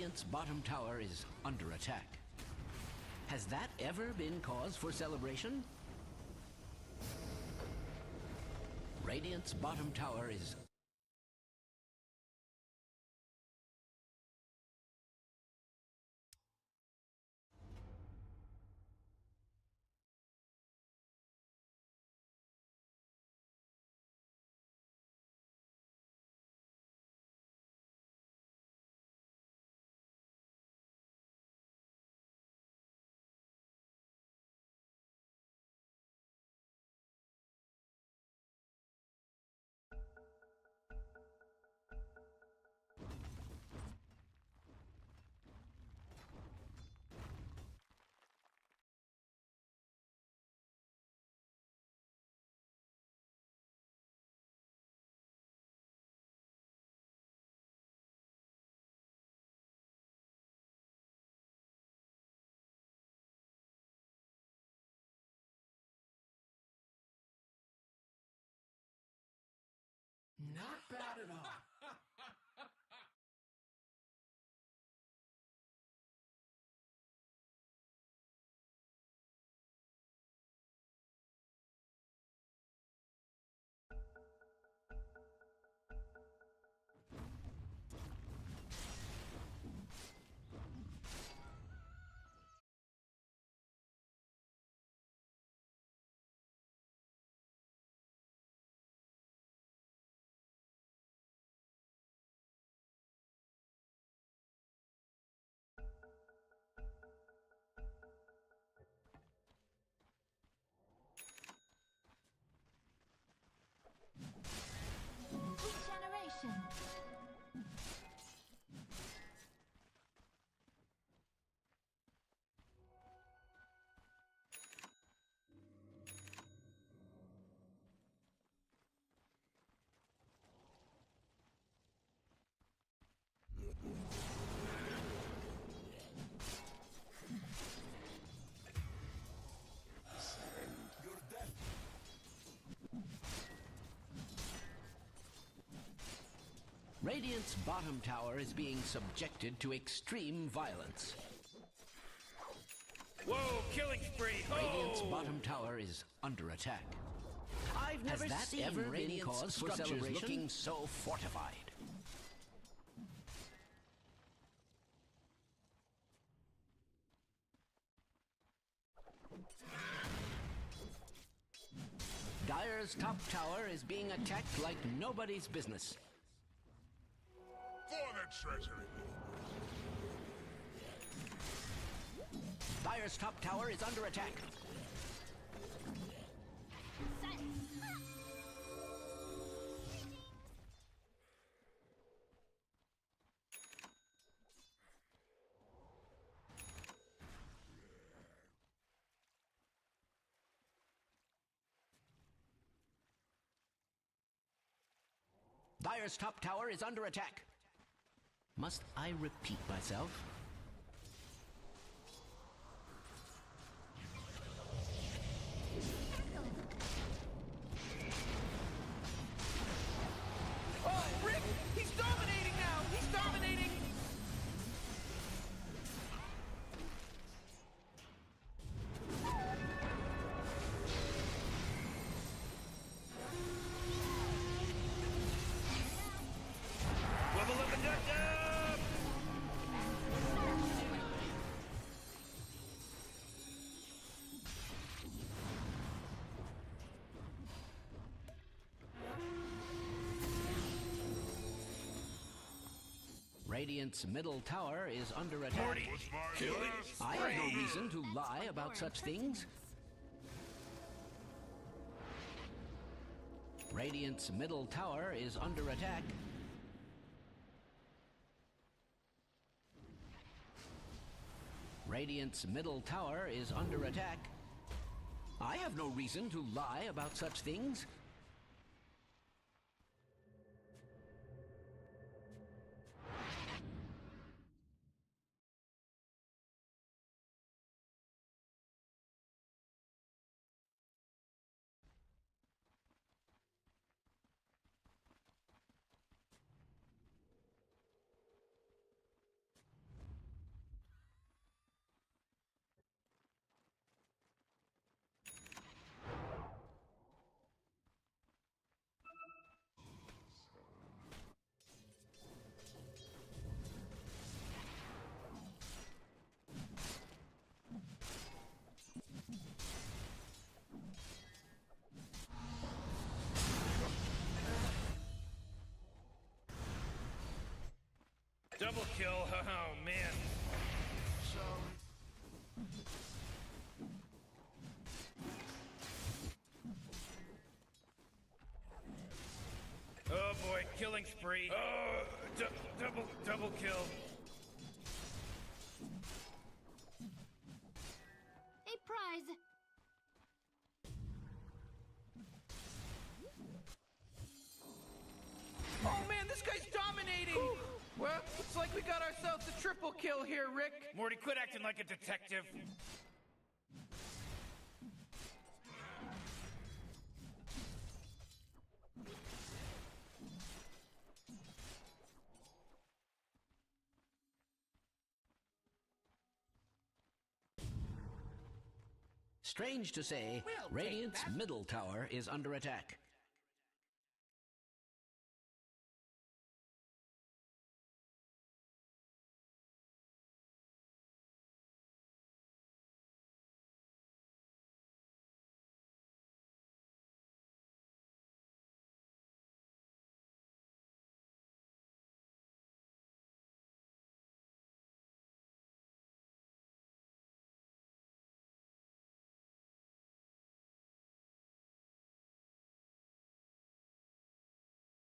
Radiant's bottom tower is under attack. Has that ever been cause for celebration? Radiant's bottom tower is... Not bad at all. Regeneration. Radiant's bottom tower is being subjected to extreme violence. Whoa, killing spree! Radiant's Oh! bottom tower is under attack. I've never Has that seen ever been Radiant's cause for structures celebration? looking so fortified. Dire's top tower is being attacked like nobody's business. For the treasury. Dire's top tower is under attack. Dire's top tower is under attack. Must I repeat myself? Oh, Rick! He's dominating now! He's dominating! Wubba lubba dub dub! Radiant's middle tower is under attack. Morty, killing I have no spree! reason to lie about such things. Radiant's middle tower is under attack. Radiant's middle tower is under attack. I have no reason to lie about such things. Double kill. Oh man. Oh boy, killing spree. Oh, double kill. A prize. Oh man, this guy's dominating! Well, looks like we got ourselves a triple kill here, Rick. Morty, quit acting like a detective. Strange to say, Radiant's middle tower is under attack.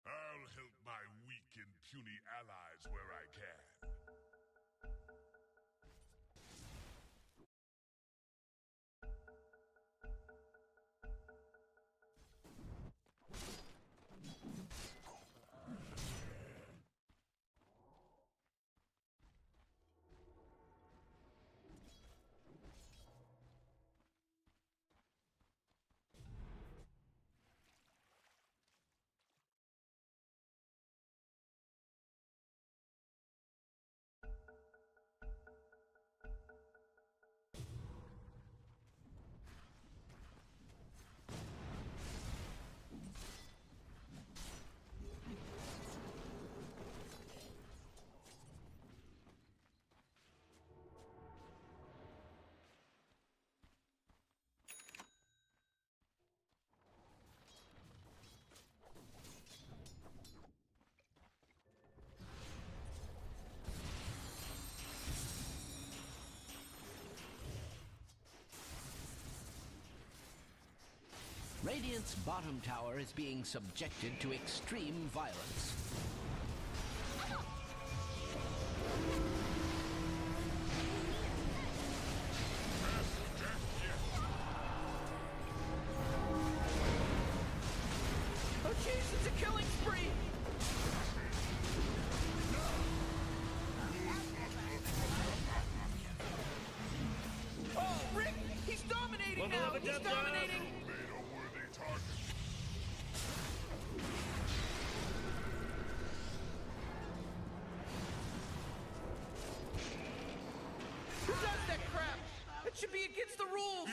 I'll help my weak and puny allies where I can. Radiant's bottom tower is being subjected to extreme violence. Oh jeez, it's a killing spree! Oh, Rick! He's dominating now! He's dominating! Who does that crap? It should be against the rules!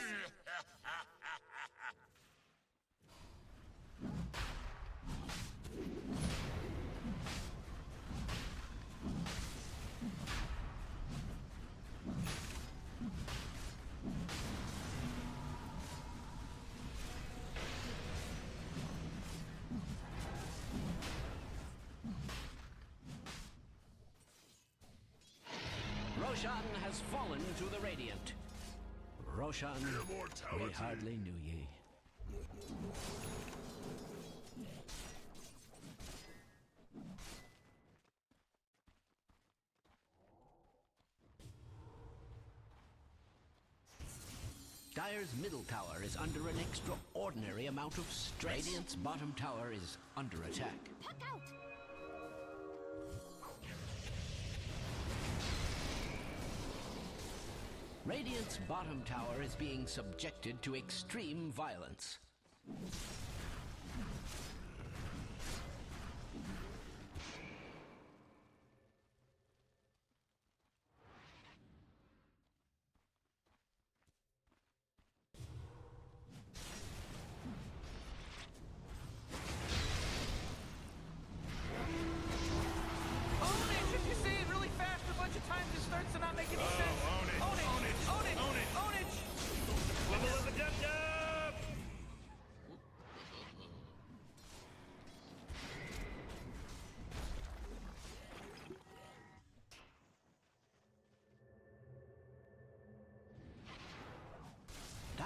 Roshan has fallen to the Radiant. Roshan, we hardly knew ye. Dire's middle tower is under an extraordinary amount of stress. Radiant's bottom tower is under attack. Puck out. Radiant's bottom tower is being subjected to extreme violence.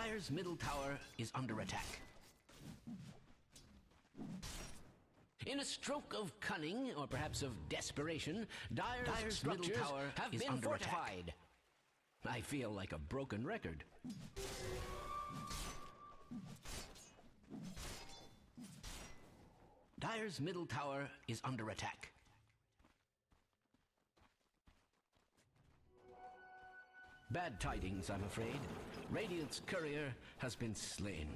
Dire's middle tower is under attack. In a stroke of cunning, or perhaps of desperation, Dire's middle tower have been fortified. I feel like a broken record. Dire's middle tower is under attack. Bad tidings, I'm afraid. Radiant's courier has been slain.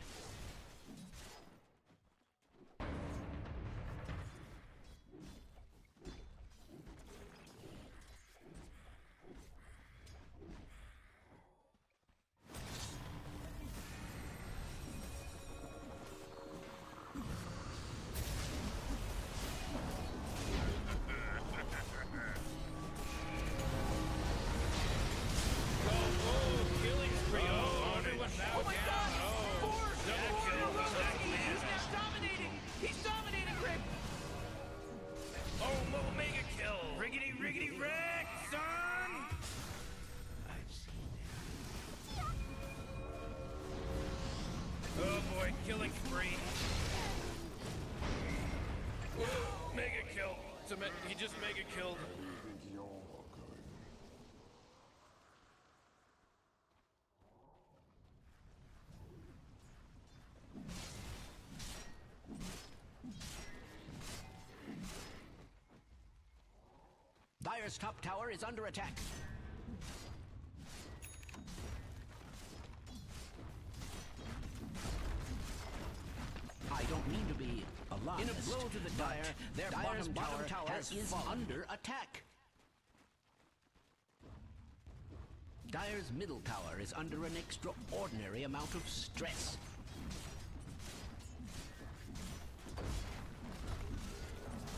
Killing spree. Mega kill. He just mega killed. Dire's top tower is under attack. I don't mean to be alarmist. In a blow to the Dire, their bottom tower is under attack. Dire's middle tower is under an extraordinary amount of stress.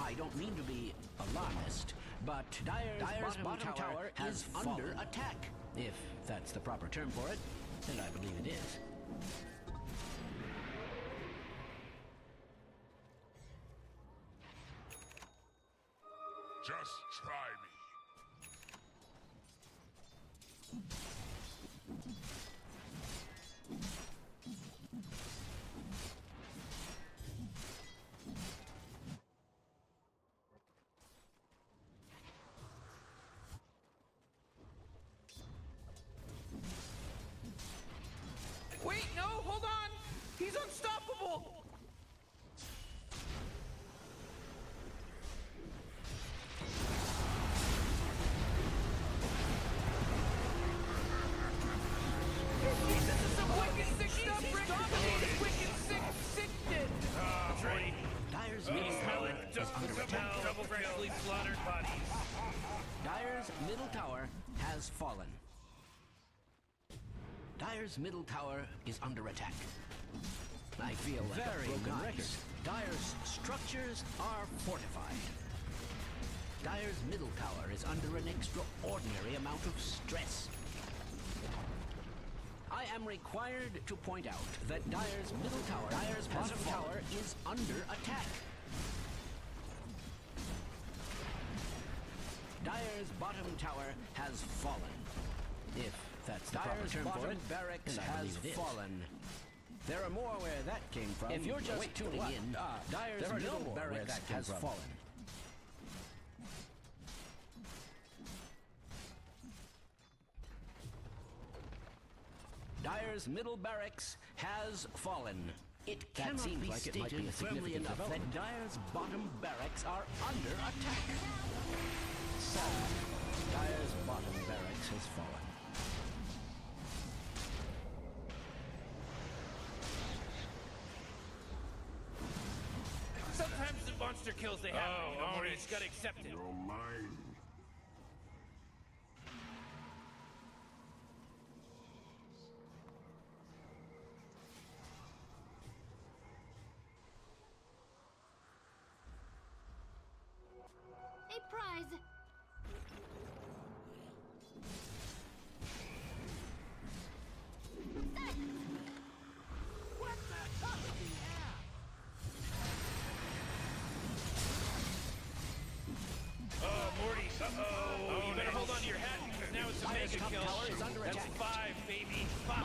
I don't mean to be alarmist, but Dire's bottom tower is under attack. If that's the proper term for it, and I believe it is. Just try me. Wait, no, hold on! He's unstoppable! Dire's middle tower has fallen. Dire's middle tower is under attack. I feel like a broken record. Dire's structures are fortified. Dire's middle tower is under an extraordinary amount of stress. I am required to point out that Dire's middle tower, Dire's bottom tower, is under attack. Dire's bottom tower has fallen. If that's the proper term for it, barracks has fallen. There are more where that came from. If you're just tuning in, Dire's middle barracks has fallen. Dire's middle barracks has fallen. It cannot be stated firmly enough that Dire's bottom barracks are under attack. Dire's bottom barracks has fallen. Sometimes the monster kills they happen. Oh, you just gotta accept it. You're mine. A prize. Morty. You better hold on to your hat because now it's a mega kill. That's 5, baby. 5.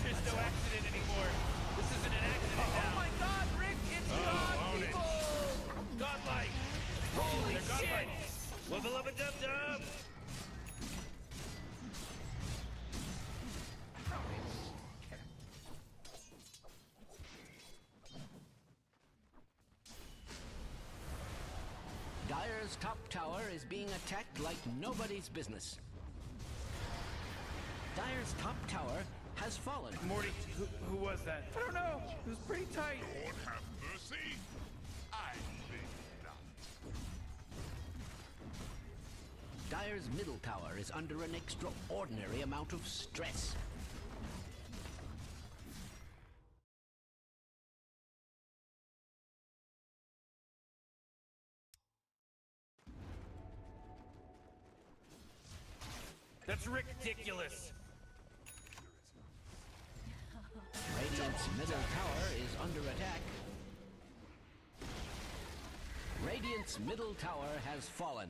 There's There's no accident anymore. This isn't an accident now. Oh my god, Rick, it's God own it. people! Godlike. Holy They're shit! godlike. Wubba lubba dub dub. Dire's top tower is being attacked like nobody's business. Dire's top tower has fallen. Morty, who was that? I don't know. It was pretty tight. Lord have mercy. I think not. Dire's middle tower is under an extraordinary amount of stress. That's ridiculous. Radiant's middle tower is under attack. Radiant's middle tower has fallen.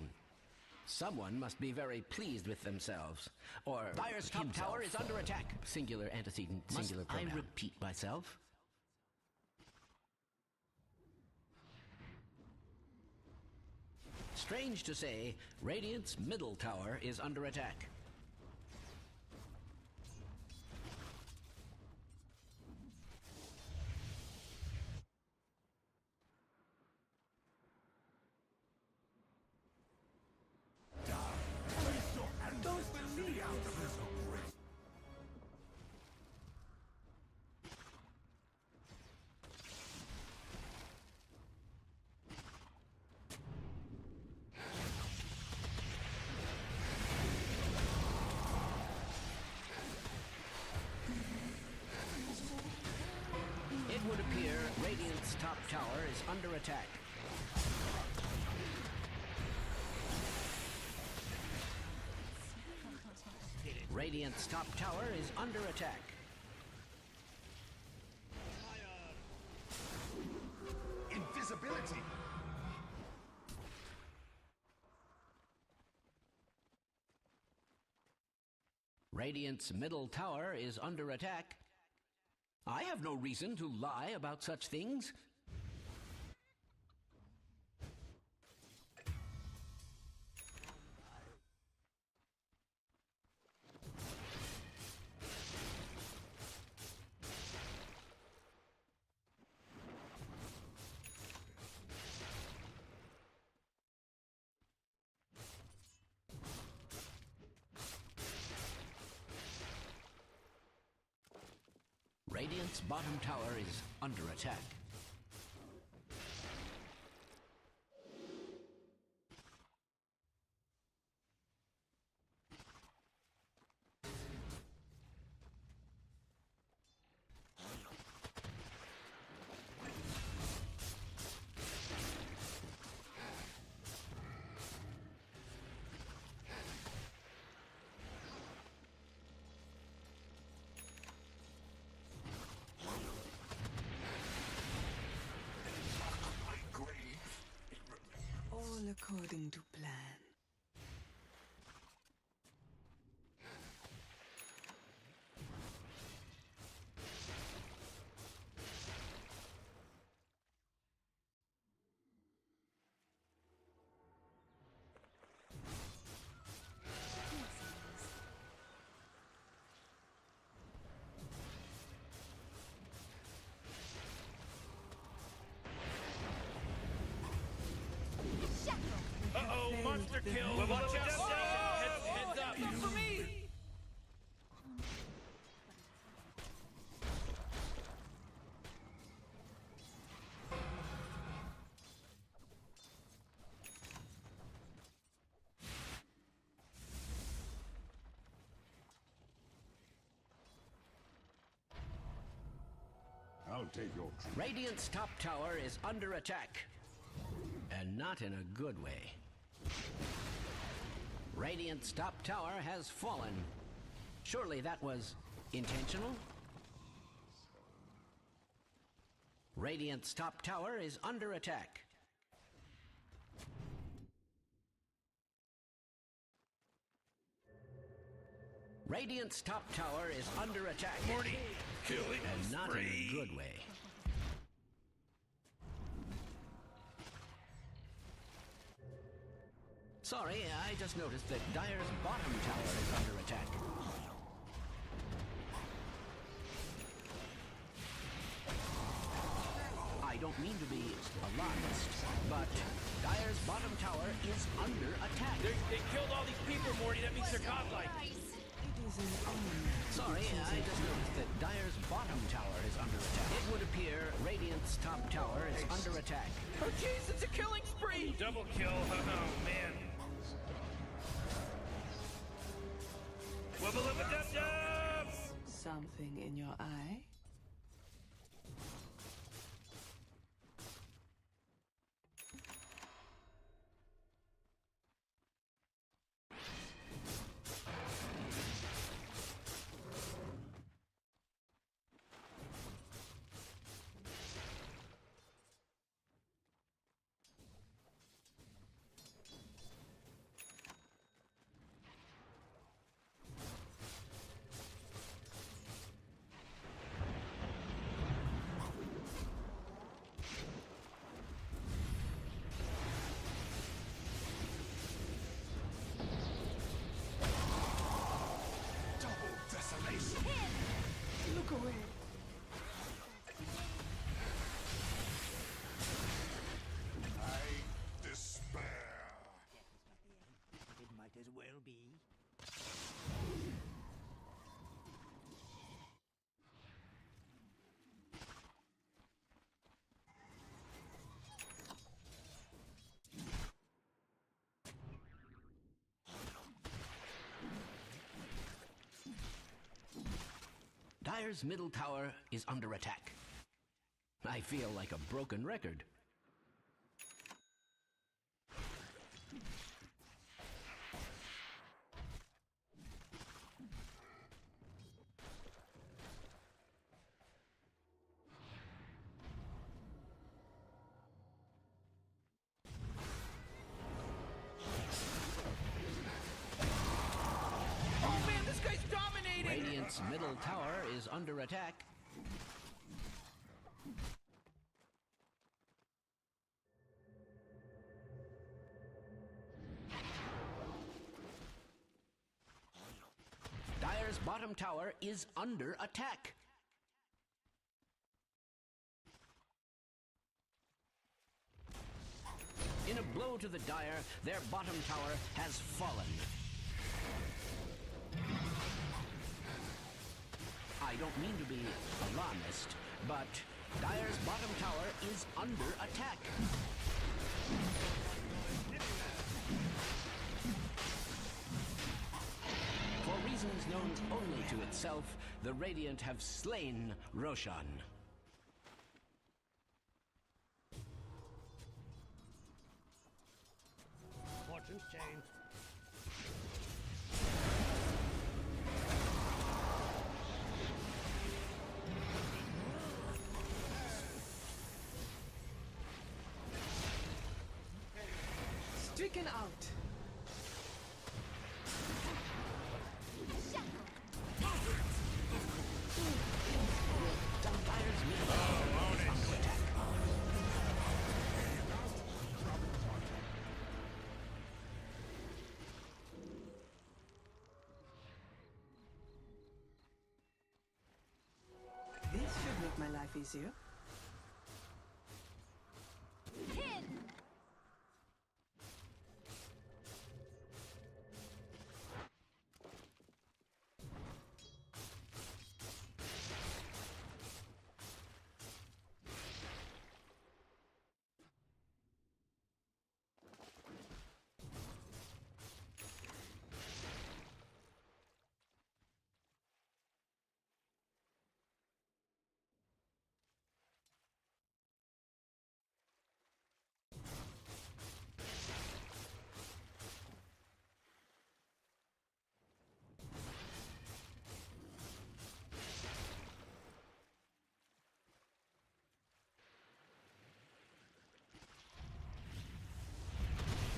Someone must be very pleased with themselves. Or Dire's top tower is under attack. Singular antecedent, singular pronoun. I repeat myself? Strange to say, Radiant's middle tower is under attack. It would appear Radiant's top tower is under attack. Radiant's top tower is under attack. Invisibility. Radiant's middle tower is under attack. I have no reason to lie about such things. Radiant's bottom tower is under attack. All according to plan. Uh-oh, monster kill. Watch out. Heads up. Come for me! I'll take your truth. Radiant's top tower is under attack. And not in a good way. Radiant's top tower has fallen. Surely that was intentional? Radiant's top tower is under attack. Radiant's top tower is under attack. Morty, killing And not in spree. a good way. Sorry, I just noticed that Dire's bottom tower is under attack. I don't mean to be alarmist, but Dire's bottom tower is under attack. They killed all these people, Morty. That means they're godlike. Sorry, I just noticed that Dire's bottom tower is under attack. It would appear Radiant's top tower is under attack. Oh jeez, it's a killing spree! Double kill. Oh man. Wubba lubba dub dub. Something in your eye? Look away. I despair. It might as well be. Dire's middle tower is under attack. I feel like a broken record. Oh man, this guy's dominating! Radiant's middle tower is under attack. Dire's bottom tower is under attack. In a blow to the Dire, their bottom tower has fallen. I don't mean to be alarmist, but Dire's bottom tower is under attack. For reasons known only to itself, the Radiant have slain Roshan. Fortune's changed. Stricken out. Dire's middle tower is under attack. This should make my life easier.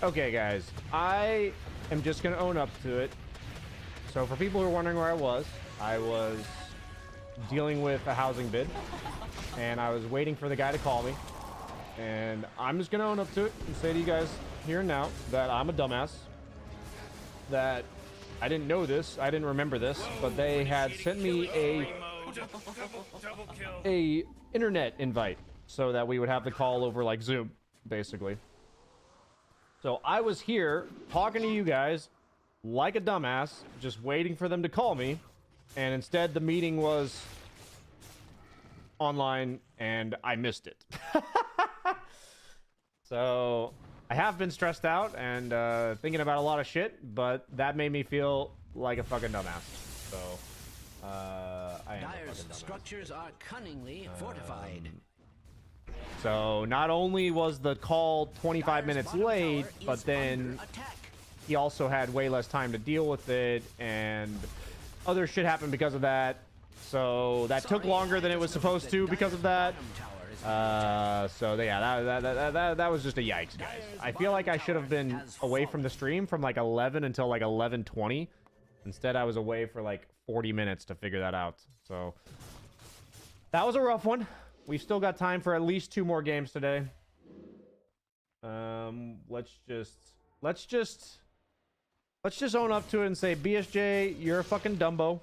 Okay, guys, I am just gonna own up to it. So for people who are wondering where I was dealing with a housing bid, and I was waiting for the guy to call me. And I'm just gonna own up to it and say to you guys here and now that I'm a dumbass. That I didn't know this, I didn't remember this, but they had sent me a internet invite so that we would have the call over like Zoom, basically. So I was here talking to you guys like a dumbass, just waiting for them to call me, and instead the meeting was online and I missed it. So I have been stressed out and thinking about a lot of shit, but that made me feel like a fucking dumbass. So I am Dire's structures are cunningly fortified. So not only was the call 25 minutes late, but then he also had way less time to deal with it, and other shit happened because of that. So that took longer than it was supposed to because of that. So yeah, that was just a yikes, guys. I feel like I should have been away from the stream from like 11 until like 11:20. Instead, I was away for like 40 minutes to figure that out. So that was a rough one. We've still got time for at least 2 more games today. Let's just own up to it and say, BSJ, you're a fucking Dumbo.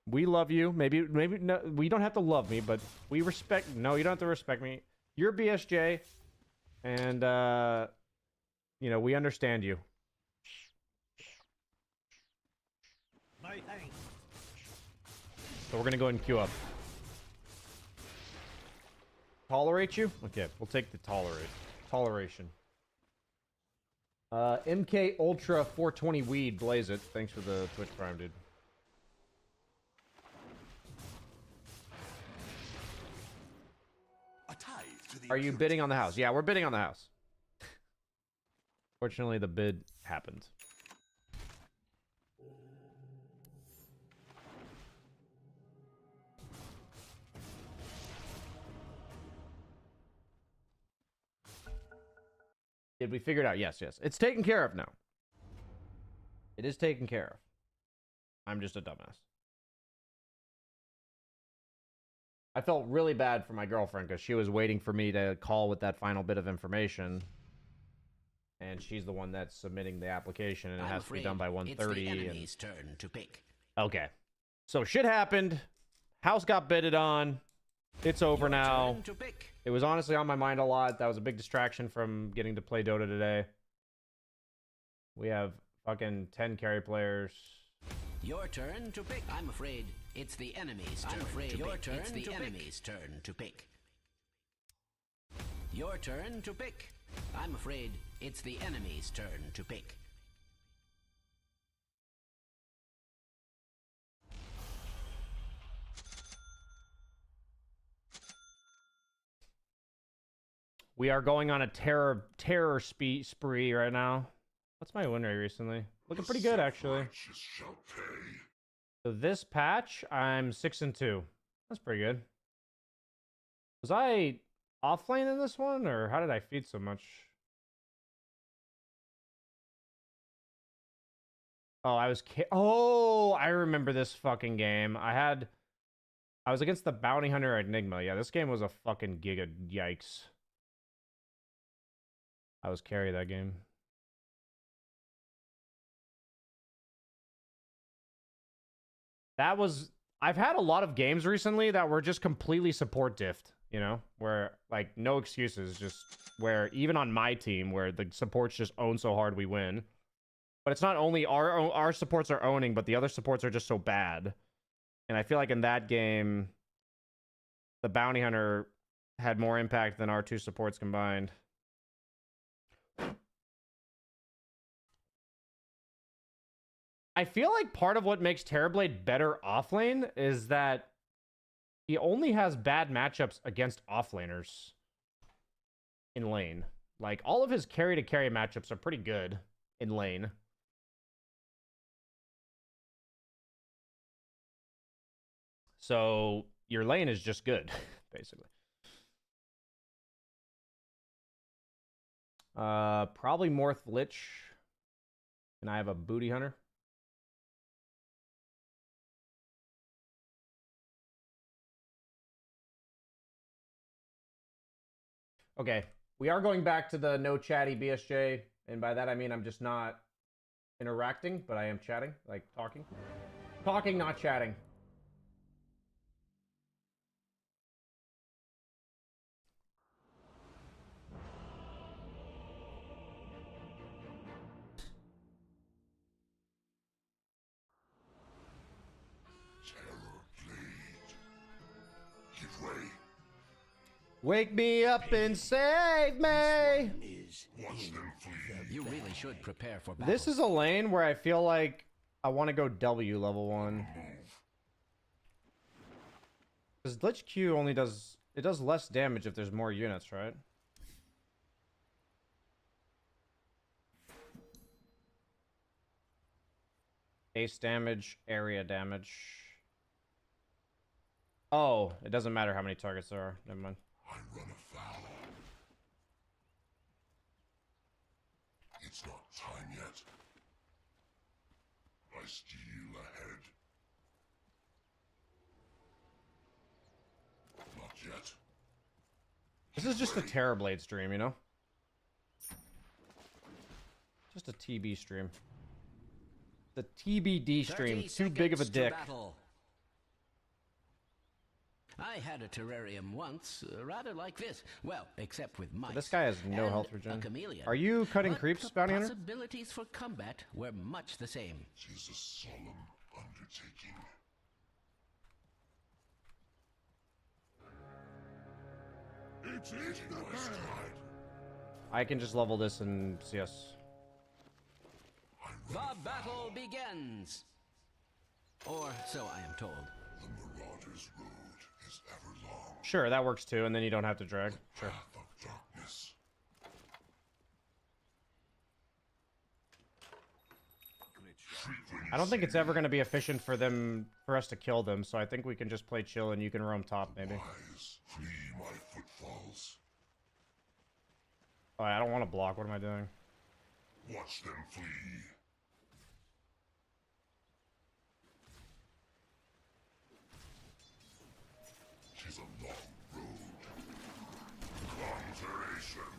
We love you. Maybe no, we don't have to love me, but we respect. No, you don't have to respect me. You're BSJ, and you know, we understand you. My thanks. So we're gonna go ahead and queue up. Tolerate you? Okay, we'll take the toleration. MK Ultra 420 Weed, blaze it. Thanks for the Twitch Prime, dude. Are you bidding on the house? Yeah, we're bidding on the house. Fortunately, the bid happened. Did we figure it out? Yes, yes. It's taken care of now. It is taken care of. I'm just a dumbass. I felt really bad for my girlfriend because she was waiting for me to call with that final bit of information. And she's the one that's submitting the application, and it has to be done by 1:30. It's the enemy's turn to pick. Okay. So shit happened. House got bidded on. It's over now. Turn to pick. It was honestly on my mind a lot. That was a big distraction from getting to play Dota today. We have fucking 10 carry players. Your turn to pick. I'm afraid it's the enemy's turn. I'm afraid your turn it's the enemy's turn to pick. Your turn to pick. I'm afraid it's the enemy's turn to pick. We are going on a terror spree right now. What's my win rate recently? Looking pretty good, actually. So this patch, I'm 6-2. That's pretty good. Was I offlane in this one, or how did I feed so much? Oh, I remember this fucking game. I was against the Bounty Hunter Enigma. Yeah, this game was a fucking giga yikes. I was carry that game. I've had a lot of games recently that were just completely support diffed, you know, where like no excuses, just where even on my team where the supports just own so hard we win. But it's not only our supports are owning, but the other supports are just so bad. And I feel like in that game, the Bounty Hunter had more impact than our 2 supports combined. I feel like part of what makes Terrorblade better offlane is that he only has bad matchups against offlaners in lane. Like, all of his carry-to-carry matchups are pretty good in lane. So, your lane is just good, basically. Probably Morth Lich. And I have a Booty Hunter. Okay, we are going back to the no chatty BSJ, and by that I mean I'm just not interacting, but I am chatting, like talking. Talking, not chatting. Give way. Wake me up and save me! Watch them flee. You really should prepare for battle. This is a lane where I feel like I want to go W level 1. Because Lich Q only does... It does less damage if there's more units, right? Base damage, area damage. Oh, it doesn't matter how many targets there are. Never mind. I run afoul. It's not time yet. I steal ahead. Not yet. This is just a Terrorblade stream, you know? Just a TB stream. The TBD stream. Too big of a dick. I had a terrarium once, rather like this. Well, except with mice. This guy has no and health a regen. chameleon. Are you cutting But creeps, the Bounty Hunter? possibilities for combat were much the same. It is a solemn undertaking. It's in the bag. I can just level this in CS. The battle begins! Or so I am told. The Marauder's road is ever long. Sure, that works too, and then you don't have to drag. Sure. Path of darkness. I don't think it's ever going to be efficient for us to kill them, so I think we can just play chill and you can roam top, maybe. Wise, flee my footfalls. Oh, I don't want to block. What am I doing? Watch them flee. Tis a long road. Conjuration.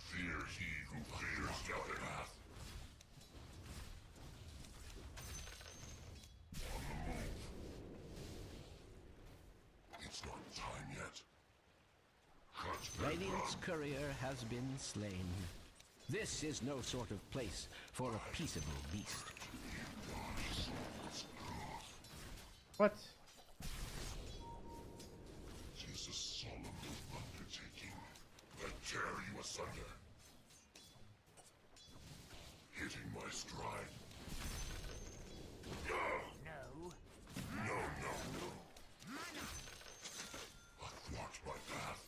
Fear he who clears the path. On the move. It's not time yet. Cut and Radiant's run. courier has been slain. This is no sort of place for a peaceable beast. What? Tis a solemn undertaking that tear you asunder. Hitting my stride. No. No. Athwart my path.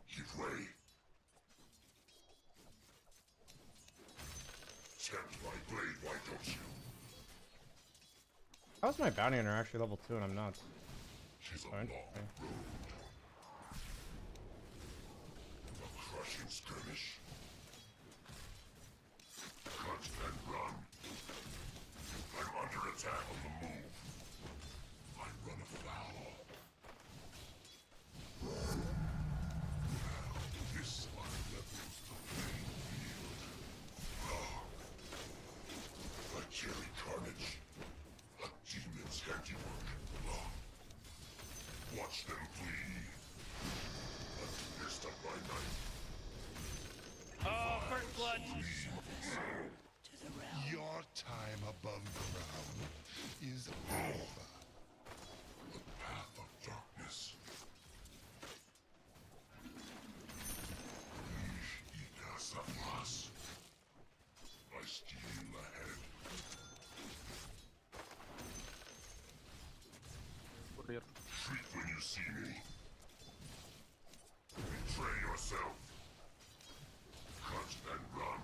Give way. Tempt my blade, why don't you? How's my bounty hunter actually level 2 and I'm not? She's a Fine. long Okay. road. A crushing skirmish. Cut and run. I'm under attack on the move. I run afoul. This unlevels the playing field. I carry carnage. A demon's handiwork. Watch them flee. A twist of my knife. Oh, first blood. Your time above ground is over. The path of darkness. Ikas Aflas. I steal ahead. Shriek when you see me. Betray yourself. Cut and run.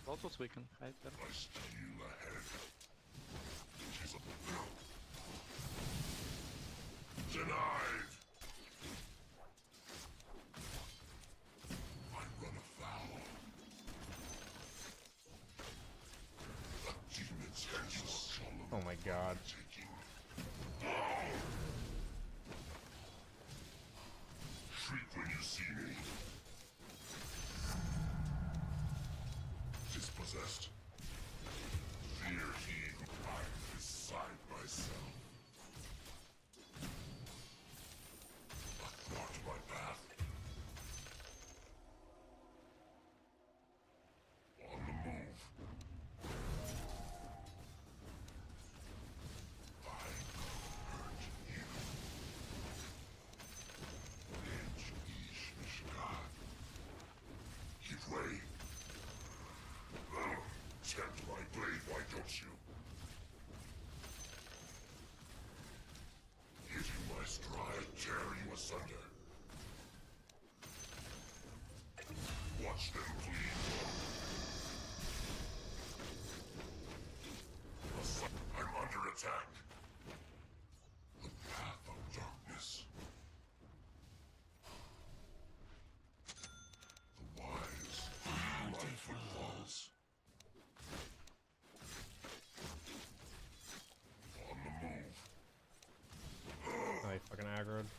Also weakened, right there. I steal ahead. Tis a denied. I run afoul. A demon's handiwork. I'm under attack. The path of darkness. The wise flee my footfalls. On the move. I fucking aggroed.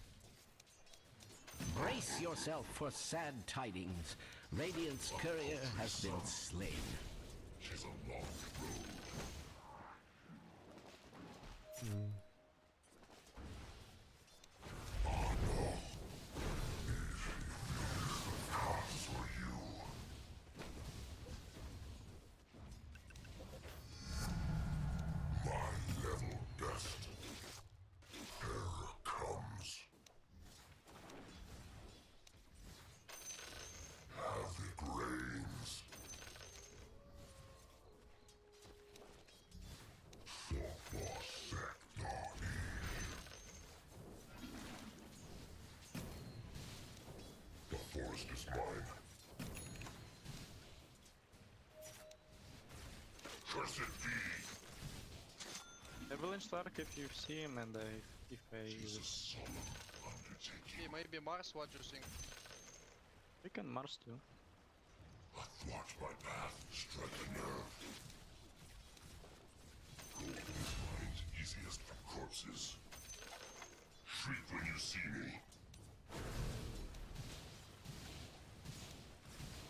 Brace yourself for sad tidings. Radiant's courier has been slain. She's a long road. Comes for you. My level best. Terror comes. Havoc reigns. The forest is mine. Cursed be. I will Stark if you see him and if I use it. He might be Mars, what do you think? We can Mars too. Athwart my path, strike a nerve. Golden is mine's easiest from corpses. Shriek when you see me.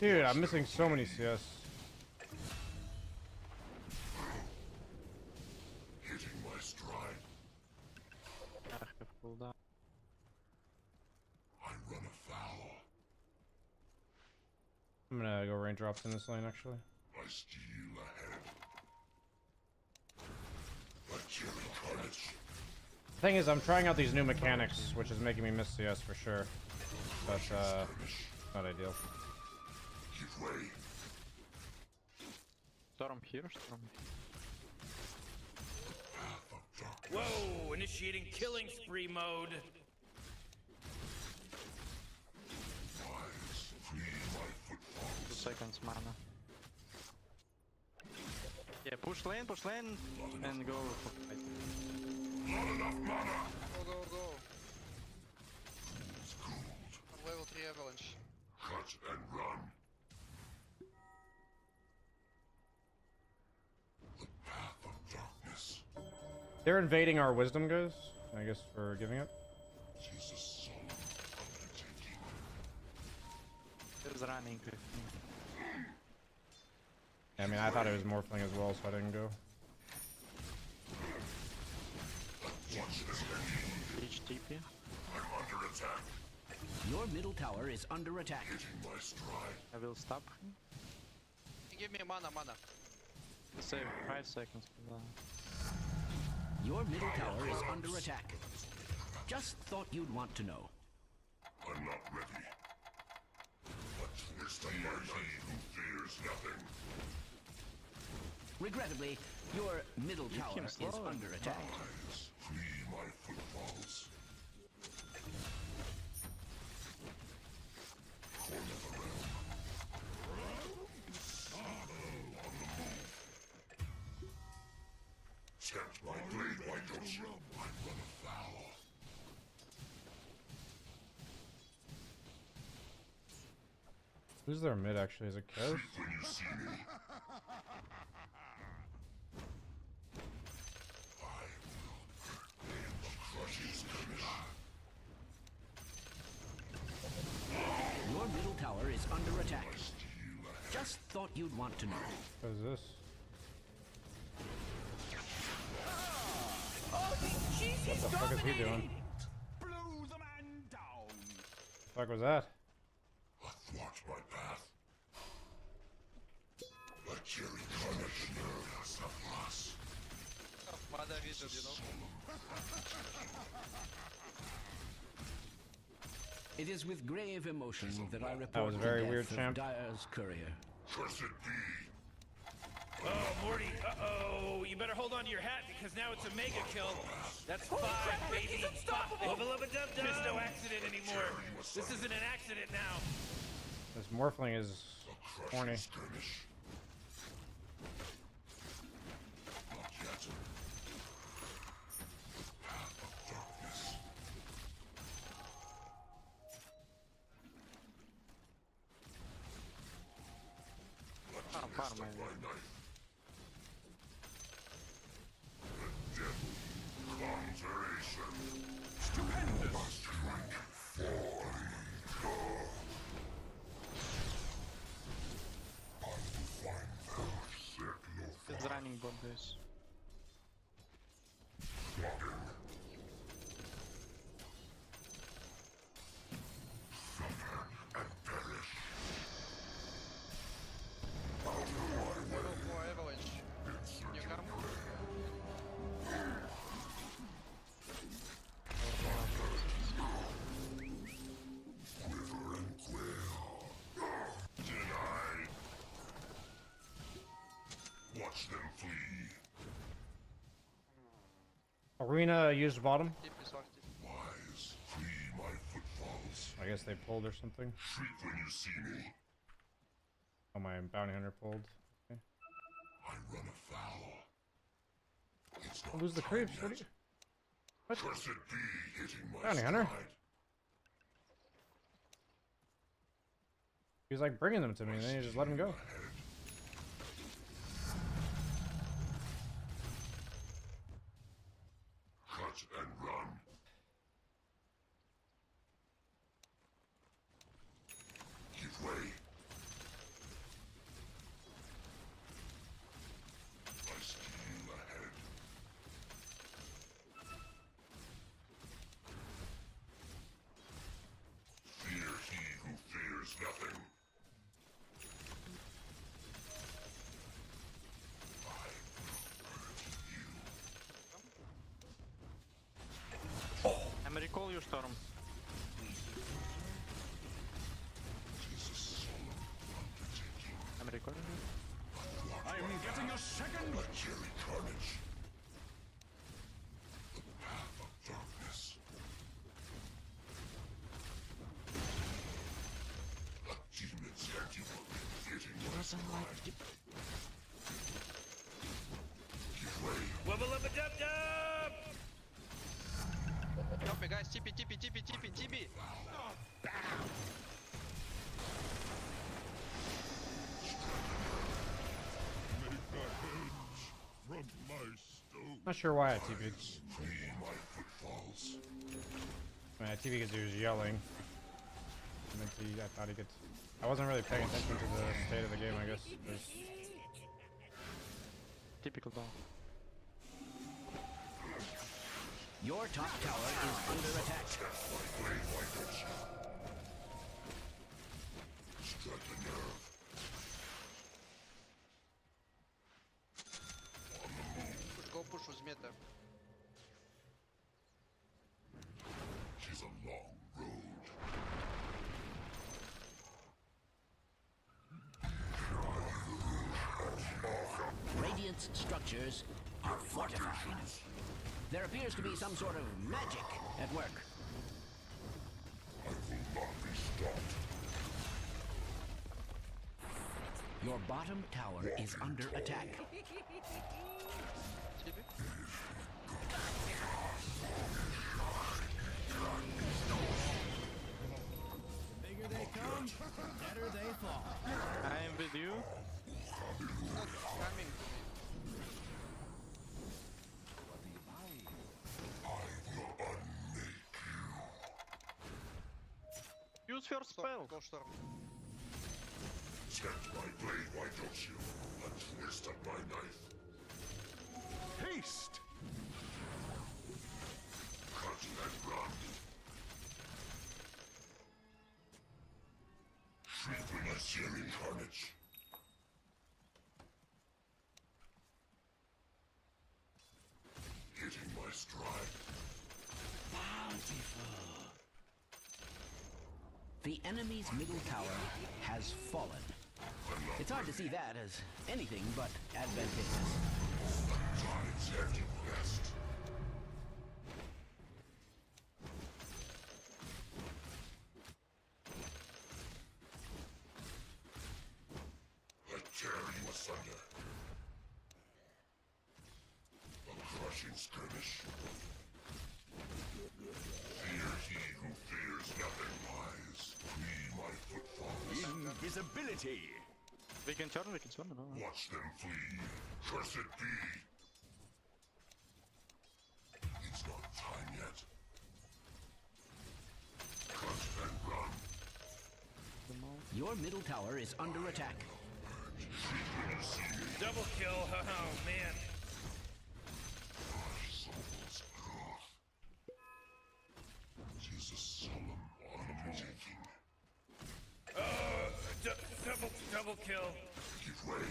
Dude, I'm missing so many CS. Hitting my stride. I have cooldown. I run afoul. I'm gonna go raindrops in this lane actually. I steal ahead. Like cherry carnage. Thing is, I'm trying out these new mechanics, which is making me miss CS for sure. But not ideal. Give way. Storm here, Storm here. Whoa! Initiating killing spree mode. Wise, flee my footfalls. 2 seconds mana. Yeah, push lane, and go for fight. Not enough mana. Go. It's cooled. Level 3 avalanche. Cut and run. The path of darkness. They're invading our wisdom, guys. I guess for giving it. She's a solemn undertaking. There's running with me. I mean, I thought it was morphling as well, so I didn't go. Watch this HTP. I'm under attack. Your middle tower is under attack. Hitting my stride. I will stop him. Give me mana. Save 5 seconds for that. Your middle tower is under attack. Just thought you'd want to know. I'm not ready. But it's the mighty who fears nothing. Regrettably, your middle You tower can is slow under attack. Wise, flee my footfalls. Corner the realm. On the move. Tempt my blade, why don't you? I run afoul. Who's their mid actually? Is it Kev? Shriek when you see me. I will name the crushing skirmish. Your middle tower is under attack. Just thought you'd want to know. What is this? What the fuck is he doing? Blew the man down. Fuck was that? Athwart my path. Like cherry carnage nerves of us. Mother vision, you know. It is with grave emotion that I report That was very the weird, death champ. of Dire's courier. Cursed be. Oh, Morty. Uh-oh. You better hold on to your hat because now it's a mega kill. That's 5, baby. Level up a dub. There's no accident anymore. This isn't an accident now. This morphling is Horny. Skirmish. Not yet. Path of darkness. A twist of my knife. The deadly conjuration. Stupendous. Strike falling. It's running bot this. For avalanche. You come? Denied. Watch them flee. Arena used bottom. Wise, flee my footfalls. I guess they pulled or something. Shriek when you see me. Oh, my bounty hunter pulled. Okay. I run afoul. It's I'll lose the creeps. What are you? What? Cursed be hitting my Bounty hunter. stride. He was like bringing them to me, and then you just let him go. Cut and run. Give way. I steal ahead. Fear he who fears nothing. I'm recall you, Storm. I'm recalling you. I'm getting a second. Cherry carnage. The path of darkness. A demon's handiwork hitting my stride. Give way. Wubba lubba dub dub! Help me guys, TP. From my stone. Not sure why I TP'd. Flee my footfalls. I mean, I TP'd because he was yelling. I thought he could. I wasn't really paying attention to the state of the game, I guess. Typical ball. Your top tower is under attack. Strike the nerve. Push with meta. Tis a long road. Radiant's structures are fortified. There appears to be some sort of magic at work. I will not be stopped. Your bottom tower is under attack. The bigger they come, the better they fall. I am with you. Not coming to me. Use your spell. Go storm. Tempt my blade, why don't you? A twist of my knife. Haste. Cut and run. Shriek when I searing carnage. Hitting my stride. Bountiful. The enemy's middle tower has fallen. It's hard to see that as anything but advantageous. Time's heavy rest. asunder. A crushing skirmish. Fear he who fears nothing lies. Flee my footfalls. Invisibility. We can turn, no. Watch them flee. Cursed be. It's not time yet. Cut and run. Your middle tower is under attack. Double kill. Oh man. Soul's growth. It is a solemn undertaking. Double kill. Give way.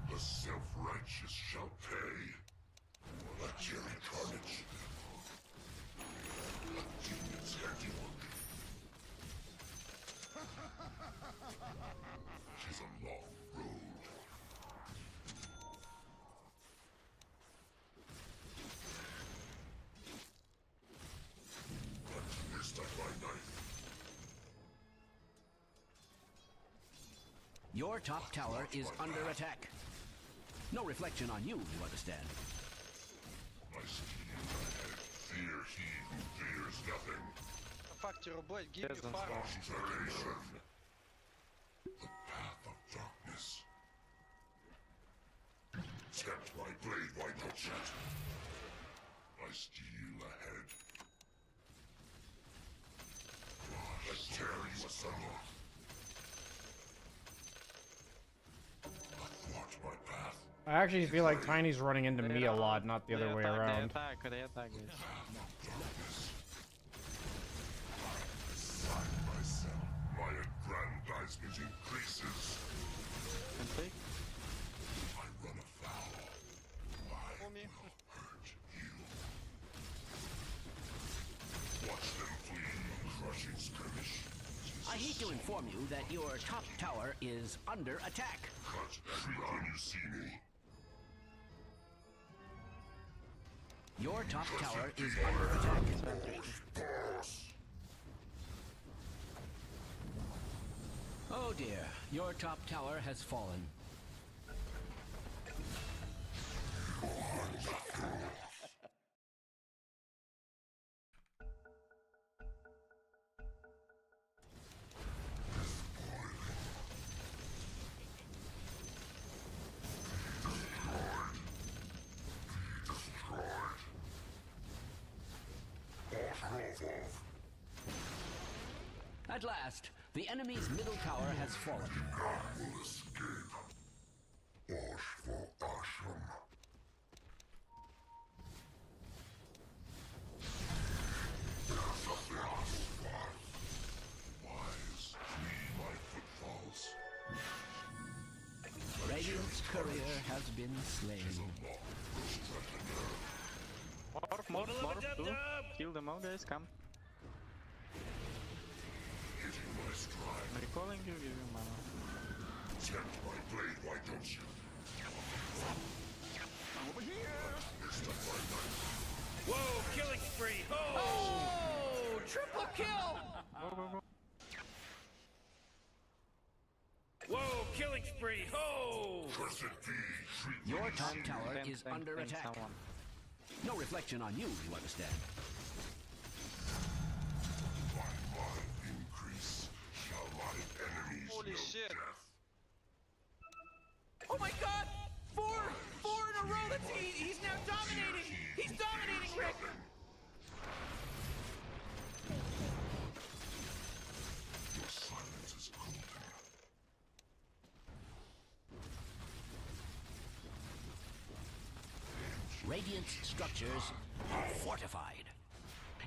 The self-righteous shall pay. A Jerry carnage. A demon's handiwork. Tis a long road. But twist of my knife. Your top tower is under attack. No reflection on you understand. My steel ahead. Fear he who fears nothing. Fuck your boy, give me farm. Constellation. The path of darkness. Tempt my blade, why not yet? My steel ahead. I tear you asunder. Athwart my path. I actually feel like Tiny's running into me a lot, not the other way around. They attack, guys. Sign myself. My aggrandizement increases. Can take. I run afoul. I will hurt you. Watch them flee, crushing skirmish. I hate to inform you that your top tower is under attack. Cut and run, you see me. Your top tower is under attack. Oh dear, your top tower has fallen. At last, the enemy's middle tower has fallen. None will escape. Osh for Asham. Wise, flee my footfalls. Radiant's courier has been slain. More, two. Kill them all, guys, come. Hitting my stride. I'm recalling you, give you mana. Tempt my blade, why don't you? Over here. Missed up my knife. Whoa, killing spree. Oh, triple kill. Whoa, killing spree. Oh. Cursed be. Your top tower is under attack. No reflection on you understand. By my increase shall my enemies Holy know shit. death. Oh my god! Four in a row. He's now dominating. He's dominating, Rick. Your silence is golden. Radiant's structures are fortified.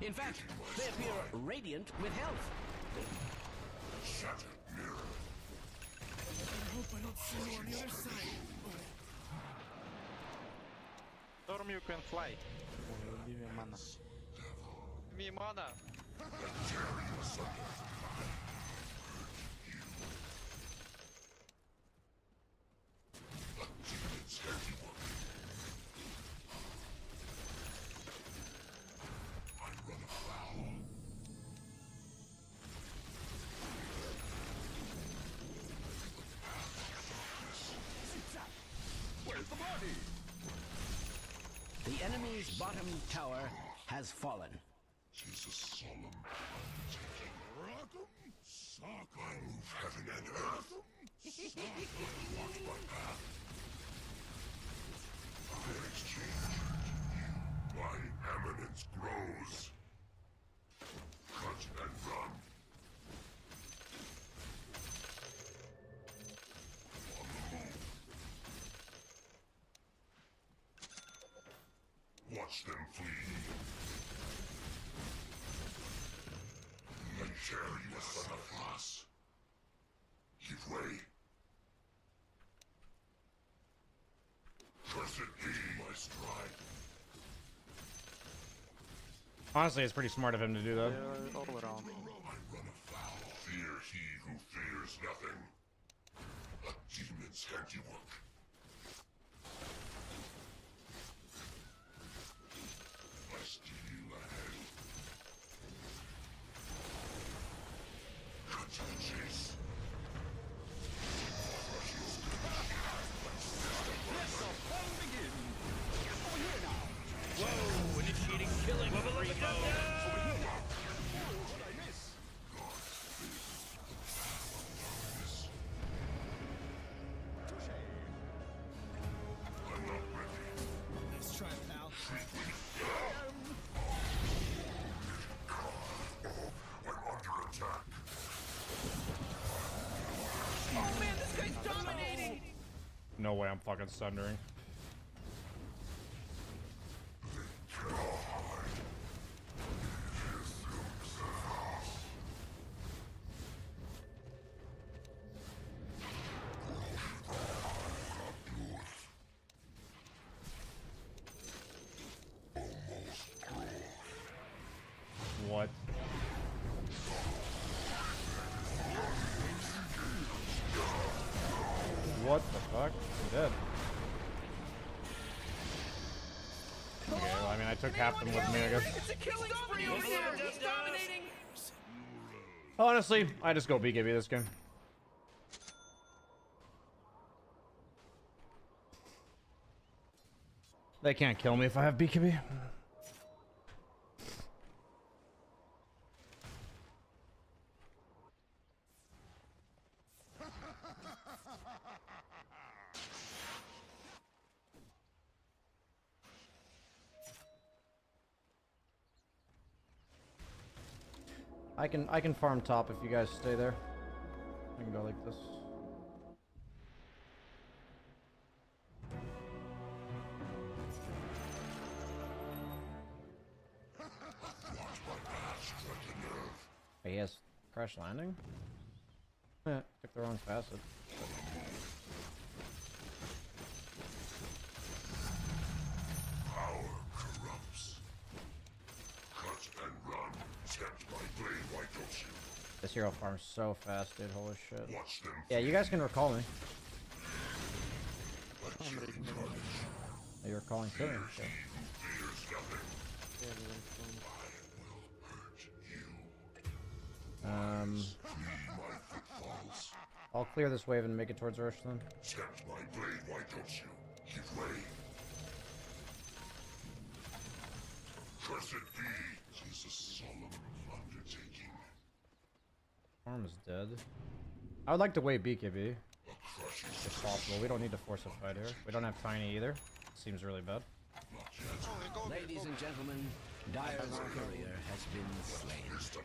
In fact, they appear radiant with health. Shattered mirror. I hope I don't see you on the other side. Storm, you can fly. We'll give you mana. Me mana. Demon's handiwork. I run afoul. Dire's bottom tower has fallen. She's a solemn undertaking. I move heaven and earth. Watch my path. I exchange you. My eminence grows. Cut and run. On the move. Watch them flee. I tear you, son of Haas. Give way. Cursed be my stride. Honestly, it's pretty smart of him to do that. They're all around. I run afoul. Fear he who fears nothing. A demon's handiwork. I steal ahead. Cut to the chase. Whoa, initiating killing spree mode. Nice try, pal. I'm under attack. Oh man, this guy's dominating! No way I'm fucking sundering. What? What the fuck? I'm dead. Okay, well, I mean, I took half them with me, I guess. It's a killing spree over here! He's dominating! Honestly, I just go BKB this game. They can't kill me if I have BKB. I can farm top if you guys stay there. I can go like this. Hey, he has crash landing? Yeah, took the wrong facet. Power corrupts. Cut and run. Tempt my blade, why don't you? This hero farms so fast, dude. Holy shit. Watch them. Yeah, you guys can recall me. You're calling too. Fear he who fears nothing. My footfalls. I'll clear this wave and make it towards Rush then. Tempt my blade, why don't you? Give way. Cursed be. Tis a solemn undertaking. Farm is dead. I would like to wait BKB. If possible. We don't need to force a fight here. We don't have Tiny either. Seems really bad. Ladies and gentlemen, Dire's courier has been slain.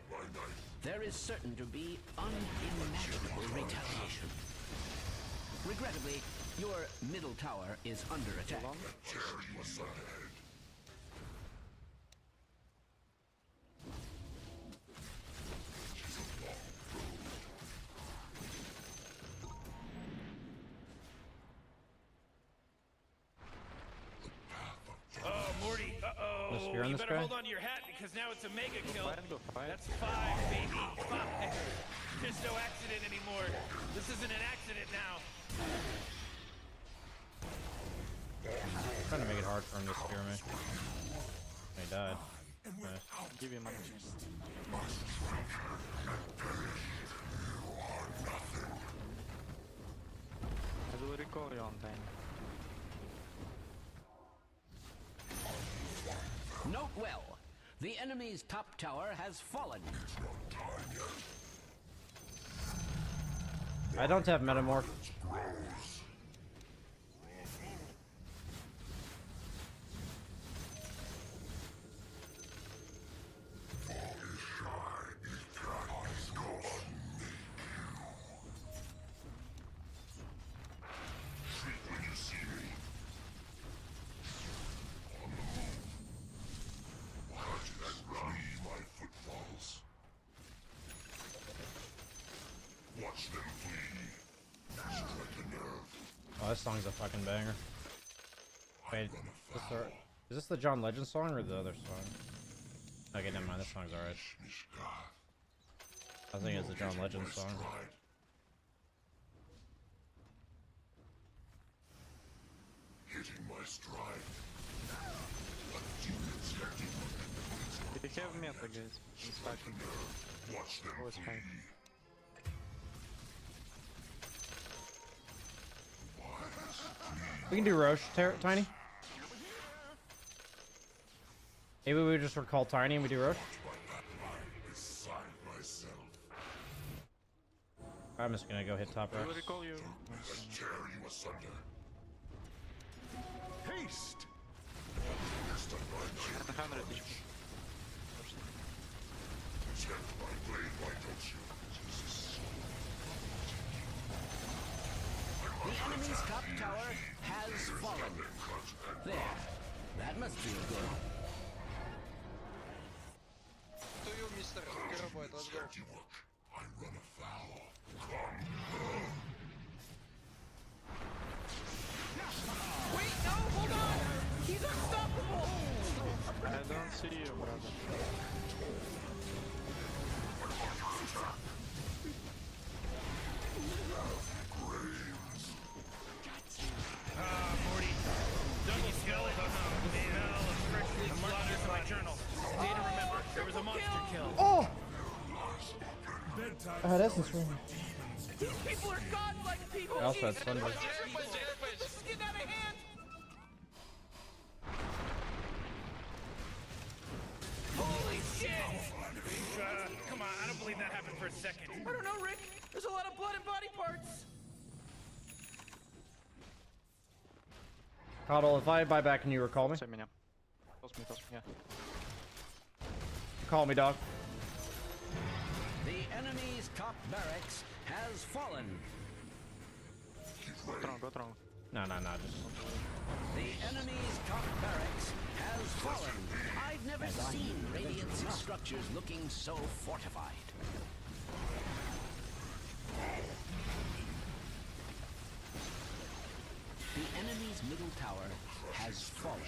There is certain to be unimaginable retaliation. Regrettably, your middle tower is under attack. Oh, Morty, uh-oh. Spear on You this better guy? hold on to your hat because now it's a mega kill. Fight. That's 5, baby. 5. There's no accident anymore. This isn't an accident now. I'm trying to make it hard for him to spear me. He died. Nice. Give him a I will recall you on time. Note well, the enemy's top tower has fallen. I don't have metamorph. Oh, this song's a fucking banger. Wait, is this the John Legend song or the other song? Okay, never mind. This song's alright. I think it's the John Legend song. Hitting my stride. They have meta, guys. It's fucking. Watch them Always fine. We can do Roche, Tiny. Maybe we just recall Tiny and we do Roche. I'm just gonna go hit top I will Rex. recall you. Haste. 100 HP. The enemy's top tower has fallen. There. That must feel good. To you, Mr. Robot, let's go. I run afoul. Wait, no, hold on! He's unstoppable! I don't see you, brother. Morty. Dougie skeleton. Hell of freshly slaughtered in my journal. Need to remember, there was a monster kill. Oh! I had essence ring. These people are godlike people! I also had Thunder. This is getting out of hand! Holy shit! Come on, I don't believe that happened for a second. I don't know, Rick. There's a lot of blood and body parts. Coddle, if I buy back, can you recall me? Toss me, yeah. Call me, dog. The enemy's top barracks has fallen. Go throne. No, just... The enemy's top barracks has fallen. I've never seen Radiant's structures looking so fortified. The enemy's middle tower has fallen.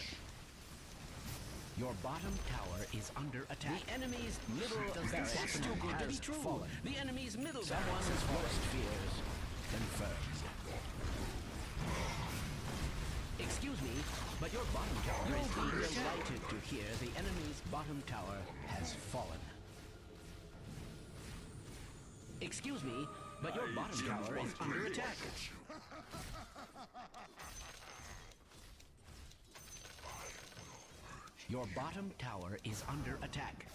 Your bottom tower is under attack. The enemy's middle barracks has fallen. The enemy's middle someone's worst fears confirmed. Excuse me, but your bottom tower is being delighted to hear the enemy's bottom tower has fallen. Excuse me, but your bottom tower is under attack. Your bottom tower is under attack.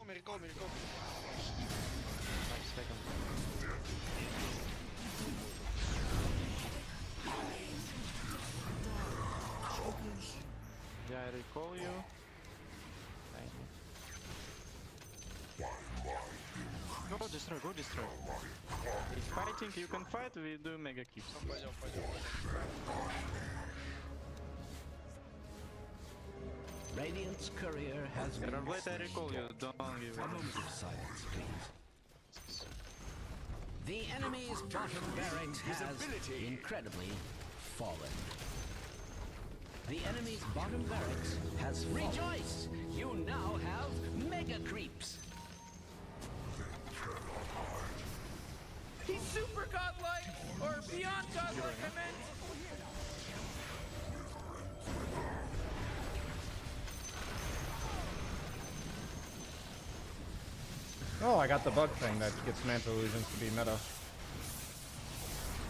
Recall me. Nice, take him. Yeah, I recall you. Thank you. Go destroy. If fighting, you can fight, we do mega keeps. Пойдем. Radiant's courier has been Let I recall you, don't give A it. moment of silence, please. The enemy's bottom barracks has incredibly fallen. The enemy's bottom barracks has fallen. Rejoice! You now have mega creeps. He's super godlike! Or beyond godlike, I meant! Oh, I got the bug thing that gets Manta illusions to be meta.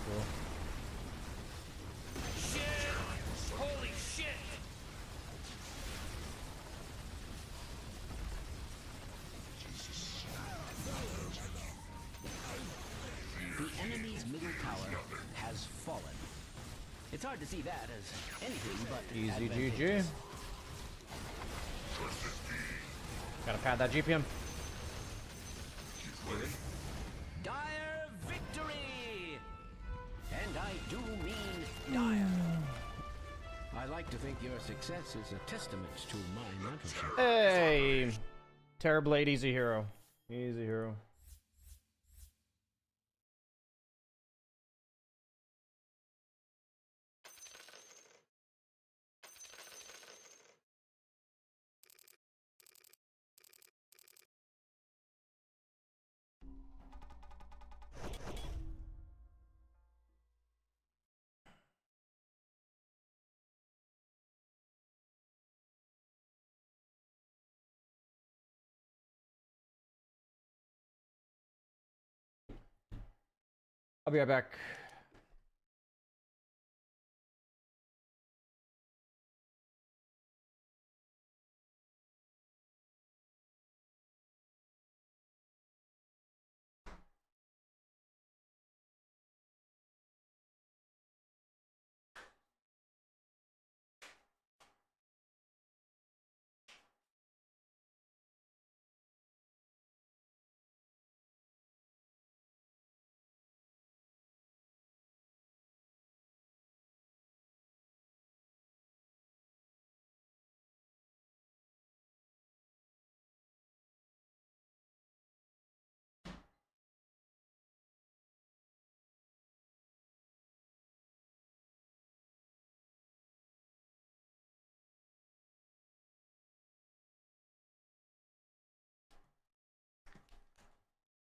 Cool. Shit! Holy shit! The enemy's middle tower has fallen. It's hard to see that as anything but Easy advantageous. GG. Gotta pad that GPM. Dire victory! And I do mean dire. I like to think your success is a testament to my mentorship. Hey! Terrorblade, easy hero. Easy hero. I'll be right back.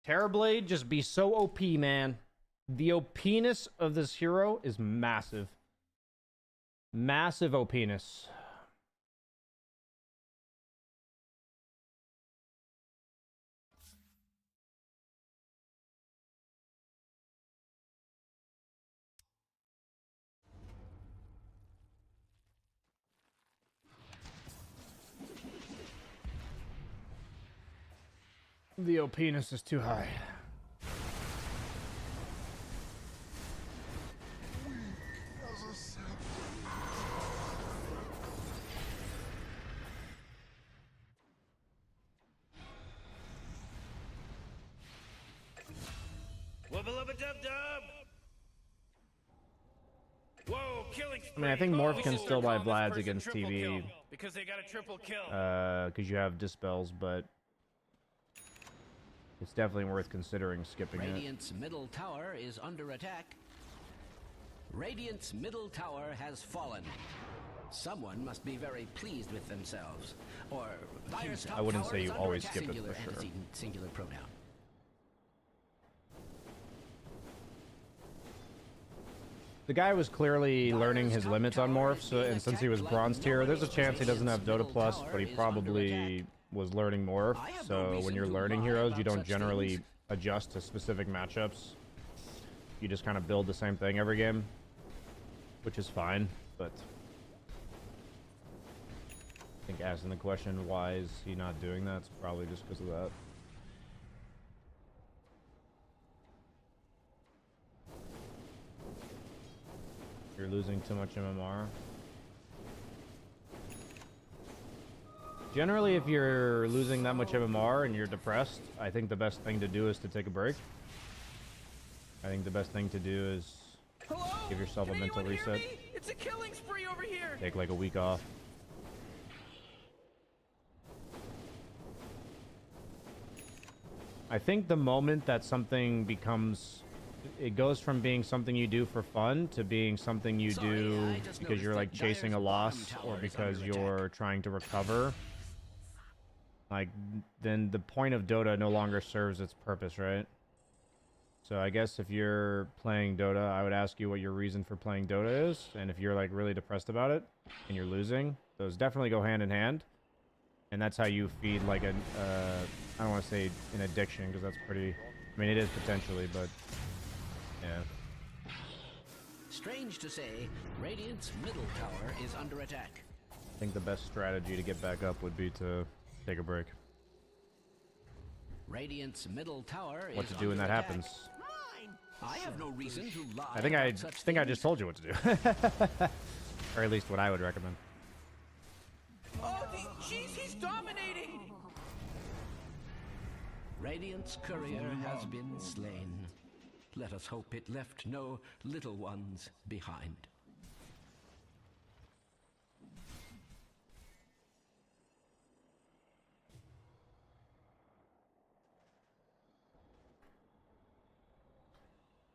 Terrorblade just be so OP, man. The OP-ness of this hero is massive. Massive OP-ness. The OP-ness is too high. Wubba lubba dub dub! Whoa, killing I mean, I think Morph can still buy Call this Vlads person against triple TV. kill, because they got a triple kill. Because you have Dispels, but it's definitely worth considering skipping it. Radiant's middle tower is under attack. Radiant's middle tower has fallen. Someone must be very pleased with themselves. Or Dire's top I wouldn't tower say is you under always attack. skip it Singular for sure. antecedent, singular pronoun. The guy was clearly learning his limits on Morphs, and since he was bronze tier, there's a chance he doesn't have Dota Plus, but he probably was learning Morph. So when you're learning heroes, you don't generally adjust to specific matchups. You just kind of build the same thing every game, which is fine, but I think asking the question, why is he not doing that, it's probably just because of that. You're losing too much MMR. Generally, if you're losing that much MMR and you're depressed, I think the best thing to do is to take a break. I think the best thing to do is give yourself a mental reset. It's a killing spree over here. Take like a week off. I think the moment that something becomes... It goes from being something you do for fun to being something you do because you're like chasing a loss or because you're trying to recover. Like, then the point of Dota no longer serves its purpose, right? So I guess if you're playing Dota, I would ask you what your reason for playing Dota is. And if you're like really depressed about it and you're losing, those definitely go hand in hand. And that's how you feed like a, I don't want to say an addiction because that's pretty, I mean it is potentially, but yeah. Strange to say, Radiant's middle tower is under attack. I think the best strategy to get back up would be to take a break. Radiant's middle tower What is to do when under that attack. happens. I have no reason to lie. I think about such I things. just told you what to do. Or at least what I would recommend. Oh, jeez, he's dominating! Radiant's courier has been slain. Let us hope it left no little ones behind.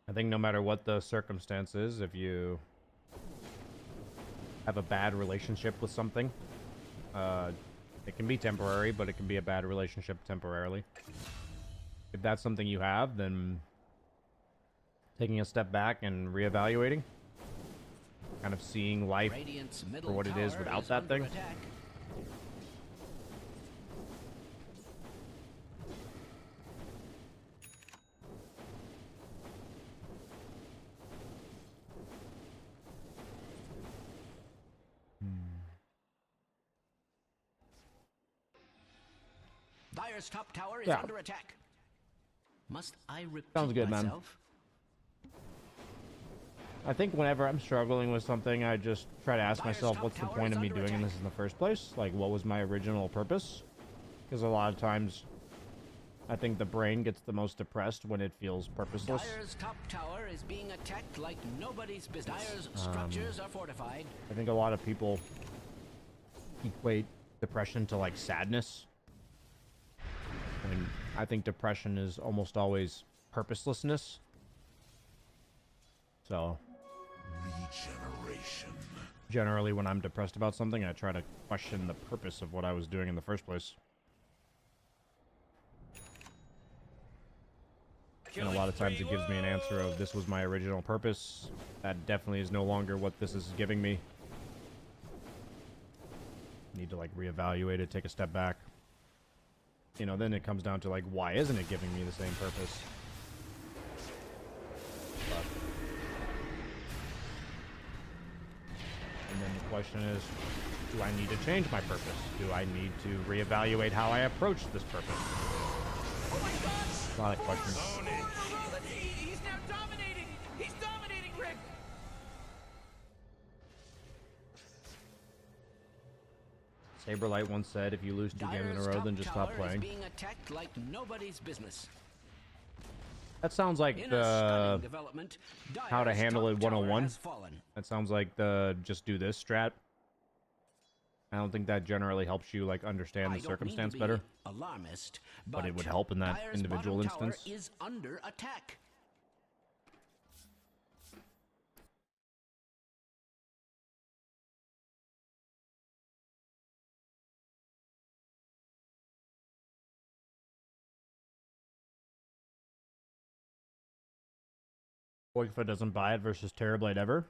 I think no matter what the circumstances, if you have a bad relationship with something, it can be temporary, but it can be a bad relationship temporarily. If that's something you have, then taking a step back and reevaluating, kind of seeing life for what it is without that thing. Attack. Dire's top tower is Yeah. under attack. Must I repeat Sounds good, man. myself? I think whenever I'm struggling with something, I just try to ask myself, what's the point of me doing this in the first place? Like, what was my original purpose? Because a lot of times, I think the brain gets the most depressed when it feels purposeless. Dire's top tower is being attacked like nobody's business. Dire's structures are fortified. I think a lot of people equate depression to, like, sadness. And I think depression is almost always purposelessness. So, Regeneration. generally when I'm depressed about something, I try to question the purpose of what I was doing in the first place. And a lot of times it gives me an answer of, this was my original purpose. That definitely is no longer what this is giving me. Need to, like, reevaluate it, take a step back. You know, then it comes down to, like, why isn't it giving me the same purpose? But, and then the question is, do I need to change my purpose? Do I need to reevaluate how I approach this purpose? Oh my gosh! A lot of questions. He's now dominating! He's dominating, Rick! Saberlight once said, if you lose 2 games in a row, then just stop playing. Being attacked like nobody's business. That sounds like In a the stunning development, how to Dire's handle top it tower 101. has fallen. That sounds like the just do this strat. I don't think that generally helps you, like, understand the circumstance better. Alarmist, But it would help in that Dire's individual bottom tower instance. is under attack. Koifa doesn't buy it versus Terrorblade ever.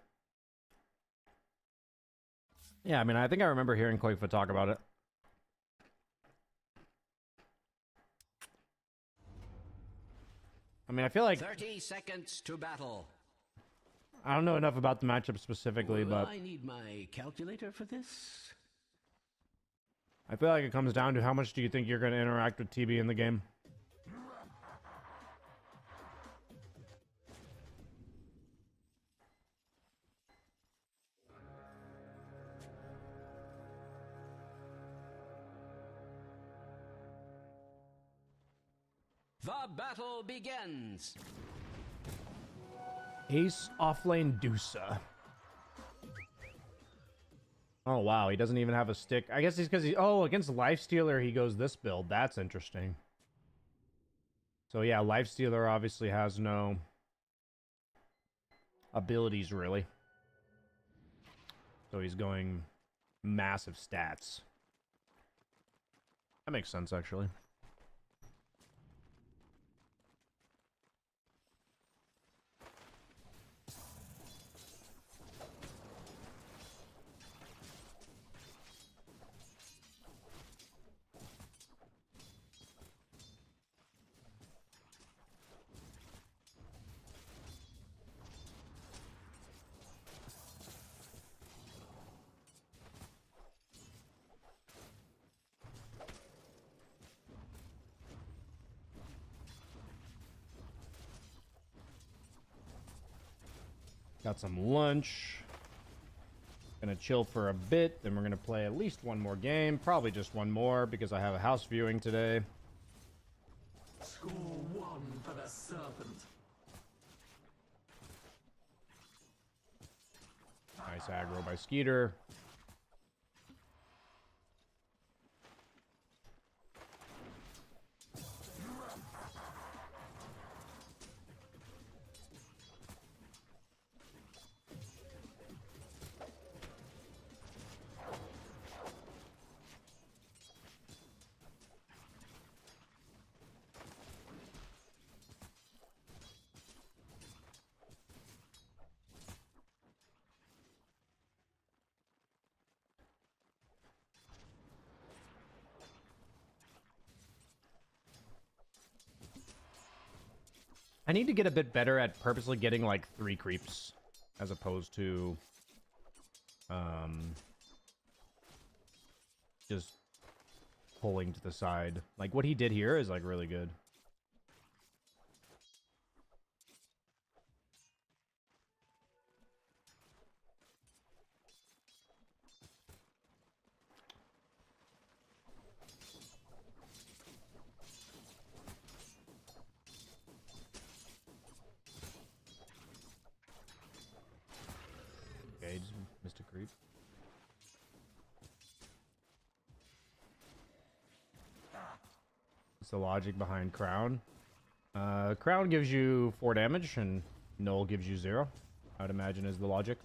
Yeah, I mean, I think I remember hearing Koifa talk about it. I mean, I feel like 30 seconds to battle. I don't know enough about the matchup specifically, Will but I need my calculator for this? I feel like it comes down to how much do you think you're going to interact with TB in the game. The battle begins. Ace offlane Dusa. Oh wow, he doesn't even have a stick. I guess he's because he against Lifestealer he goes this build. That's interesting. So yeah, Lifestealer obviously has no abilities really. So he's going massive stats. That makes sense actually. Got some lunch. Gonna chill for a bit, then we're gonna play at least one more game. Probably just one more because I have a house viewing today. Score 1 for the serpent. Nice aggro by Skeeter. I need to get a bit better at purposely getting like 3 creeps as opposed to just pulling to the side. Like what he did here is like really good. Okay, just missed a creep. What's the logic behind Crown? Crown gives you 4 damage and Null gives you 0. I would imagine is the logic.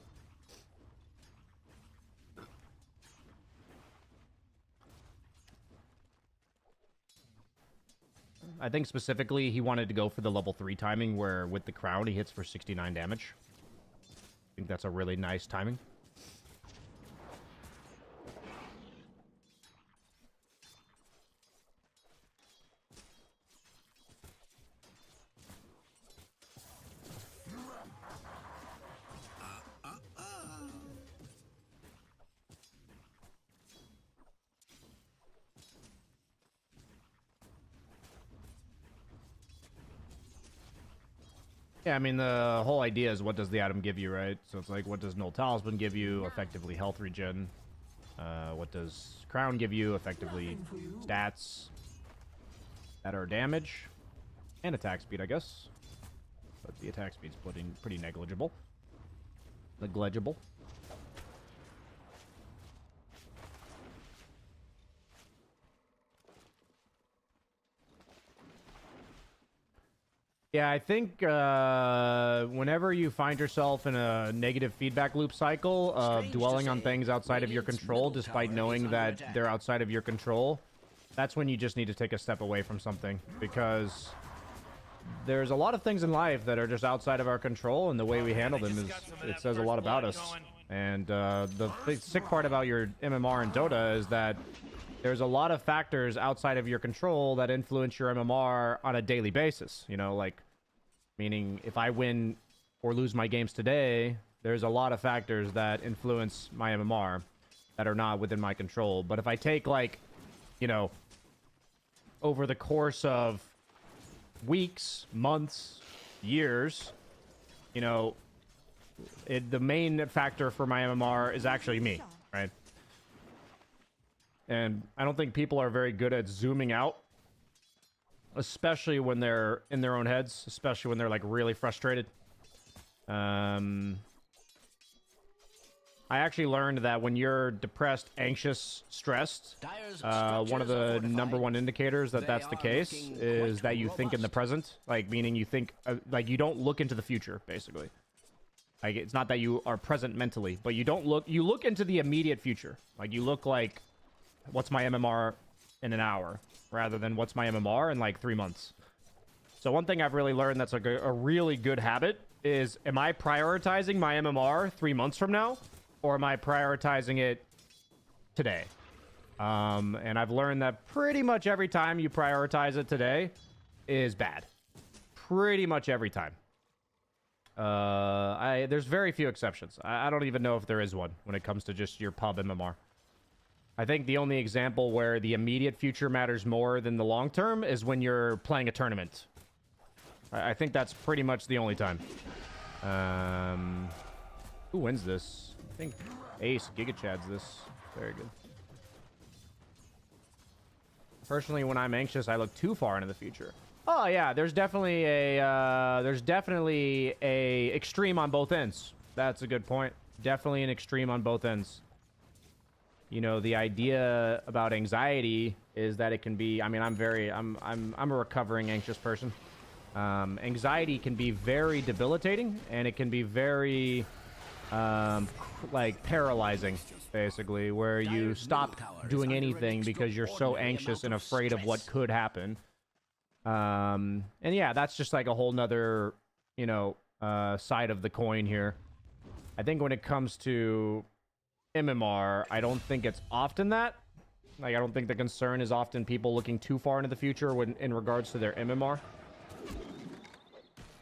I think specifically he wanted to go for the level 3 timing where with the Crown he hits for 69 damage. I think that's a really nice timing. Yeah, I mean, the whole idea is what does the item give you, right? So it's like, what does Null Talisman give you? Effectively health regen. What does Crown give you? Effectively stats that are damage. And attack speed, I guess. But the attack speed's pretty negligible. Negligible. Yeah, I think whenever you find yourself in a negative feedback loop cycle of dwelling on things outside of your control, despite knowing that they're outside of your control, that's when you just need to take a step away from something. Because there's a lot of things in life that are just outside of our control, and the way we handle them it says a lot about us. And the sick part about your MMR in Dota is that there's a lot of factors outside of your control that influence your MMR on a daily basis. You know, like, meaning if I win or lose my games today, there's a lot of factors that influence my MMR that are not within my control. But if I take, like, you know, over the course of weeks, months, years, you know, the main factor for my MMR is actually me, right? And I don't think people are very good at zooming out, especially when they're in their own heads, especially when they're like really frustrated. I actually learned that when you're depressed, anxious, stressed, one of the #1 indicators that that's the case is that you think in the present, like meaning you think like you don't look into the future, basically. Like it's not that you are present mentally, but you look into the immediate future. Like you look like, what's my MMR in an hour rather than what's my MMR in like 3 months. So one thing I've really learned that's like a really good habit is, am I prioritizing my MMR 3 months from now, or am I prioritizing it today? And I've learned that pretty much every time you prioritize it today is bad. Pretty much every time. There's very few exceptions. I don't even know if there is one when it comes to just your pub MMR. I think the only example where the immediate future matters more than the long term is when you're playing a tournament. I think that's pretty much the only time. Who wins this? I think Ace Giga Chad's this. Very good. Personally, when I'm anxious, I look too far into the future. Oh yeah, there's definitely a extreme on both ends. That's a good point. Definitely an extreme on both ends. You know, the idea about anxiety is that it can be, I mean, I'm a recovering anxious person. Anxiety can be very debilitating, and it can be very like paralyzing, basically, where you stop doing anything because you're so anxious and afraid of what could happen. And yeah, that's just like a whole nother, you know, side of the coin here. I think when it comes to MMR, I don't think it's often that. Like, I don't think the concern is often people looking too far into the future when in regards to their MMR.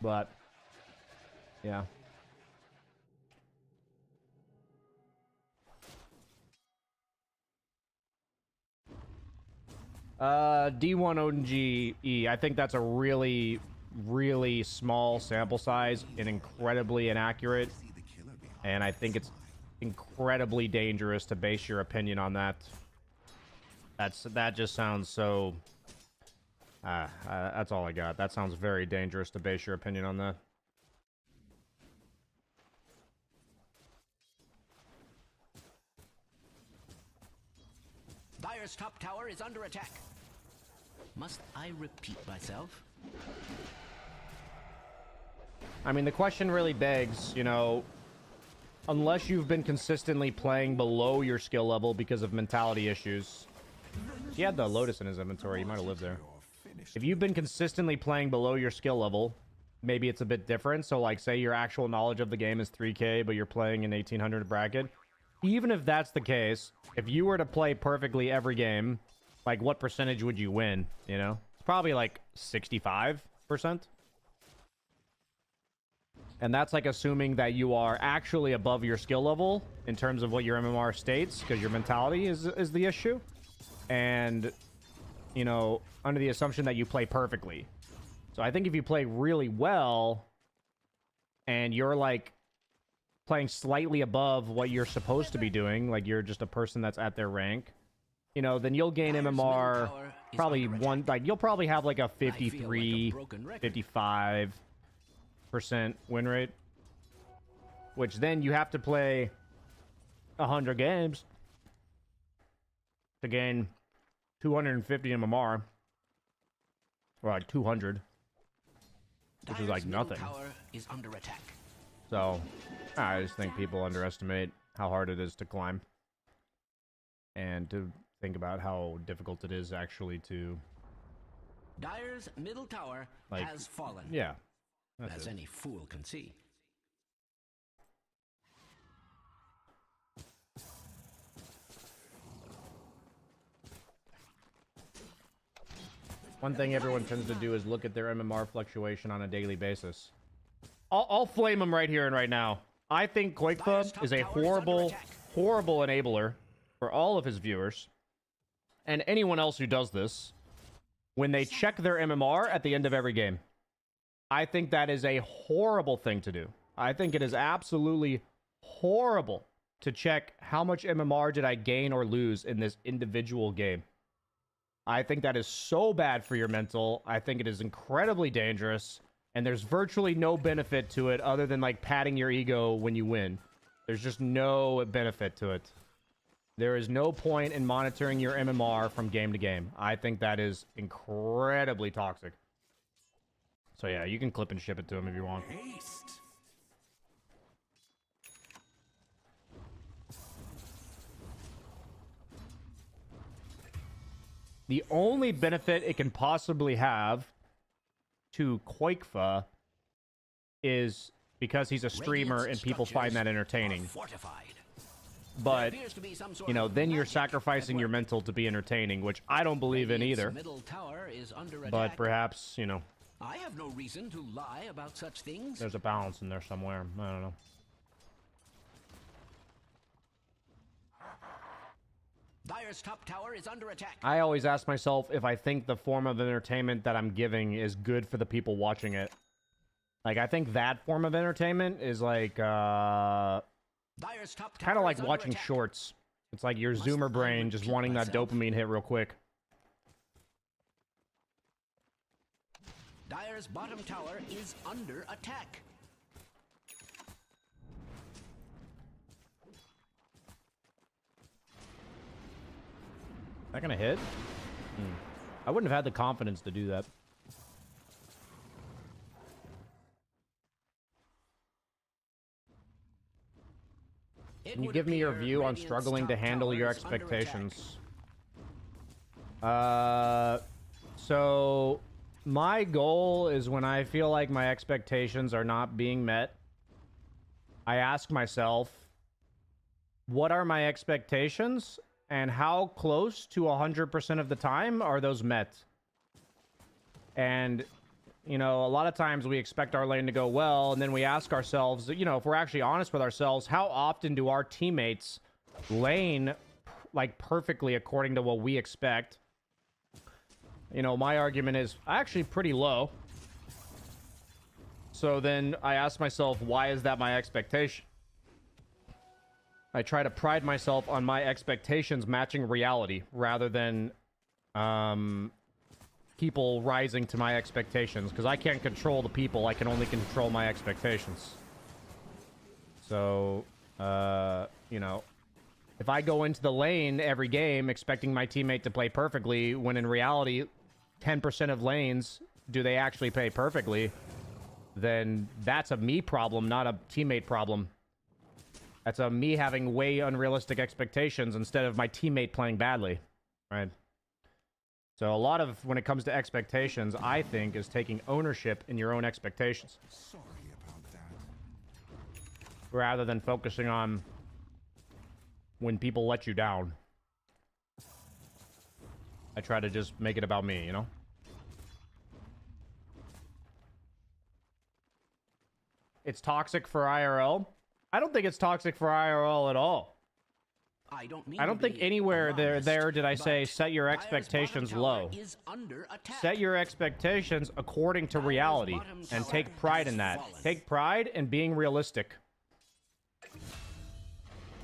But yeah. D1 ONGE, I think that's a really, really small sample size and incredibly inaccurate. And I think it's incredibly dangerous to base your opinion on that. That just sounds so... that's all I got. That sounds very dangerous to base your opinion on that. Dire's top tower is under attack. Must I repeat myself? I mean, the question really begs, you know, unless you've been consistently playing below your skill level because of mentality issues. He had the Lotus in his inventory. He might have lived there. If you've been consistently playing below your skill level, maybe it's a bit different. So, like, say your actual knowledge of the game is 3K, but you're playing an 1800 bracket. Even if that's the case, if you were to play perfectly every game, like, what percentage would you win, you know? It's probably, like, 65%. And that's, like, assuming that you are actually above your skill level in terms of what your MMR states, because your mentality is the issue. And, you know, under the assumption that you play perfectly. So I think if you play really well, and you're, like, playing slightly above what you're supposed to be doing, like you're just a person that's at their rank, you know, then you'll gain MMR probably one, like you'll probably have like a 53, 55% win rate, which then you have to play 100 games to gain 250 MMR, or like 200, which is like nothing. Is under attack. So I just think people underestimate how hard it is to climb, and to think about how difficult it is actually to... Dire's middle tower has fallen. Yeah. As any fool can see. One thing everyone tends to do is look at their MMR fluctuation on a daily basis. I'll flame him right here and right now. I think Quakefub is a horrible, horrible enabler for all of his viewers and anyone else who does this when they check their MMR at the end of every game. I think that is a horrible thing to do. I think it is absolutely horrible to check how much MMR did I gain or lose in this individual game. I think that is so bad for your mental. I think it is incredibly dangerous. And there's virtually no benefit to it other than, like, patting your ego when you win. There's just no benefit to it. There is no point in monitoring your MMR from game to game. I think that is incredibly toxic. So yeah, you can clip and ship it to him if you want. The only benefit it can possibly have to Quakefa is because he's a streamer and people find that entertaining. But, you know, then you're sacrificing your mental to be entertaining, which I don't believe in either. But perhaps, you know, I have no reason to lie about such things. There's a balance in there somewhere. I don't know. Dire's top tower is under attack. I always ask myself if I think the form of entertainment that I'm giving is good for the people watching it. Like, I think that form of entertainment is like, kind of like watching shorts. It's like your Zoomer brain just wanting that dopamine hit real quick. Dire's bottom tower is under attack. Is that gonna hit? I wouldn't have had the confidence to do that. Can you give me your view on struggling to handle your expectations? So my goal is when I feel like my expectations are not being met, I ask myself, what are my expectations and how close to 100% of the time are those met? And, you know, a lot of times we expect our lane to go well, and then we ask ourselves, you know, if we're actually honest with ourselves, how often do our teammates lane, like, perfectly according to what we expect? You know, my argument is actually pretty low. So then I ask myself, why is that my expectation? I try to pride myself on my expectations matching reality rather than people rising to my expectations, because I can't control the people. I can only control my expectations. So, you know, if I go into the lane every game expecting my teammate to play perfectly, when in reality 10% of lanes do they actually play perfectly, then that's a me problem, not a teammate problem. That's a me having way unrealistic expectations instead of my teammate playing badly, right? So a lot of, when it comes to expectations, I think, is taking ownership in your own expectations. Sorry about that. Rather than focusing on when people let you down. I try to just make it about me, you know? It's toxic for IRL. I don't think it's toxic for IRL at all. I don't think anywhere there did I say set your expectations low. Set your expectations according to reality and take pride in that. Take pride in being realistic.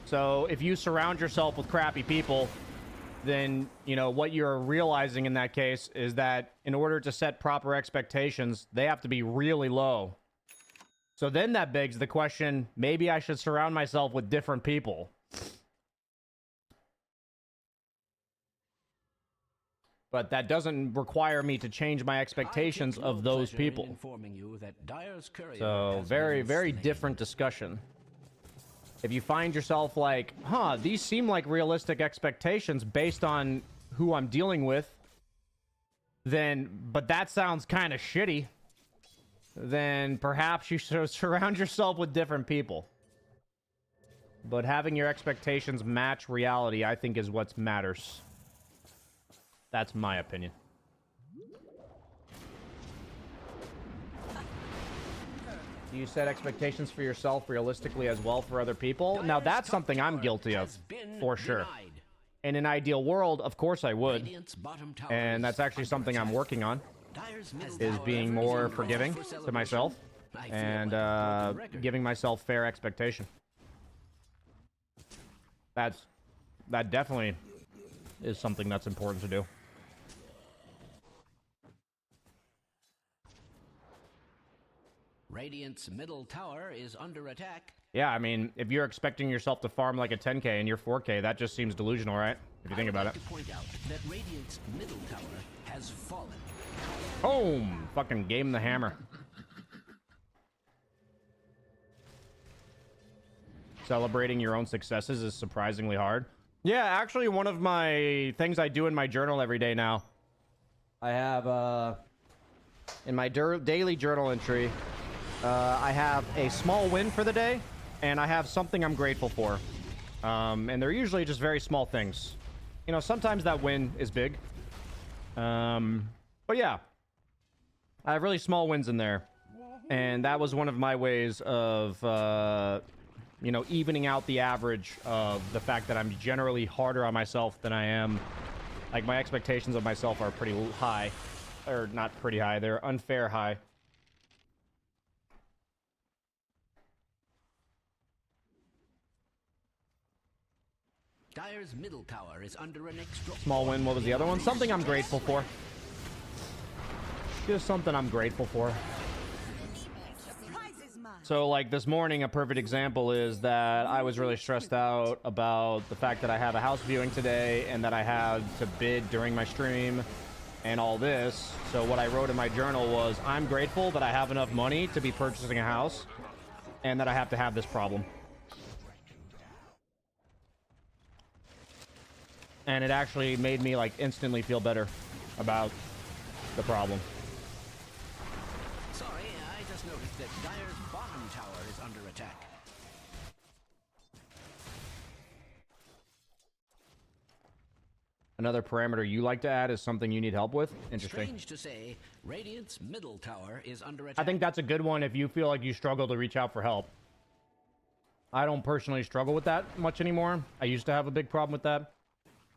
So if you surround yourself with crappy people, then, you know, what you're realizing in that case is that in order to set proper expectations, they have to be really low. So then that begs the question, maybe I should surround myself with different people. But that doesn't require me to change my expectations of those people. So very, very different discussion. If you find yourself like, huh, these seem like realistic expectations based on who I'm dealing with, then, but that sounds kind of shitty, then perhaps you should surround yourself with different people. But having your expectations match reality, I think, is what matters. That's my opinion. Do you set expectations for yourself realistically as well for other people? Now, that's something I'm guilty of, for sure. In an ideal world, of course I would. And that's actually something I'm working on, is being more forgiving to myself and giving myself fair expectation. That definitely is something that's important to do. Radiant's middle tower is under attack. Yeah, I mean, if you're expecting yourself to farm like a 10k and you're 4k, that just seems delusional, right? If you think about it. To point out that Radiant's middle tower has fallen. Boom! Fucking gave him the hammer. Celebrating your own successes is surprisingly hard. Yeah, actually, one of my things I do in my journal every day now. I have, in my daily journal entry, I have a small win for the day, and I have something I'm grateful for. And they're usually just very small things. You know, sometimes that win is big. But yeah, I have really small wins in there. And that was one of my ways of, you know, evening out the average of the fact that I'm generally harder on myself than I am. Like, my expectations of myself are pretty high. Or not pretty high, they're unfair high. Dire's middle tower is under an extra... Small win. What was the other one? Something I'm grateful for. Just something I'm grateful for. So, like, this morning, a perfect example is that I was really stressed out about the fact that I have a house viewing today and that I had to bid during my stream and all this. So what I wrote in my journal was, I'm grateful that I have enough money to be purchasing a house and that I have to have this problem. And it actually made me, like, instantly feel better about the problem. Sorry, I just noticed that Dire's bottom tower is under attack. Another parameter you like to add is something you need help with? Interesting. Strange to say, Radiant's middle tower is under attack. I think that's a good one if you feel like you struggle to reach out for help. I don't personally struggle with that much anymore. I used to have a big problem with that.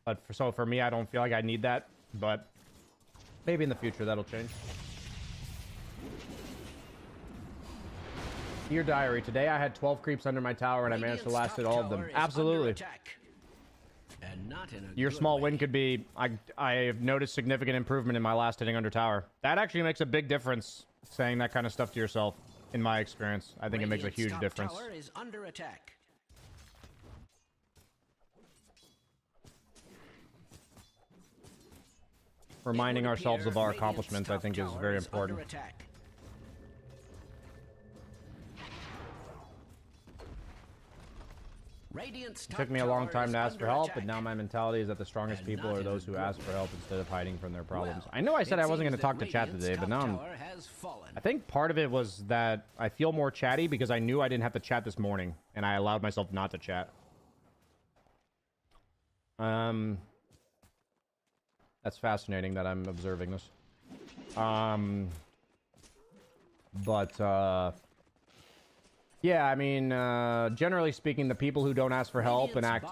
But for me, I don't feel like I need that. But maybe in the future that'll change. Dear Diary, today I had 12 creeps under my tower and I managed to last all of them. Absolutely. And not in a Your small win could be, I've noticed significant improvement in my last hitting under tower. That actually makes a big difference, saying that kind of stuff to yourself, in my experience. I think it makes a huge difference. Tower is under attack. Reminding ourselves of our accomplishments, I think, is very important. It took me a long time to ask for help, but now my mentality is that the strongest people are those who ask for help instead of hiding from their problems. I know I said I wasn't going to talk to chat today, but now I think part of it was that I feel more chatty because I knew I didn't have to chat this morning, and I allowed myself not to chat. That's fascinating that I'm observing this. Yeah, I mean, generally speaking, the people who don't ask for help and act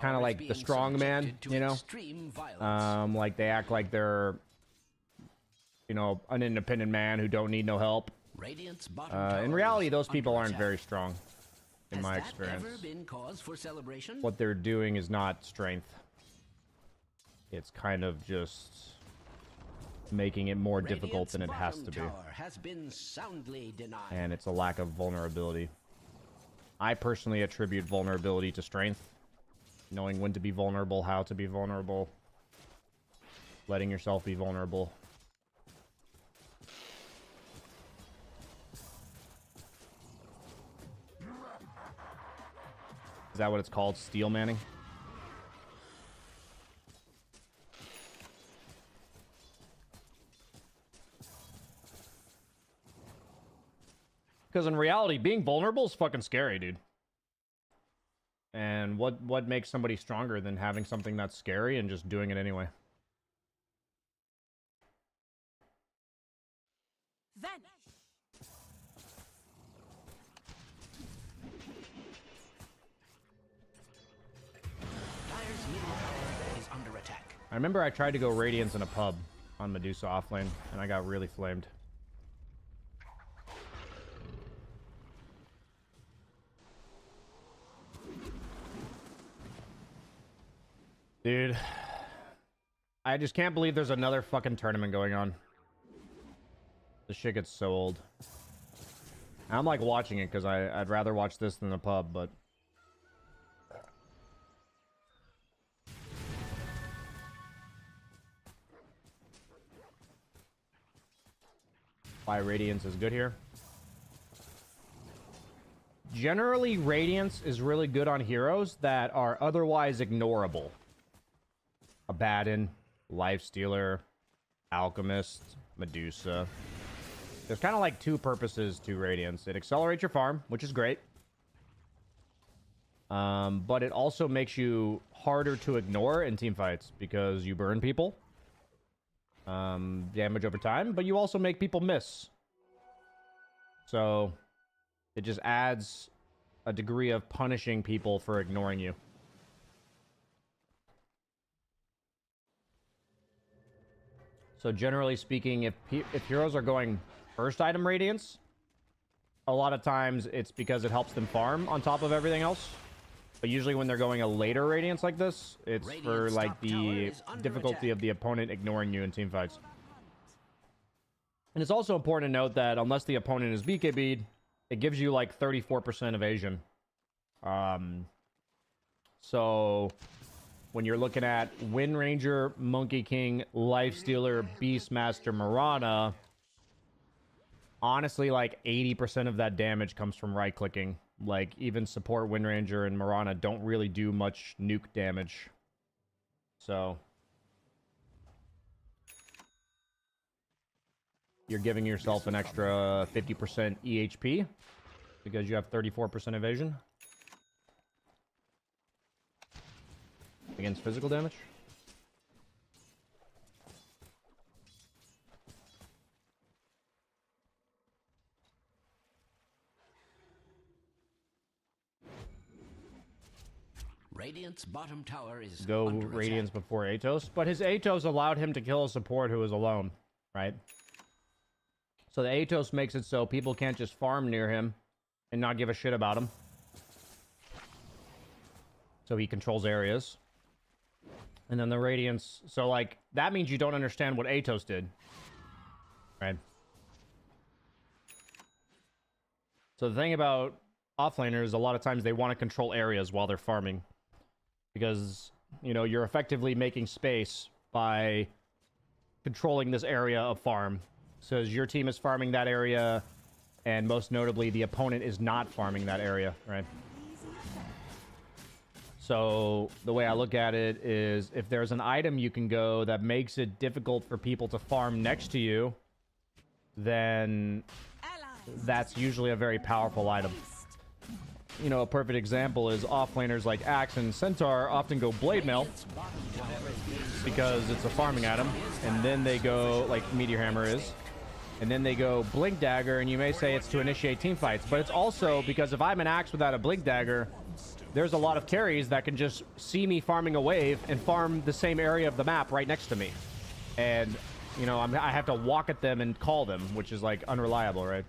kind of like the strong man, you know? Like they act like they're, you know, an independent man who don't need no help. In reality, those people aren't very strong, in my experience. What they're doing is not strength. It's kind of just making it more difficult than it has to be. And it's a lack of vulnerability. I personally attribute vulnerability to strength. Knowing when to be vulnerable, how to be vulnerable. Letting yourself be vulnerable. Is that what it's called? Steel manning? Because in reality, being vulnerable is fucking scary, dude. And what makes somebody stronger than having something that's scary and just doing it anyway? I remember I tried to go Radiance in a pub on Medusa offlane, and I got really flamed. Dude, I just can't believe there's another fucking tournament going on. This shit gets so old. I'm like watching it because I'd rather watch this than the pub, but... Why Radiance is good here? Generally, Radiance is really good on heroes that are otherwise ignorable. Abaddon, Lifestealer, Alchemist, Medusa. There's kind of like two purposes to Radiance. It accelerates your farm, which is great. But it also makes you harder to ignore in team fights because you burn people. Damage over time, but you also make people miss. So it just adds a degree of punishing people for ignoring you. So generally speaking, if heroes are going first item Radiance, a lot of times it's because it helps them farm on top of everything else. But usually when they're going a later Radiance like this, it's for like the difficulty of the opponent ignoring you in team fights. And it's also important to note that unless the opponent is BKB'd, it gives you like 34% evasion. So when you're looking at Wind Ranger, Monkey King, Lifestealer, Beastmaster, Mirana, honestly, like 80% of that damage comes from right-clicking. Like, even support Wind Ranger and Mirana don't really do much nuke damage. So you're giving yourself an extra 50% EHP because you have 34% evasion against physical damage. Radiant's bottom tower is Go under Radiance before Atos, but his Atos allowed him to kill a support who was alone, right? So the Atos makes it so people can't just farm near him and not give a shit about him. So he controls areas. And then the Radiance, so like, that means you don't understand what Atos did, right? So the thing about offlaners, a lot of times they want to control areas while they're farming. Because, you know, you're effectively making space by controlling this area of farm. So as your team is farming that area, and most notably, the opponent is not farming that area, right? So the way I look at it is, if there's an item you can go that makes it difficult for people to farm next to you, then that's usually a very powerful item. You know, a perfect example is offlaners like Axe and Centaur often go Blade Mail because it's a farming item, and then they go, like Meteor Hammer is, and then they go Blink Dagger, and you may say it's to initiate team fights, but it's also because if I'm an Axe without a Blink Dagger, there's a lot of carries that can just see me farming a wave and farm the same area of the map right next to me. And, you know, I have to walk at them and call them, which is, like, unreliable, right?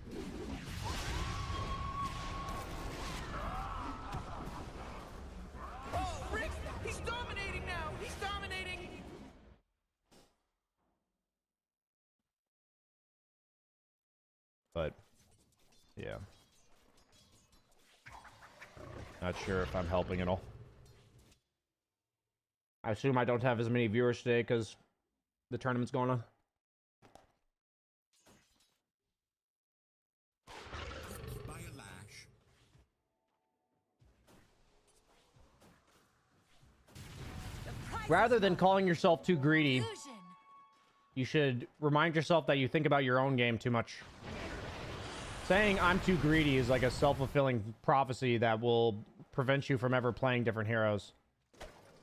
But, yeah. Not sure if I'm helping at all. I assume I don't have as many viewers today because the tournament's going on. Rather than calling yourself too greedy, you should remind yourself that you think about your own game too much. Saying I'm too greedy is like a self-fulfilling prophecy that will prevent you from ever playing different heroes.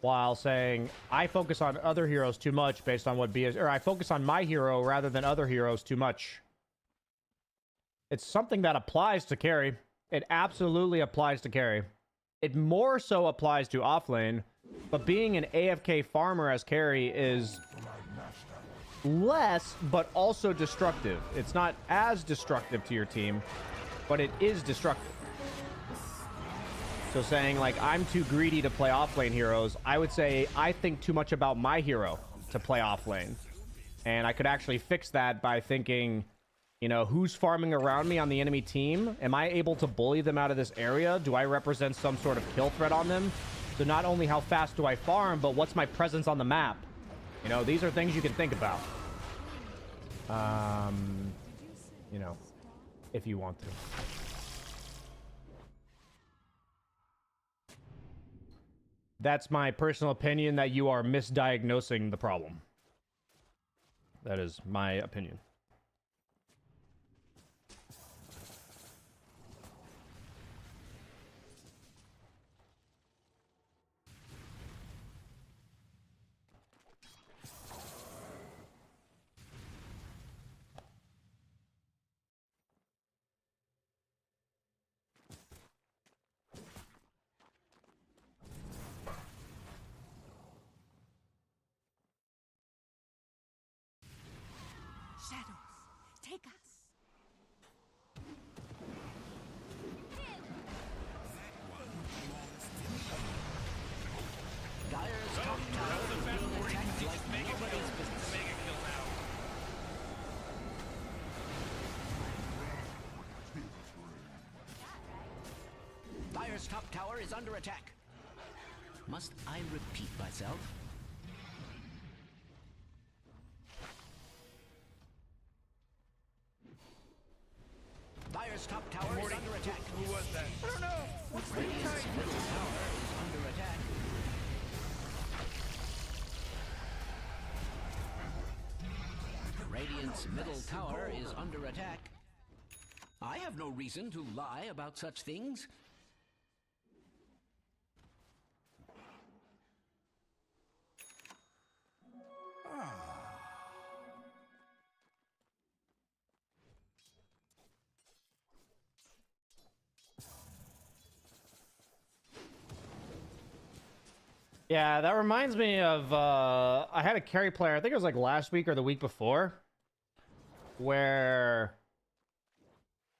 While saying I focus on other heroes too much based on what or I focus on my hero rather than other heroes too much. It's something that applies to carry. It absolutely applies to carry. It more so applies to offlane, but being an AFK farmer as carry is less, but also destructive. It's not as destructive to your team, but it is destructive. So saying, like, I'm too greedy to play offlane heroes, I would say I think too much about my hero to play offlane. And I could actually fix that by thinking, you know, who's farming around me on the enemy team? Am I able to bully them out of this area? Do I represent some sort of kill threat on them? So not only how fast do I farm, but what's my presence on the map? You know, these are things you can think about. You know, if you want to. That's my personal opinion, that you are misdiagnosing the problem. That is my opinion. Dire's top tower is under attack. Must I repeat myself? Dire's top tower is under attack. Who was that? I don't know. What's the Radiant's middle tower is under attack. Radiant's middle tower is under attack. I have no reason to lie about such things. Yeah, that reminds me of, I had a carry player, I think it was like last week or the week before, where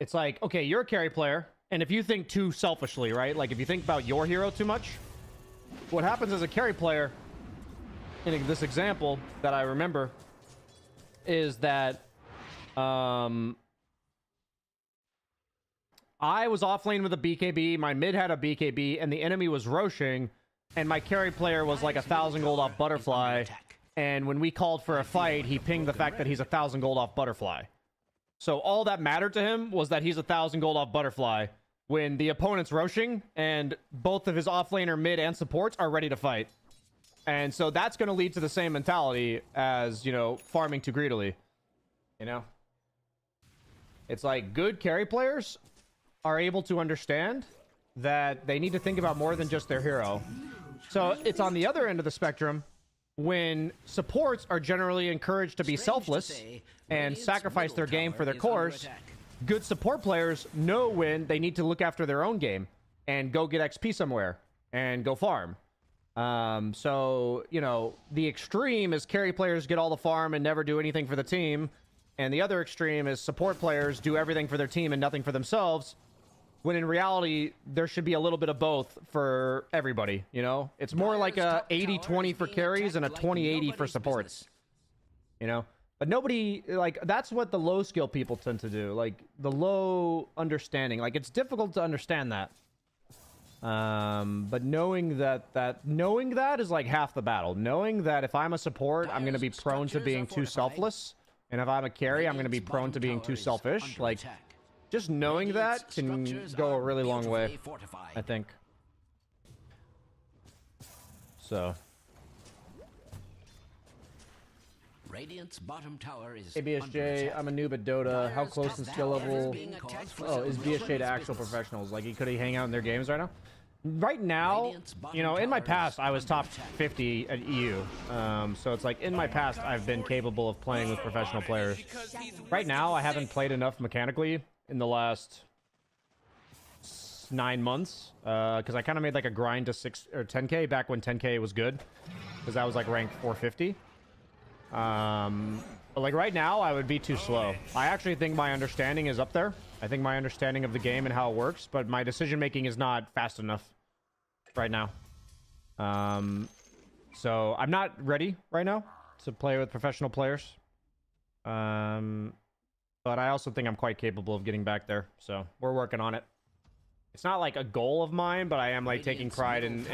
it's like, okay, you're a carry player, and if you think too selfishly, right? Like, if you think about your hero too much, what happens as a carry player, in this example that I remember, is that, I was off lane with a BKB, my mid had a BKB, and the enemy was roshing, and my carry player was like 1,000 gold off Butterfly, and when we called for a fight, he pinged the fact that he's 1,000 gold off Butterfly. So all that mattered to him was that he's 1,000 gold off Butterfly when the opponent's roshing, and both of his offlaner, mid, and supports are ready to fight. And so that's going to lead to the same mentality as, you know, farming too greedily. You know? It's like good carry players are able to understand that they need to think about more than just their hero. So it's on the other end of the spectrum when supports are generally encouraged to be selfless and sacrifice their game for their cores. Good support players know when they need to look after their own game and go get XP somewhere and go farm. So, you know, the extreme is carry players get all the farm and never do anything for the team. And the other extreme is support players do everything for their team and nothing for themselves. When in reality, there should be a little bit of both for everybody, you know? It's more like a 80-20 for carries and a 20-80 for supports. You know? But nobody, like, that's what the low skill people tend to do. Like, the low understanding. Like, it's difficult to understand that. But knowing that is like half the battle. Knowing that if I'm a support, I'm going to be prone to being too selfless. And if I'm a carry, I'm going to be prone to being too selfish. Like, just knowing that can go a really long way, I think. So. Radiant's bottom tower is Hey BSJ, I'm a noob at Dota. How close in skill level is BSJ to actual professionals? Like, could he hang out in their games right now? Right now, you know, in my past, I was top 50 at EU. So it's like, in my past, I've been capable of playing with professional players. Right now, I haven't played enough mechanically in the last 9 months. Because I kind of made like a grind to 6 or 10k back when 10k was good. Because I was like ranked 450. But like right now, I would be too slow. I actually think my understanding is up there. I think my understanding of the game and how it works, but my decision making is not fast enough right now. So I'm not ready right now to play with professional players. But I also think I'm quite capable of getting back there. So we're working on it. It's not like a goal of mine, but I am like taking pride in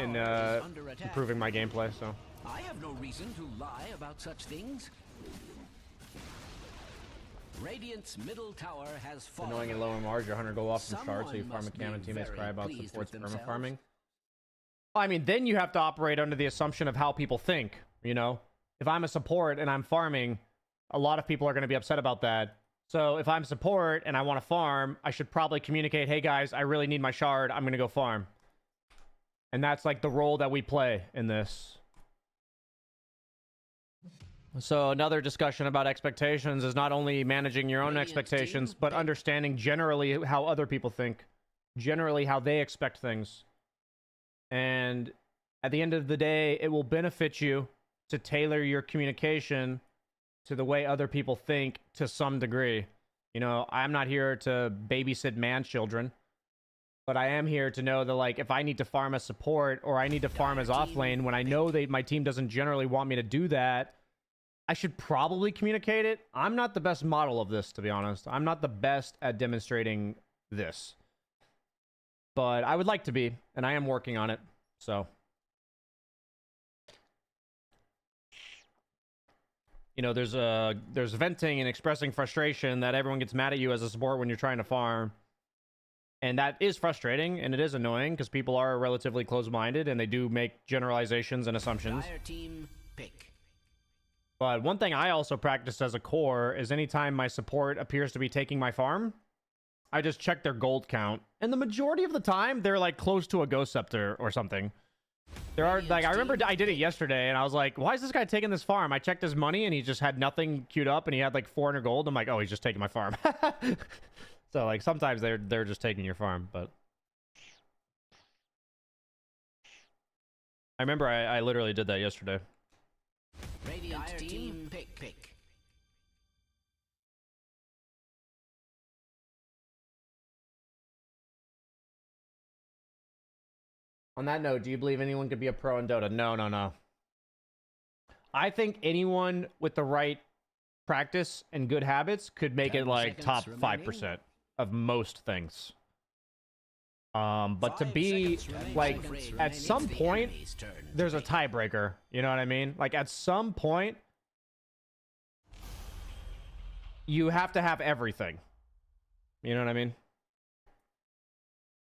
improving my gameplay. So I have no reason to lie about such things. Radiant's middle tower has fallen. Annoying and low MR, your 100 go off from shards, so you farm a cam and teammates cry about supports perma farming. I mean, then you have to operate under the assumption of how people think, you know? If I'm a support and I'm farming, a lot of people are going to be upset about that. So if I'm support and I want to farm, I should probably communicate, hey guys, I really need my shard, I'm going to go farm. And that's like the role that we play in this. So another discussion about expectations is not only managing your own expectations, but understanding generally how other people think. Generally how they expect things. And at the end of the day, it will benefit you to tailor your communication to the way other people think to some degree. You know, I'm not here to babysit man children, but I am here to know that, like, if I need to farm as support or I need to farm as offlane when I know that my team doesn't generally want me to do that, I should probably communicate it. I'm not the best model of this, to be honest. I'm not the best at demonstrating this. But I would like to be, and I am working on it. So, you know, there's venting and expressing frustration that everyone gets mad at you as a support when you're trying to farm. And that is frustrating, and it is annoying, because people are relatively close-minded, and they do make generalizations and assumptions. Dire team pick. But one thing I also practice as a core is anytime my support appears to be taking my farm, I just check their gold count. And the majority of the time, they're like close to a Ghost Scepter or something. There are, like, I remember I did it yesterday, and I was like, why is this guy taking this farm? I checked his money, and he just had nothing queued up, and he had like 400 gold. I'm like, oh, he's just taking my farm. So, like, sometimes they're just taking your farm, but... I remember I literally did that yesterday. Radiant team pick. On that note, do you believe anyone could be a pro in Dota? No. I think anyone with the right practice and good habits could make it like top 5% of most things. But to be like at some point, there's a tiebreaker. You know what I mean? Like at some point, you have to have everything. You know what I mean?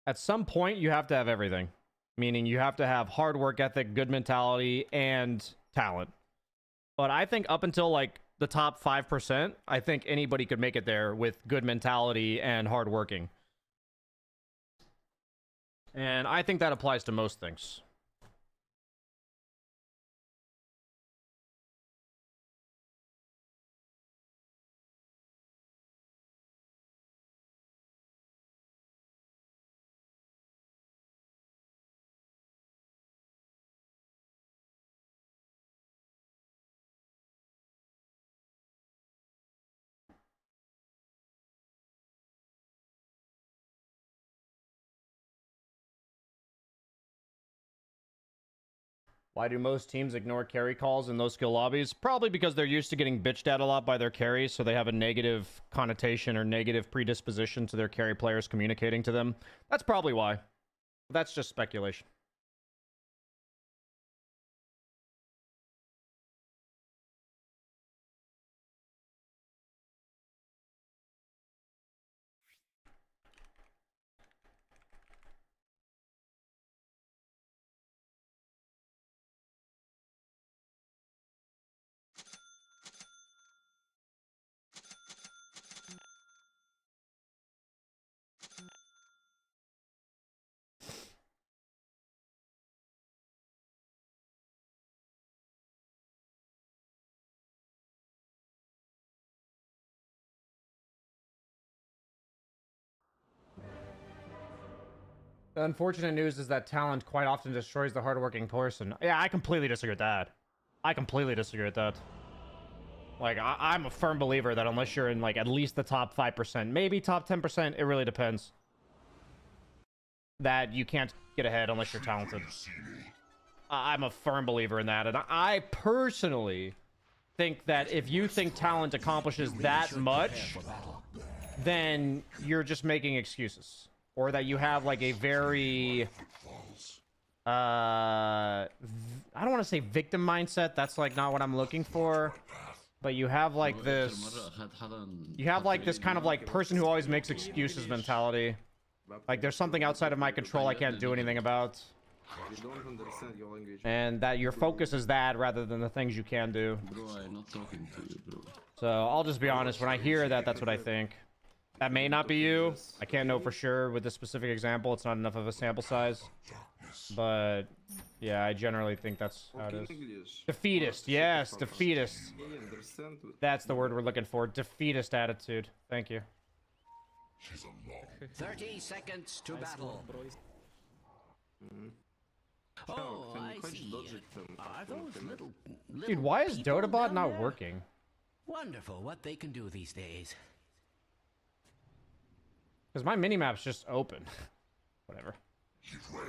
At some point, you have to have everything. Meaning you have to have hard work ethic, good mentality, and talent. But I think up until like the top 5%, I think anybody could make it there with good mentality and hard working. And I think that applies to most things. Why do most teams ignore carry calls in those skill lobbies? Probably because they're used to getting bitched at a lot by their carries, so they have a negative connotation or negative predisposition to their carry players communicating to them. That's probably why. That's just speculation. The unfortunate news is that talent quite often destroys the hardworking person. Yeah, I completely disagree with that. Like, I'm a firm believer that unless you're in, like, at least the top 5%, maybe top 10%, it really depends, that you can't get ahead unless you're talented. I'm a firm believer in that, and I personally think that if you think talent accomplishes that much, then you're just making excuses. Or that you have, like, a very... I don't want to say victim mindset. That's, like, not what I'm looking for. But you have, like, this... You have, like, this kind of, like, person who always makes excuses mentality. Like, there's something outside of my control I can't do anything about. And that your focus is that rather than the things you can do. So, I'll just be honest. When I hear that, that's what I think. That may not be you. I can't know for sure with this specific example. It's not enough of a sample size. But, yeah, I generally think that's how it is. Defeatist. Yes, defeatist. That's the word we're looking for. Defeatist attitude. Thank you. 30 seconds to battle. Oh, I see. Are those little Dude, why is DotaBot not working? Wonderful what they can do these days. Because my minimap's just open. Whatever. Give way.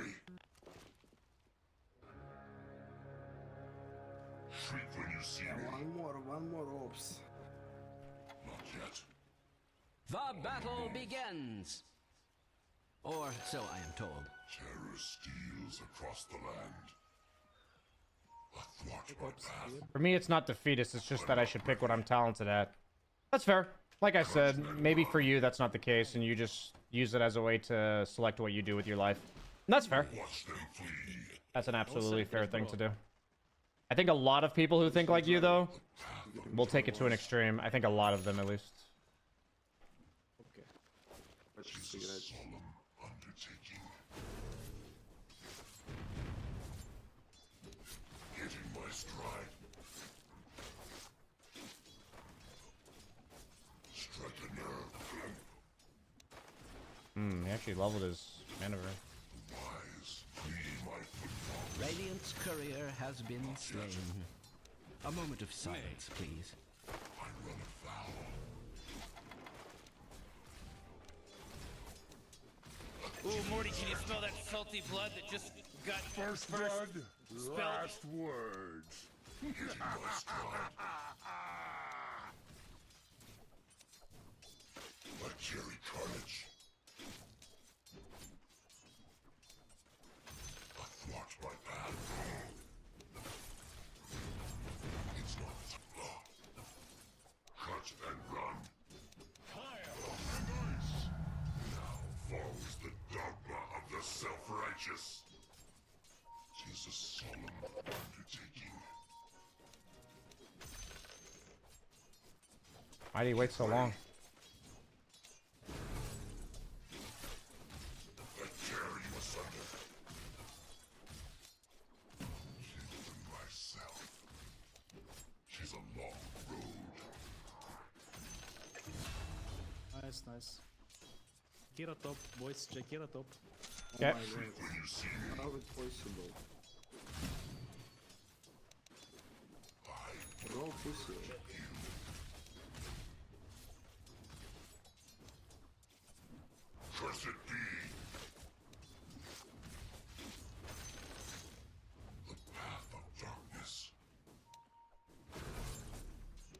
Shriek when you see me. One more ops. Not yet. The battle begins. Or so I am told. Terror steals across the land. Athwart my path. For me, it's not defeatist. It's just that I should pick what I'm talented at. That's fair. Like I said, maybe for you that's not the case, and you just use it as a way to select what you do with your life. And that's fair. That's an absolutely fair thing to do. I think a lot of people who think like you, though, will take it to an extreme. I think a lot of them, at least. Hitting my stride. Strike a nerve. He actually leveled his maneuver. Radiant's courier has been slain. A moment of silence, please. I run afoul. Ooh, Morty, can you smell that salty blood that just got first blood? Last words. Hitting my stride. Like cherry carnage. Athwart my path. It's not. Cut and run. Now falls the dogma of the self-righteous. 'Tis a solemn undertaking. Why do you wait so long? I tear you asunder. Even myself. 'Tis a long road. Nice, nice. Kira top, boys. Kira top. Okay. How is it possible? Go pussy. Cursed be. The path of darkness.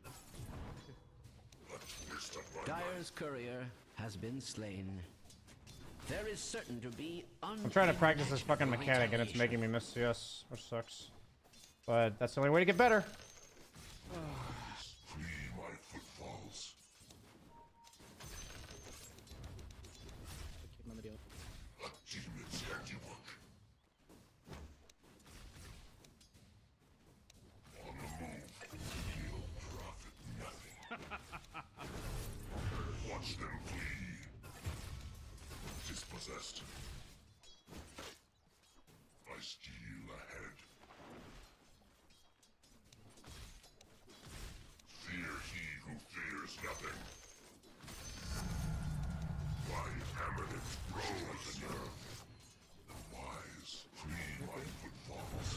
A twist of my Dyer's courier has been slain. There is certain to be I'm trying to practice this fucking mechanic, and it's making me miss CS, which sucks. But that's the only way to get better. free my footfalls. A demon's handiwork. On the move, he'll profit nothing. Watch them flee. Dispossessed. I steal ahead. Fear he who fears nothing. My eminence grows the nerve. The wise flee my footfalls.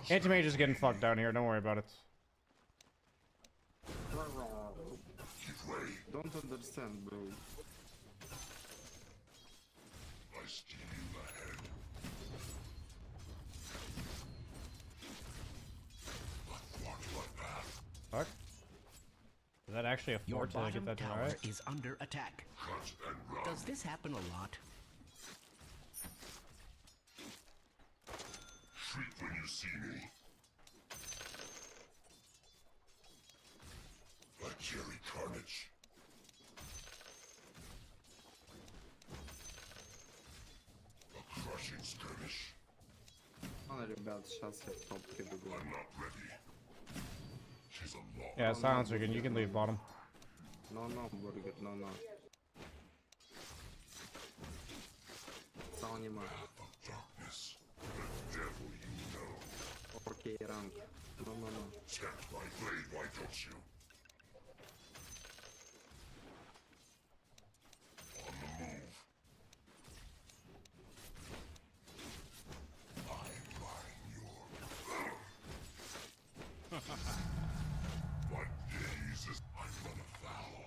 Anti-mage is getting fucked down here. Don't worry about it. Don't understand, bro. I steal ahead. Athwart my path. Fuck. Is that actually a Your fort? Did I get bottom that tower right? is under attack. Cut and run. Does this happen a lot? Shriek when you see me. Like cherry carnage. A crushing skirmish. Ладно, ребят, сейчас я в топке бегу. I'm not ready. She's a law. Yeah, silencer, you can leave bottom. No, burger, no. Стал нема. Darkness. The devil you know. Окей, ранг. No. Tempt my blade, why don't you? On the move. I'm buying your... My days is... I run afoul.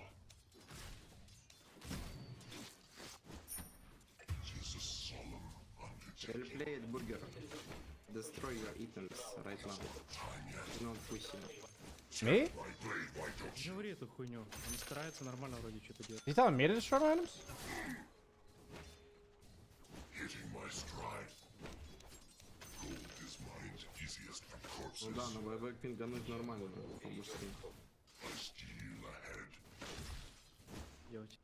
'Tis a solemn Well undertaking. played, burger. Destroy your items right now. Not pushing. Me? Не говори эту хуйню. Он старается нормально вроде что-то делать. You telling me to destroy my items? Hitting my stride. Gold is mined easiest from corpses. Ну да, на ВВ пингануть нормально, по-быстрее. I steal ahead. Делать.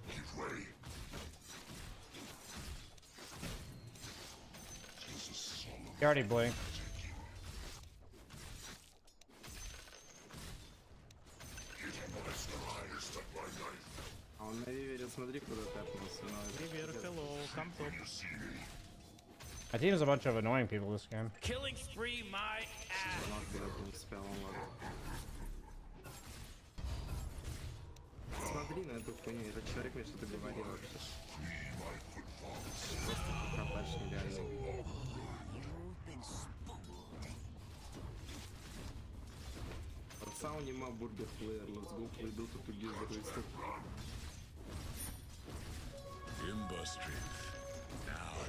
Give way. This is solemn. You already blinked. Hitting my stride is stuck my knife. А он на Вивере, смотри, куда тэпнулся. Привет, hello, come top. My team is a bunch of annoying people this game. Killing spree my ass. Не успел, он ладно. Смотри на эту хуйню, этот человек мне что-то говорил вообще. Просто копач нереальный. Пацан нема бургер плеер, let's go play Dota together, wasted. Imba strength.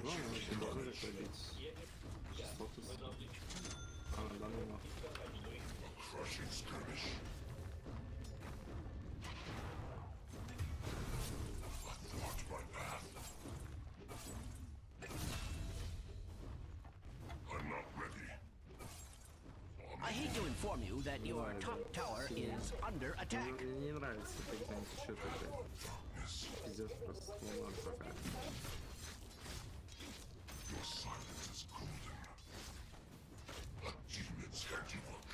Ну, мы еще должны так пробить. Частоту. А, да, ну. Crushing skirmish. Athwart my path. I'm not ready. I hate to inform you that your top tower is under attack. Мне не нравится, когда они что-то, блядь. Пиздец просто, ну ладно, пока. Your silence is golden. A demon's handiwork.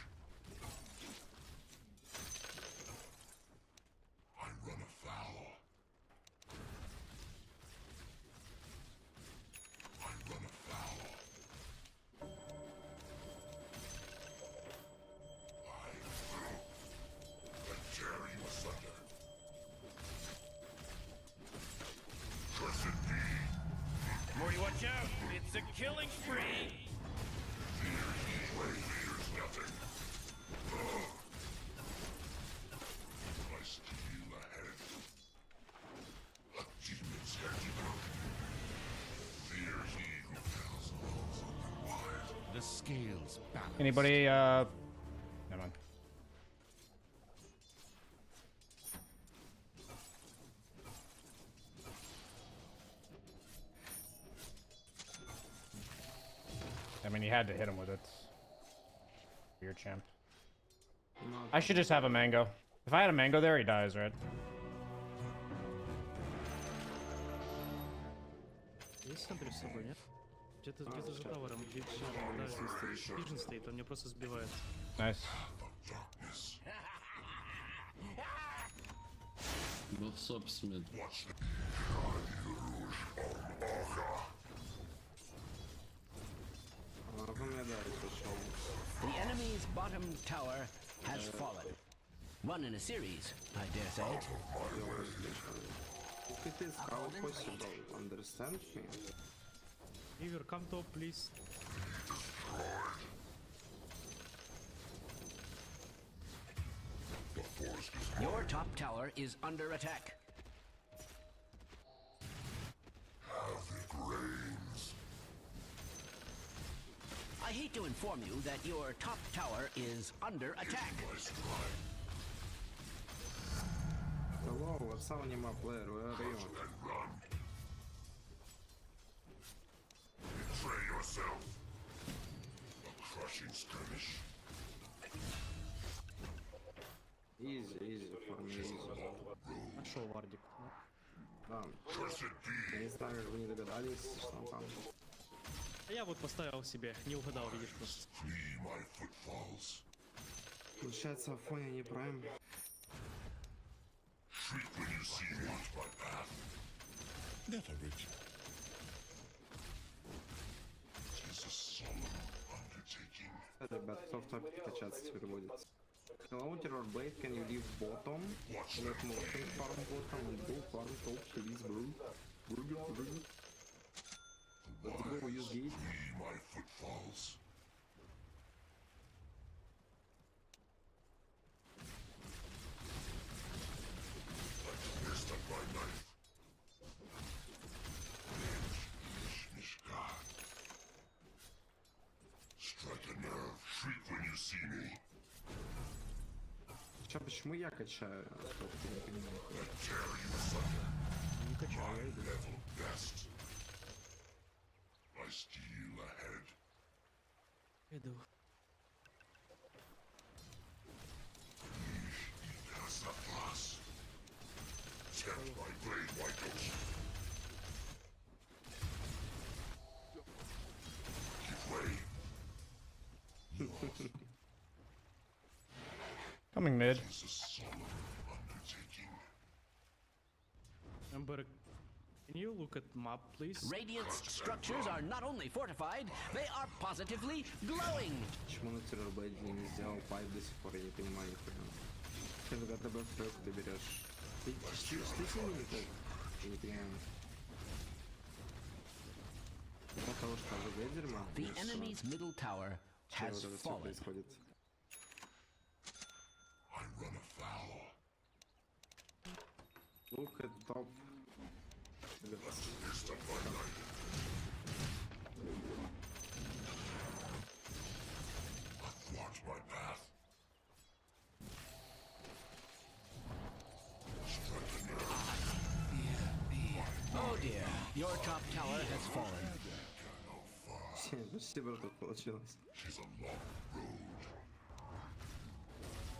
I run afoul. I run afoul. I tear you asunder. Cursed be. Morty, watch out! It's a killing spree! Fear he fears nothing. I steal ahead. A demon's handiwork. Fear he who tells those open wide. The scales balance. Anybody, never mind. I mean, you had to hit him with it. Your champ. I should just have a mango. If I had a mango there, he dies, right? Есть центр с собой, нет? Где-то за тавером. Vision стоит, он меня просто сбивает. Nice. Both subs mid. The enemy's bottom tower has fallen. One in a series, I dare say. It is how possible, understand me? Ivер, come top, please. Your top tower is under attack. Havoc reigns. I hate to inform you that your top tower is under attack. Hello, what's our name player? Where are you? Betray yourself. A crushing skirmish. Easy for me, easy. Нашел вардик. Да. Я не знаю, как вы не догадались, что он там. А я вот поставил себе, не угадал, видишь просто. Получается, Афоня не прайм. Never rich. Ребят, кто в топе качаться теперь будет? Hello, Terror Blade, can you leave bottom? Let Morton farm bottom and go farm top, please, bro. Burger. Let's go, use gate. My footfalls. Like a my knife. Strike a nerve, shriek Хотя почему я качаю? Я не понимаю. Не качаю, я иду. Иду. Coming mid. Ember, can you look at map, please? Radiant's structures are not only fortified, they are positively glowing. Почему на террорблейде не сделал пайп до сих пор, я не понимаю нихуя. Когда ты бэктрек ты берешь. Ты сильно не так? Я не понимаю. Потому что АВГ дерьма. The enemy's middle tower has fallen. Происходит. Look at top. Oh dear, your top tower has fallen. Почти браток получилось.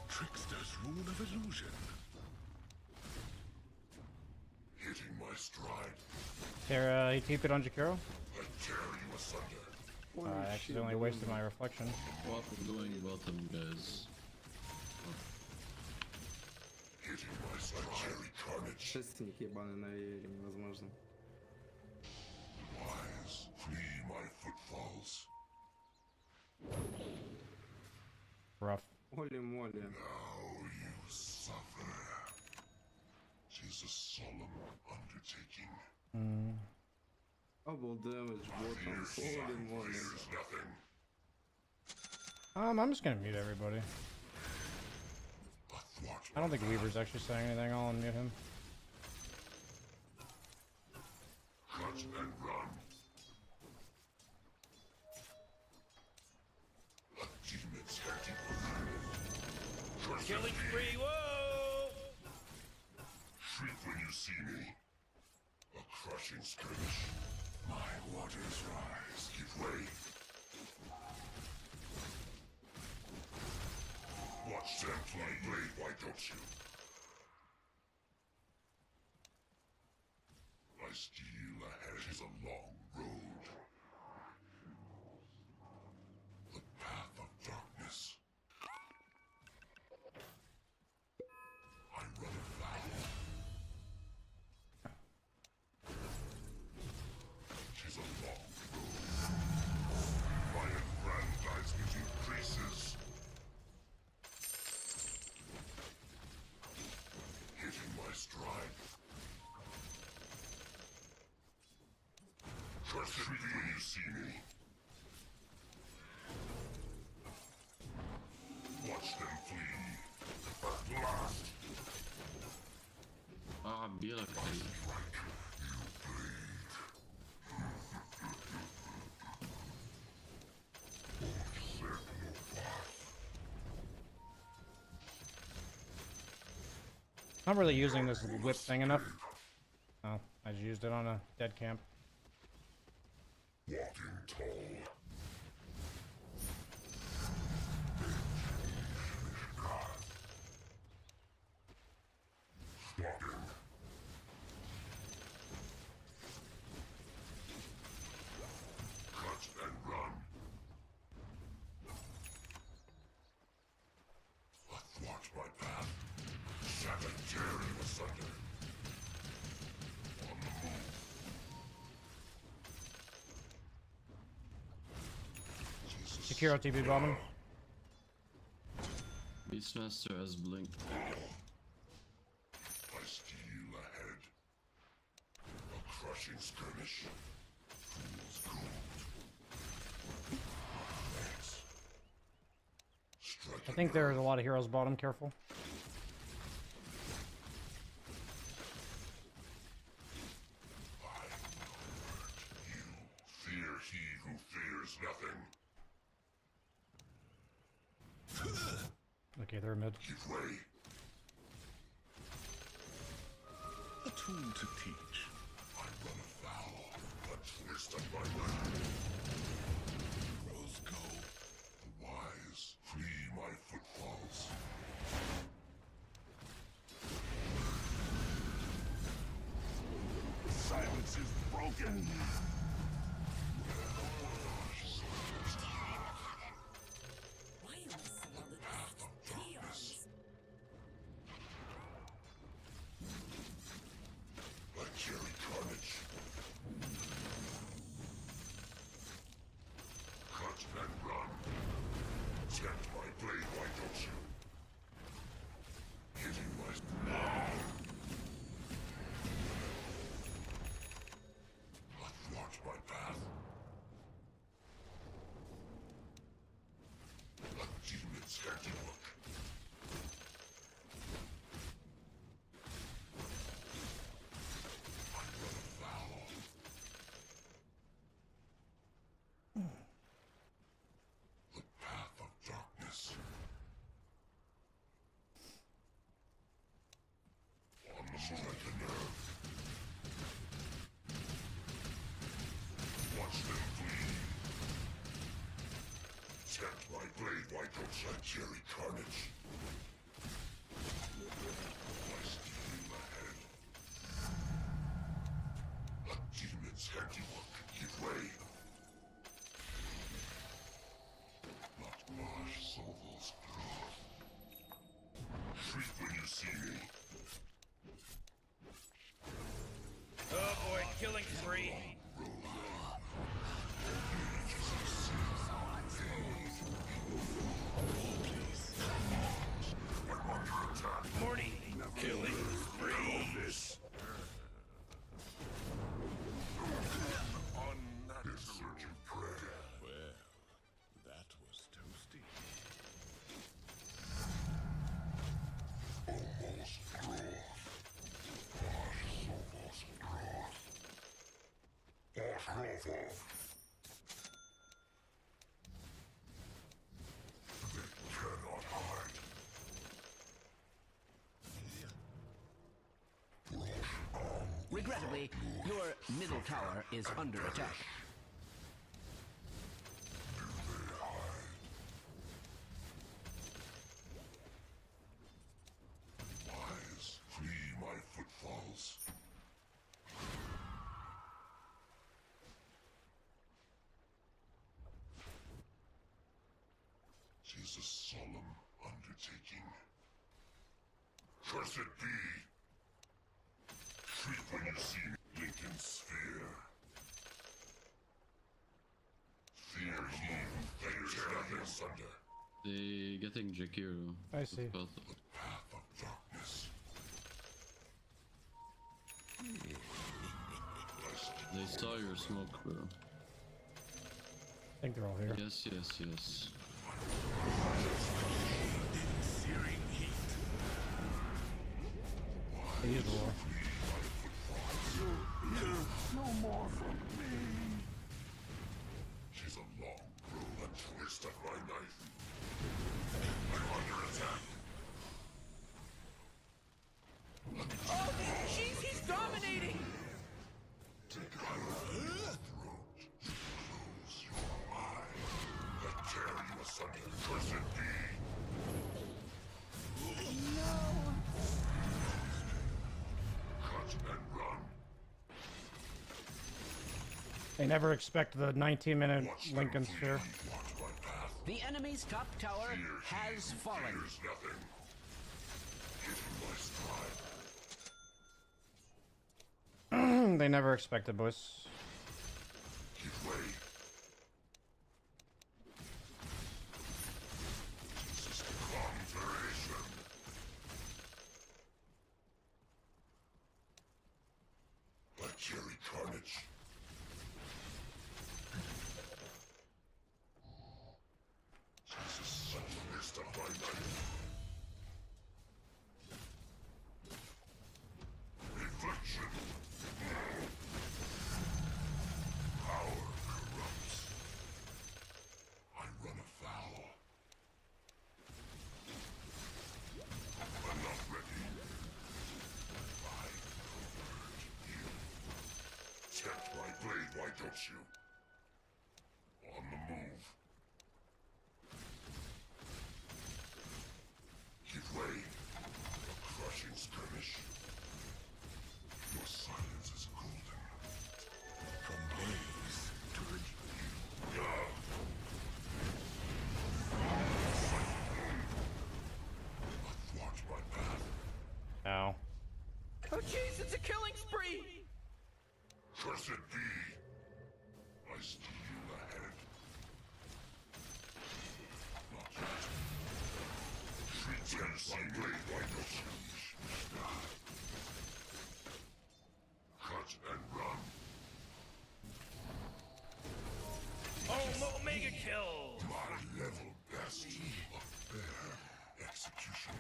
Trickster's rule of illusion. Hitting my stride. There, he TP'd on Jakiro. I tear you asunder. I accidentally wasted my reflection. Bottom going bottom, guys. Hitting my stride. Carnage. Шестник ебаный на веере, невозможно. Wise, flee my footfalls. Rough. Моли-моли. Now you suffer. 'Tis a solemn undertaking. Double damage, bottom, holy-moly. Fears nothing. I'm just gonna mute everybody. I don't think Weaver's actually saying anything. I'll unmute him. Cut and run. A demon's handiwork. Killing spree, whoa! Shriek when you see me. A crushing skirmish. My waters rise. Give way. Watch them fly blade, why don't you? I steal ahead is a long road. The path of darkness. I run afoul. 'Tis a long road. My aggrandizement increases. Hitting my stride. Cursed be when you see me. Watch them flee. Blast. Ah, Björk. Not really using this whip thing enough. Oh, I just used it on a dead camp. Walking tall. Stalking. Cut and run. Athwart my path. Shatter, tear you asunder. On the move. Jakiro TP bottom. Beastmaster has blinked. I steal ahead. A crushing skirmish. Fool's gold. Thanks. Strike I think there's a lot of heroes bottom. Careful. Fear he who fears nothing. Okay, they're mid. Give way. tool to teach. I run afoul, a twist of my knife. Crows go. The wise flee my footfalls. Silence is broken. Tempt my blade, white goats like cherry carnage. I steal ahead. A demon's handiwork, give way. Not marsh Sovel's growth. Shriek when you see me. Oh boy, killing spree. Morty, killing spree. Insurgent prey. Well, that was toasty. Almost growth. Marsh Sovel's growth. Marsh growth. They cannot hide. Regrettably, your middle tower is under attack. Wise, flee my footfalls. Tis a solemn undertaking. Cursed be! Shriek when you see Lincoln Sphere. Fear he who fears nothing asunder. They getting Jakiro. I see. Path of darkness. They saw your smoke, bro. I think they're all here. Yes, yes, yes. Searing heat. They use the wall. No more from me. She's a long road, a twist of my knife. I'm under attack. Oh, jeez, he's dominating! Take a throat. Close your eye. Let tear you asunder. Cursed be. No! Cut and run. They never expect the 19-minute Lincoln Sphere. The enemy's top tower has fallen. Fears nothing. Give him my stride. They never expect it, boys. Give way. This is conjuration. Like cherry carnage. This is such a waste of my life. Reflection. don't you? On the move. Give way. A crushing skirmish. Your silence is golden. From blaze to athwart my path. Ow. Oh jeez, it's a killing spree! Cursed be! I steal you ahead. Not yet. Treat them someday, why don't you? Cut and run. Oh, mega kill! My level best. A fair execution.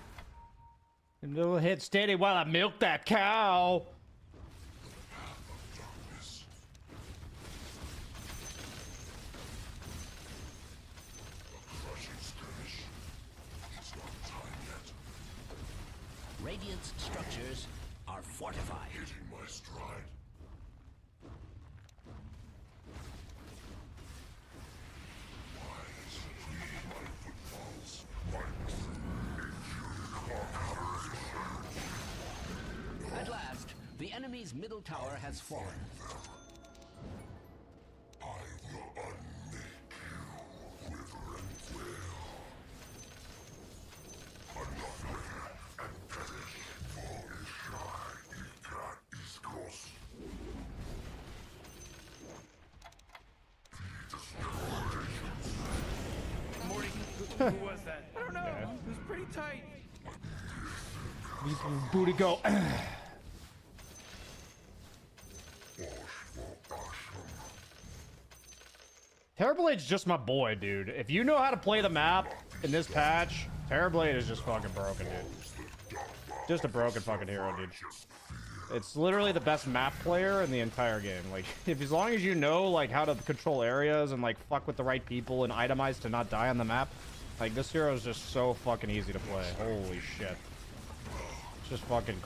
And it'll hit steady while I milk that cow. Radiant's structures are fortified. Hitting my stride. Wise, flee my footfalls. My At last, the enemy's middle tower has fallen. I will unmake you, wither and wail. Unflicker and perish, for Ishai Ikat Iskos. Morty, who was that? I don't know. It was pretty tight. Booty go. Terrorblade's just my boy, dude. If you know how to play the map in this patch, Terrorblade is just fucking broken, dude. Just a broken fucking hero, dude. It's literally the best map player in the entire game. Like, if as long as you know like how to control areas and like fuck with the right people and itemize to not die on the map, like this hero is just so fucking easy to play. Holy shit. It's just fucking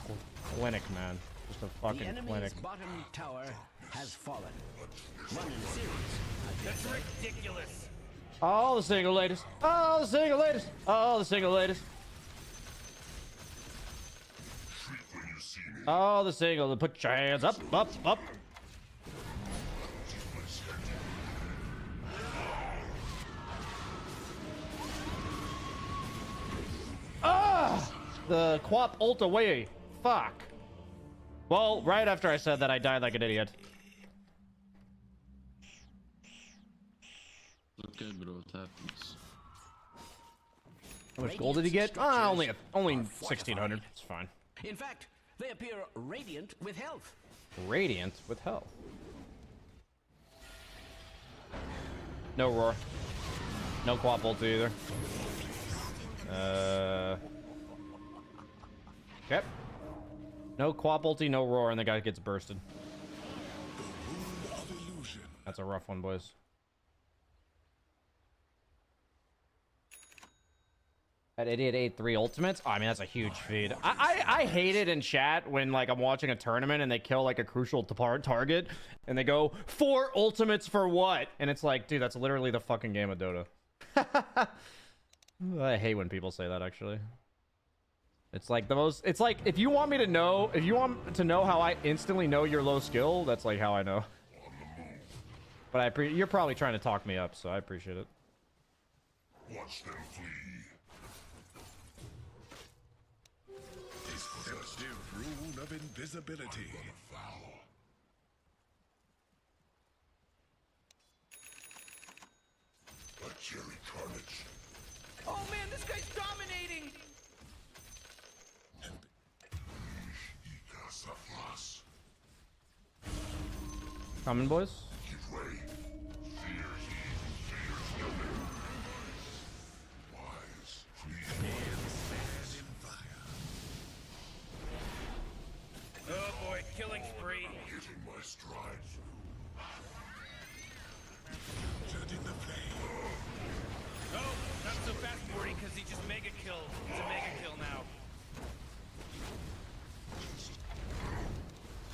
clinic, man. Just a fucking The enemy's clinic. bottom tower has fallen. Run in series. That's ridiculous. All the single ladies. All the single ladies. All the single ladies. All the single. Put your hands up, up, up. Ah! The Quap ult away. Fuck. Well, right after I said that, I died like an idiot. Okay, bro, it happens. How much gold did he get? Ah, only 1,600. It's fine. In fact, they appear radiant with health. Radiant with health. No roar. No Quap ult either. Okay. No Quap ulti, no roar, and the guy gets bursted. That's a rough one, boys. That idiot ate 3 ultimates. Oh, I mean, that's a huge feed. I hate it in chat when like I'm watching a tournament and they kill like a crucial target and they go 4 ultimates for what? And it's like, dude, that's literally the fucking game of Dota. I hate when people say that, actually. It's like the most, it's like, if you want me to know, if you want to know how I instantly know you're low skill, that's like how I know. But you're probably trying to talk me up, so I appreciate it. Watch them flee. Deceptive rune of invisibility. A cherry carnage. Oh man, this guy's dominating! Coming, boys. Give way. Fear he fears no man. Wise, flee. In fire. Oh boy, killing spree. Hitting my stride. Turning the flame. Oh, not so fast, Morty, because he just mega killed. It's a mega kill now.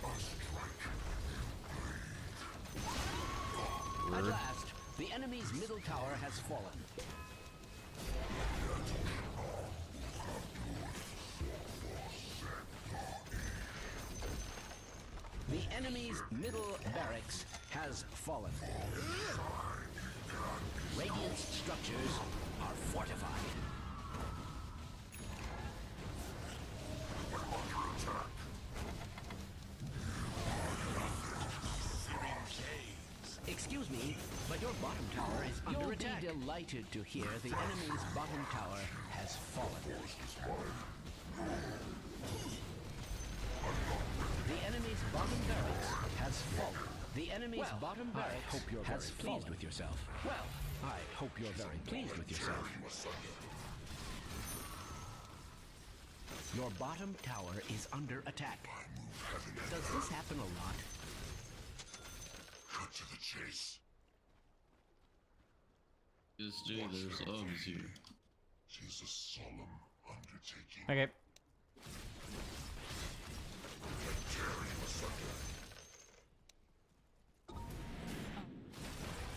A strike. At last, the enemy's middle tower has fallen. The enemy's middle barracks has fallen. Radiant's structures are fortified. Excuse me, but your bottom tower is under attack. You'll be delighted to hear the enemy's bottom tower has fallen. The enemy's bottom barracks has fallen. The enemy's bottom barracks hope you're very pleased with yourself. Well, I hope you're very pleased with yourself. Your bottom tower is under attack. Does this happen a lot? Cut to the chase. BSJ, there's obs here. Tis a solemn undertaking. Okay.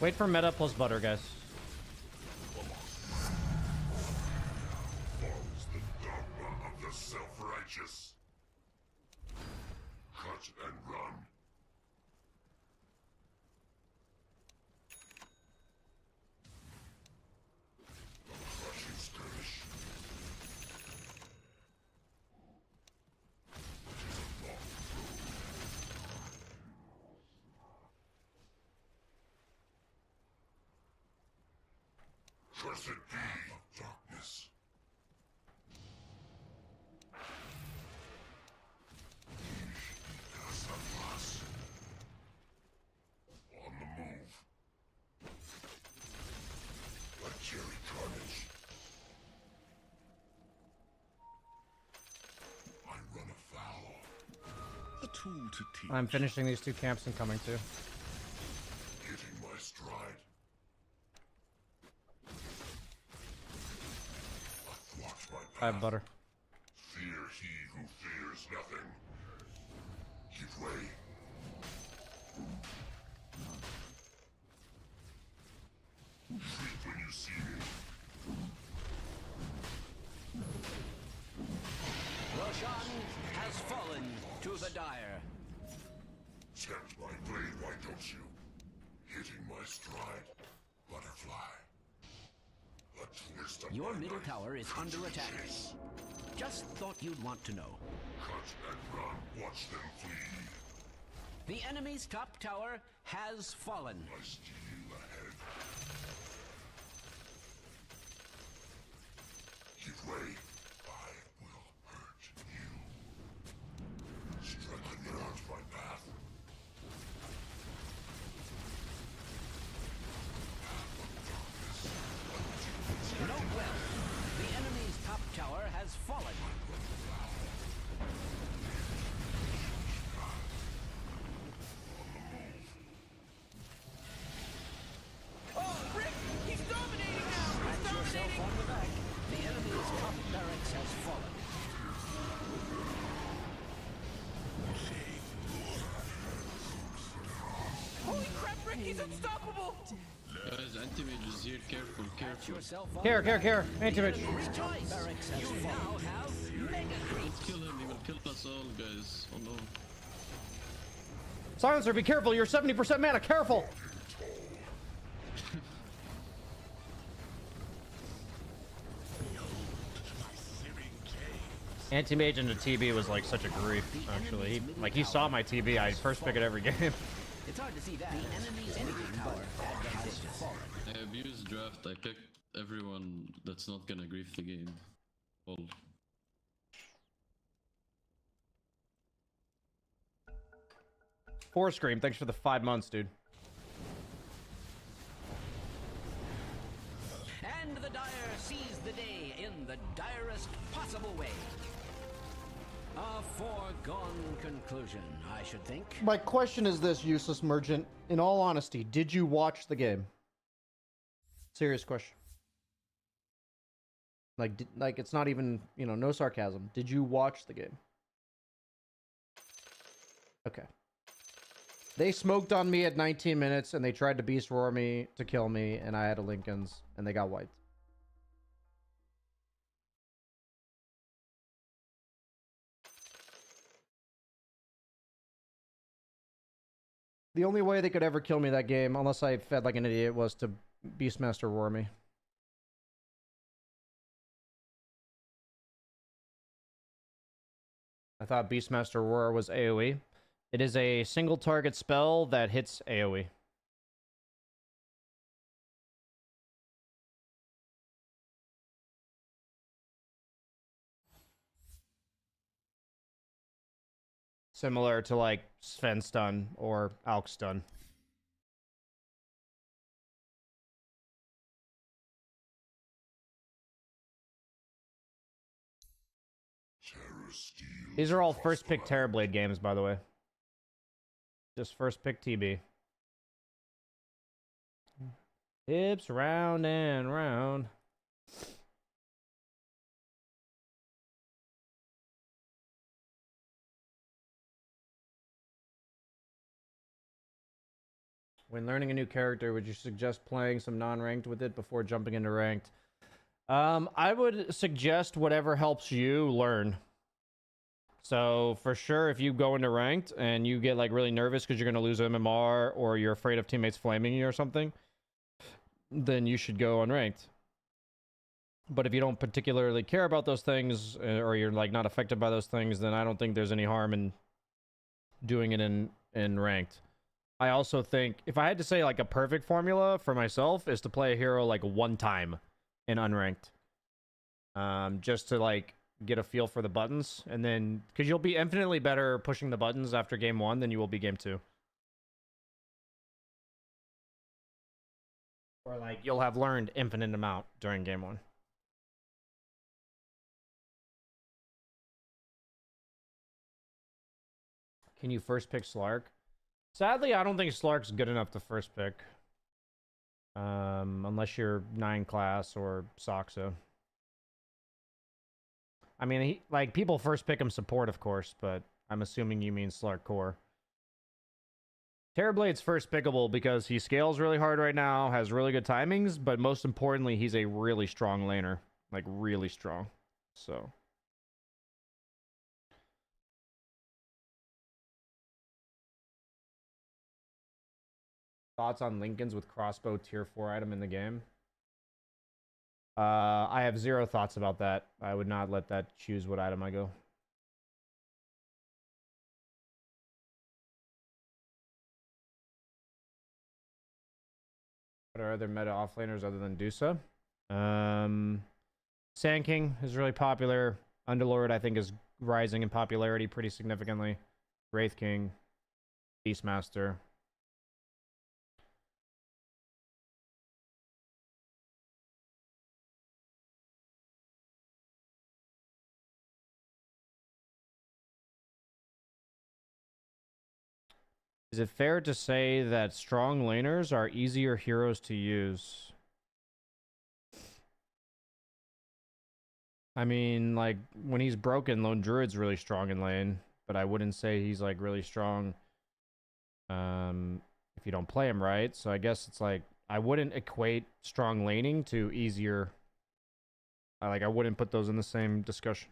Wait for meta plus butter, guys. Follows the dogma of the self-righteous. Cut and run. A crushing skirmish. Cursed be of darkness. On the move. Like cherry carnage. I run afoul. A tool to teach. I'm finishing these two camps and coming to. Hitting my stride. I have butter. Fear he who fears nothing. Give way. Shriek when you see me. Roshan has fallen to the dire. Tempt my blade, why don't you? Hitting my stride. Butterfly. A twist of Your my middle knife. tower is under attack. Just thought you'd want to know. Cut and run. Watch them flee. The enemy's top tower has fallen. I steal ahead. Give way. I will hurt you. Strike and out my path. Note well, the enemy's top tower has fallen. Oh, Rick! He's dominating now! He's Pat yourself dominating! on the back. The enemy's top barracks has fallen. Holy crap, Rick! He's unstoppable! Guys, anti-mage is here. Careful, careful. Care. Anti-mage. Barracks has fallen. Now have mega creeps. Kill him, he will kill us all, guys. Oh no. Silencer, be careful. You're 70% mana. Careful. Anti-mage into TB was like such a grief, actually. He saw my TB. I first pick it every game. It's hard to see that. The enemy's middle tower has fallen. I abused draft. I picked everyone that's not gonna grief the game. All. Four Scream, thanks for the 5 months, dude. And the dire sees the day in the direst possible way. A foregone conclusion, I should think. My question is this, useless merchant. In all honesty, did you watch the game? Serious question. Like it's not even, no sarcasm. Did you watch the game? Okay. They smoked on me at 19 minutes, and they tried to beast roar me to kill me, and I had a Lincoln's, and they got wiped. The only way they could ever kill me that game, unless I fed like an idiot, was to Beastmaster roar me. I thought Beastmaster roar was AoE. It is a single target spell that hits AoE. Similar to like Sven stun or Alk stun. These are all first pick Terrorblade games, by the way. Just first pick TB. Hips round and round. When learning a new character, would you suggest playing some non-ranked with it before jumping into ranked? I would suggest whatever helps you learn. So for sure, if you go into ranked and you get like really nervous because you're going to lose MMR or you're afraid of teammates flaming you or something, then you should go unranked. But if you don't particularly care about those things or you're like not affected by those things, then I don't think there's any harm in doing it in ranked. I also think if I had to say like a perfect formula for myself is to play a hero like one time in unranked. Just to like get a feel for the buttons, and then because you'll be infinitely better pushing the buttons after game 1 than you will be game 2. Or like you'll have learned infinite amount during game 1. Can you first pick Slark? Sadly, I don't think Slark's good enough to first pick. Unless you're 9 class or Soxa. I mean, like, people first pick him support, of course, but I'm assuming you mean Slark core. Terrorblade's first pickable because he scales really hard right now, has really good timings, but most importantly, he's a really strong laner. Like, really strong. So... Thoughts on Lincolns with crossbow tier 4 item in the game? I have 0 thoughts about that. I would not let that choose what item I go. What are other meta offlaners other than Dusa? Sand King is really popular. Underlord, I think, is rising in popularity pretty significantly. Wraith King. Beastmaster. Is it fair to say that strong laners are easier heroes to use? I mean, like, when he's broken, Lone Druid's really strong in lane, but I wouldn't say he's, like, really strong if you don't play him right. So I guess it's like, I wouldn't equate strong laning to easier. I wouldn't put those in the same discussion.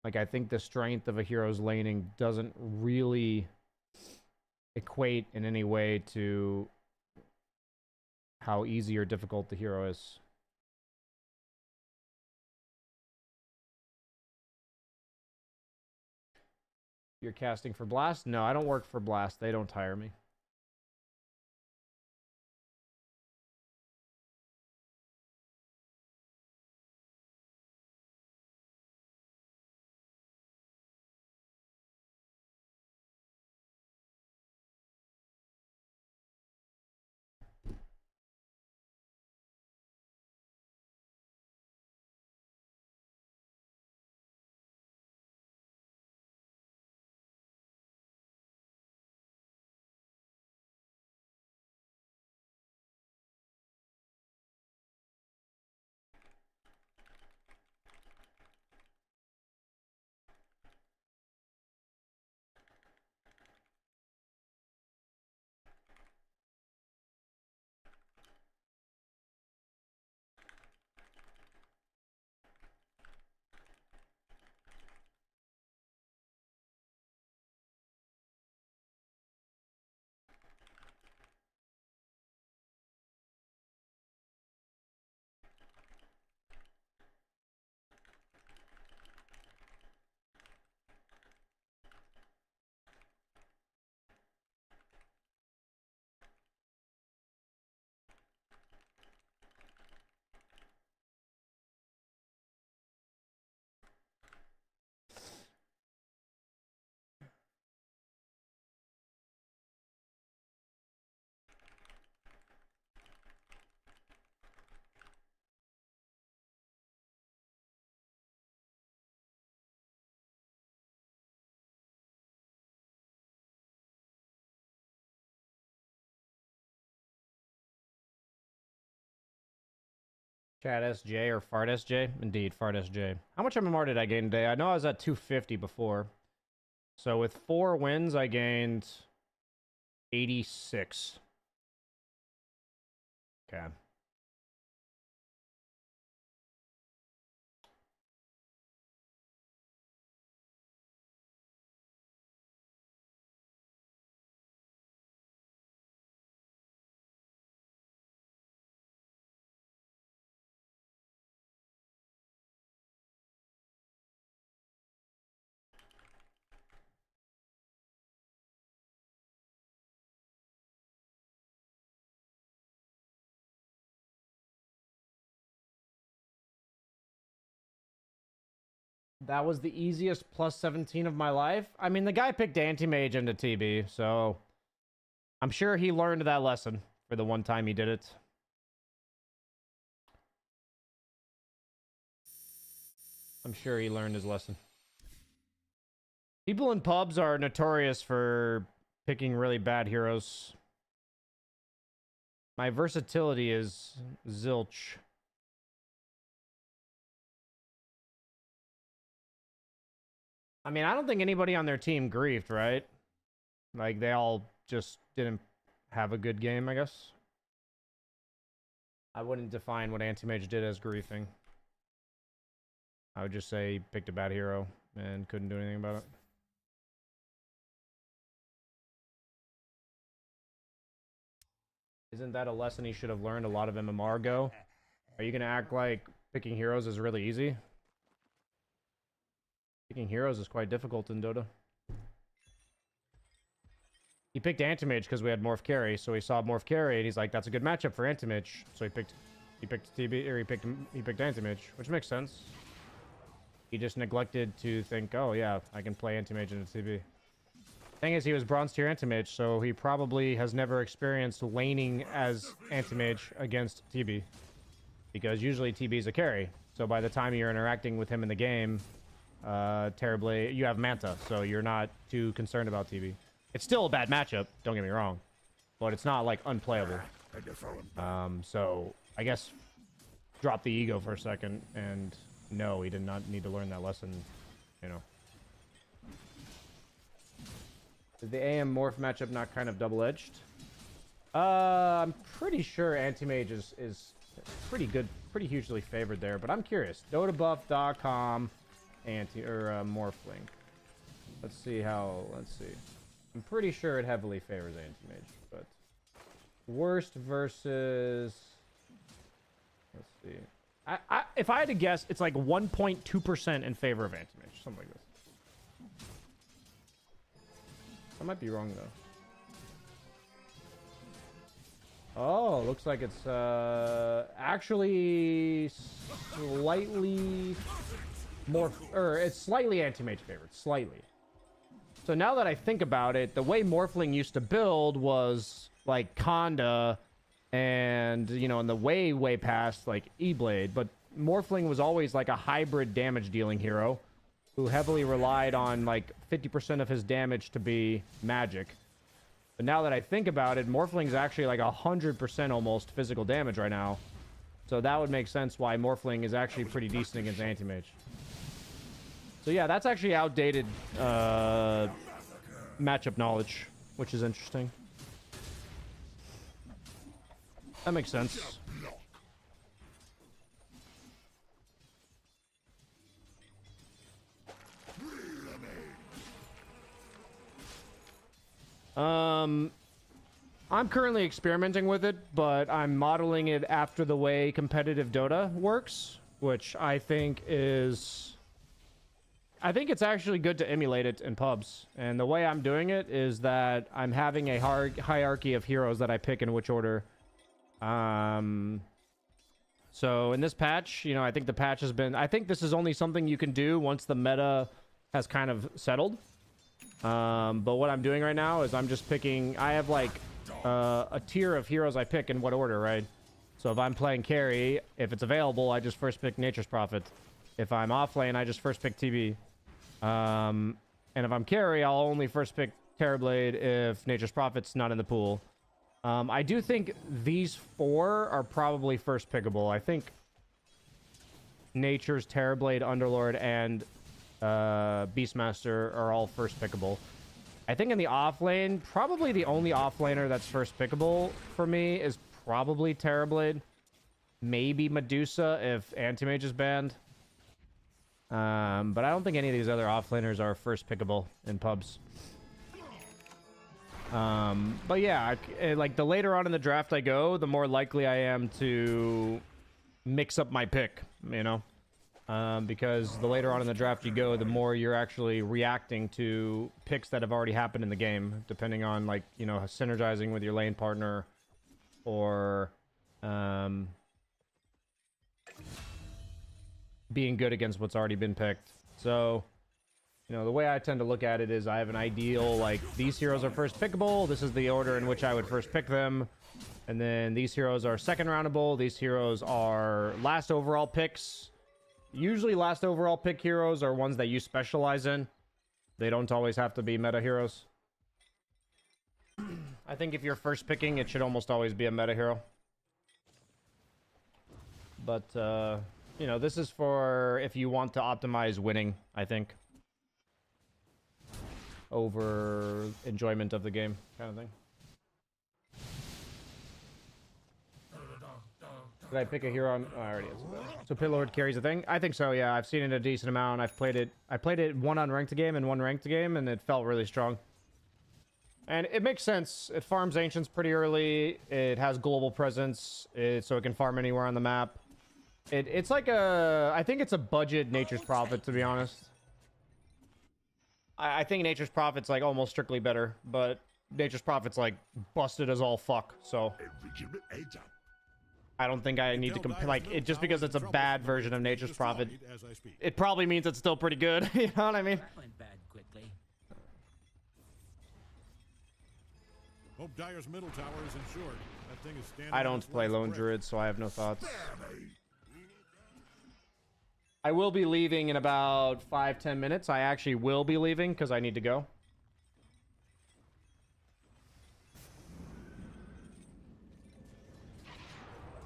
Like, I think the strength of a hero's laning doesn't really equate in any way to how easy or difficult the hero is. You're casting for Blast? No, I don't work for Blast. They don't hire me. Chat SJ or Fart SJ? Indeed, Fart SJ. How much MMR did I gain today? I know I was at 250 before. So with 4 wins, I gained 86. Okay. That was the easiest plus 17 of my life. I mean, the guy picked anti-mage into TB, so I'm sure he learned that lesson for the one time he did it. I'm sure he learned his lesson. People in pubs are notorious for picking really bad heroes. My versatility is zilch. I mean, I don't think anybody on their team griefed, right? Like, they all just didn't have a good game, I guess. I wouldn't define what Anti-Mage did as griefing. I would just say he picked a bad hero and couldn't do anything about it. Isn't that a lesson he should have learned a lot of MMR ago? Are you going to act like picking heroes is really easy? Picking heroes is quite difficult in Dota. He picked Anti-Mage because we had Morph Carry, so he saw Morph Carry and he's like, that's a good matchup for Anti-Mage. So he picked TB, or he picked Anti-Mage, which makes sense. He just neglected to think, oh yeah, I can play Anti-Mage into TB. Thing is, he was bronze tier Anti-Mage, so he probably has never experienced laning as Anti-Mage against TB. Because usually TB is a carry. So by the time you're interacting with him in the game, terribly, you have Manta, so you're not too concerned about TB. It's still a bad matchup, don't get me wrong, but it's not like unplayable. So I guess drop the ego for a second, and no, he did not need to learn that lesson, you know. Is the AM Morph matchup not kind of double-edged? I'm pretty sure Anti-Mage is pretty good, pretty hugely favored there, but I'm curious. DotaBuff.com Morphling. Let's see. I'm pretty sure it heavily favors Anti-Mage, but worst versus, let's see. If I had to guess, it's like 1.2% in favor of Anti-Mage, something like this. I might be wrong though. Oh, looks like it's actually slightly more, or it's slightly Anti-Mage favored, slightly. So now that I think about it, the way Morphling used to build was like Conda and, you know, in the way past like E-Blade, but Morphling was always like a hybrid damage dealing hero who heavily relied on like 50% of his damage to be magic. But now that I think about it, Morphling's actually like 100% almost physical damage right now. So that would make sense why Morphling is actually pretty decent against Anti-Mage. So yeah, that's actually outdated matchup knowledge, which is interesting. That makes sense. I'm currently experimenting with it, but I'm modeling it after the way competitive Dota works, which I think it's actually good to emulate it in pubs. And the way I'm doing it is that I'm having a hierarchy of heroes that I pick in which order. So in this patch, you know, I think the patch has been, I think this is only something you can do once the meta has kind of settled. But what I'm doing right now is I'm just picking, I have like a tier of heroes I pick in what order, right? So if I'm playing carry, if it's available, I just first pick Nature's Prophet. If I'm off lane, I just first pick TB. And if I'm carry, I'll only first pick Terrorblade if Nature's Prophet's not in the pool. I do think these 4 are probably first pickable. I think Nature's, Terrorblade, Underlord, and Beastmaster are all first pickable. I think in the off lane, probably the only off laner that's first pickable for me is probably Terrorblade. Maybe Medusa if Anti-Mage is banned. But I don't think any of these other offlaners are first pickable in pubs. But yeah, like the later on in the draft I go, the more likely I am to mix up my pick, you know? Because the later on in the draft you go, the more you're actually reacting to picks that have already happened in the game, depending on, like, you know, synergizing with your lane partner or being good against what's already been picked. So, you know, the way I tend to look at it is I have an ideal, like, these heroes are first pickable, this is the order in which I would first pick them, and then these heroes are second roundable, these heroes are last overall picks. Usually last overall pick heroes are ones that you specialize in. They don't always have to be meta heroes. I think if you're first picking, it should almost always be a meta hero. But, you know, this is for if you want to optimize winning, I think. Over enjoyment of the game, kind of thing. Did I pick a hero? Oh, I already answered that. So Pitlord carries a thing? I think so, yeah. I've seen it a decent amount. I've played it. I played it one unranked game and one ranked game, and it felt really strong. And it makes sense. It farms Ancients pretty early. It has global presence, so it can farm anywhere on the map. It's like a... I think it's a budget Nature's Prophet, to be honest. I think Nature's Prophet's like almost strictly better, but Nature's Prophet's like busted as all fuck, so... I don't think I need to compare, like, it just because it's a bad version of Nature's Prophet, it probably means it's still pretty good, you know what I mean? Hope Dyer's middle tower is insured. That thing is standing. I don't play Lone Druid, so I have no thoughts. I will be leaving in about 5-10 minutes. I actually will be leaving because I need to go.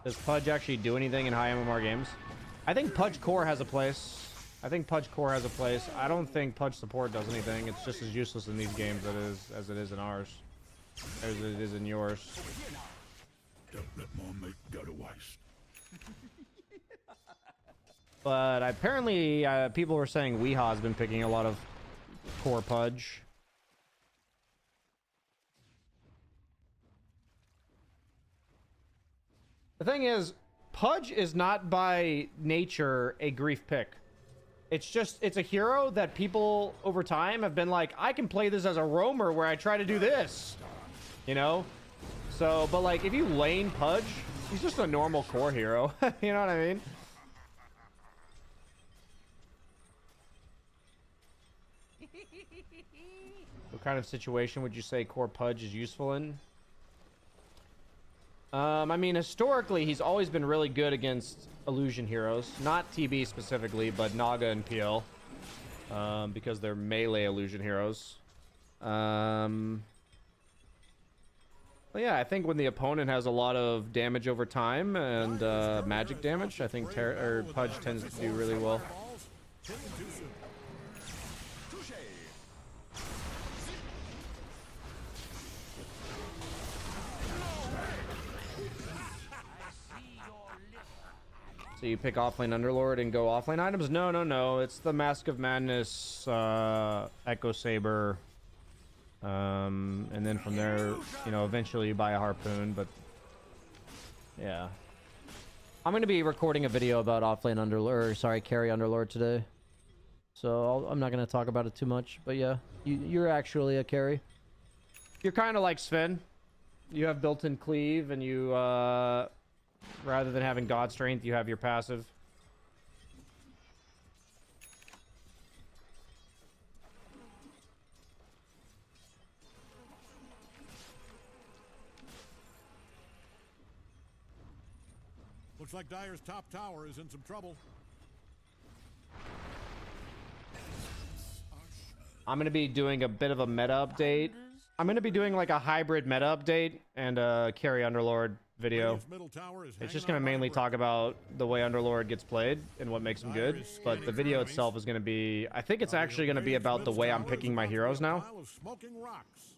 Does Pudge actually do anything in high MMR games? I think Pudge Core has a place. I don't think Pudge Support does anything. It's just as useless in these games as it is in ours. As it is in yours. Don't let my mate go to waste. But apparently people were saying Weeha's been picking a lot of Core Pudge. The thing is, Pudge is not by nature a grief pick. It's just, it's a hero that people over time have been like, I can play this as a roamer where I try to do this. You know? So, but like, if you lane Pudge, he's just a normal core hero. You know what I mean? What kind of situation would you say core Pudge is useful in? I mean, historically, he's always been really good against illusion heroes. Not TB specifically, but Naga and PL. Because they're melee illusion heroes. Well, yeah, I think when the opponent has a lot of damage over time and magic damage, I think Pudge tends to do really well. So you pick offlane Underlord and go offlane items? No, no, no. It's the Mask of Madness, Echo Saber, and then from there, you know, eventually you buy a Harpoon, but yeah. I'm going to be recording a video about offlane Underlord, or sorry, carry Underlord today. So I'm not going to talk about it too much, but yeah, you're actually a carry. You're kind of like Sven. You have built-in cleave, and you, rather than having God Strength, you have your passive. Looks like Dyer's top tower is in some trouble. I'm going to be doing a bit of a meta update. I'm going to be doing like a hybrid meta update and carry Underlord video. Radiant's middle tower is It's hanging just going to on by a mainly brick. talk about the way Underlord gets played and what makes him good. But the video itself is going to be... I think it's actually going to be about the way I'm picking my heroes now. Pile of smoking rocks.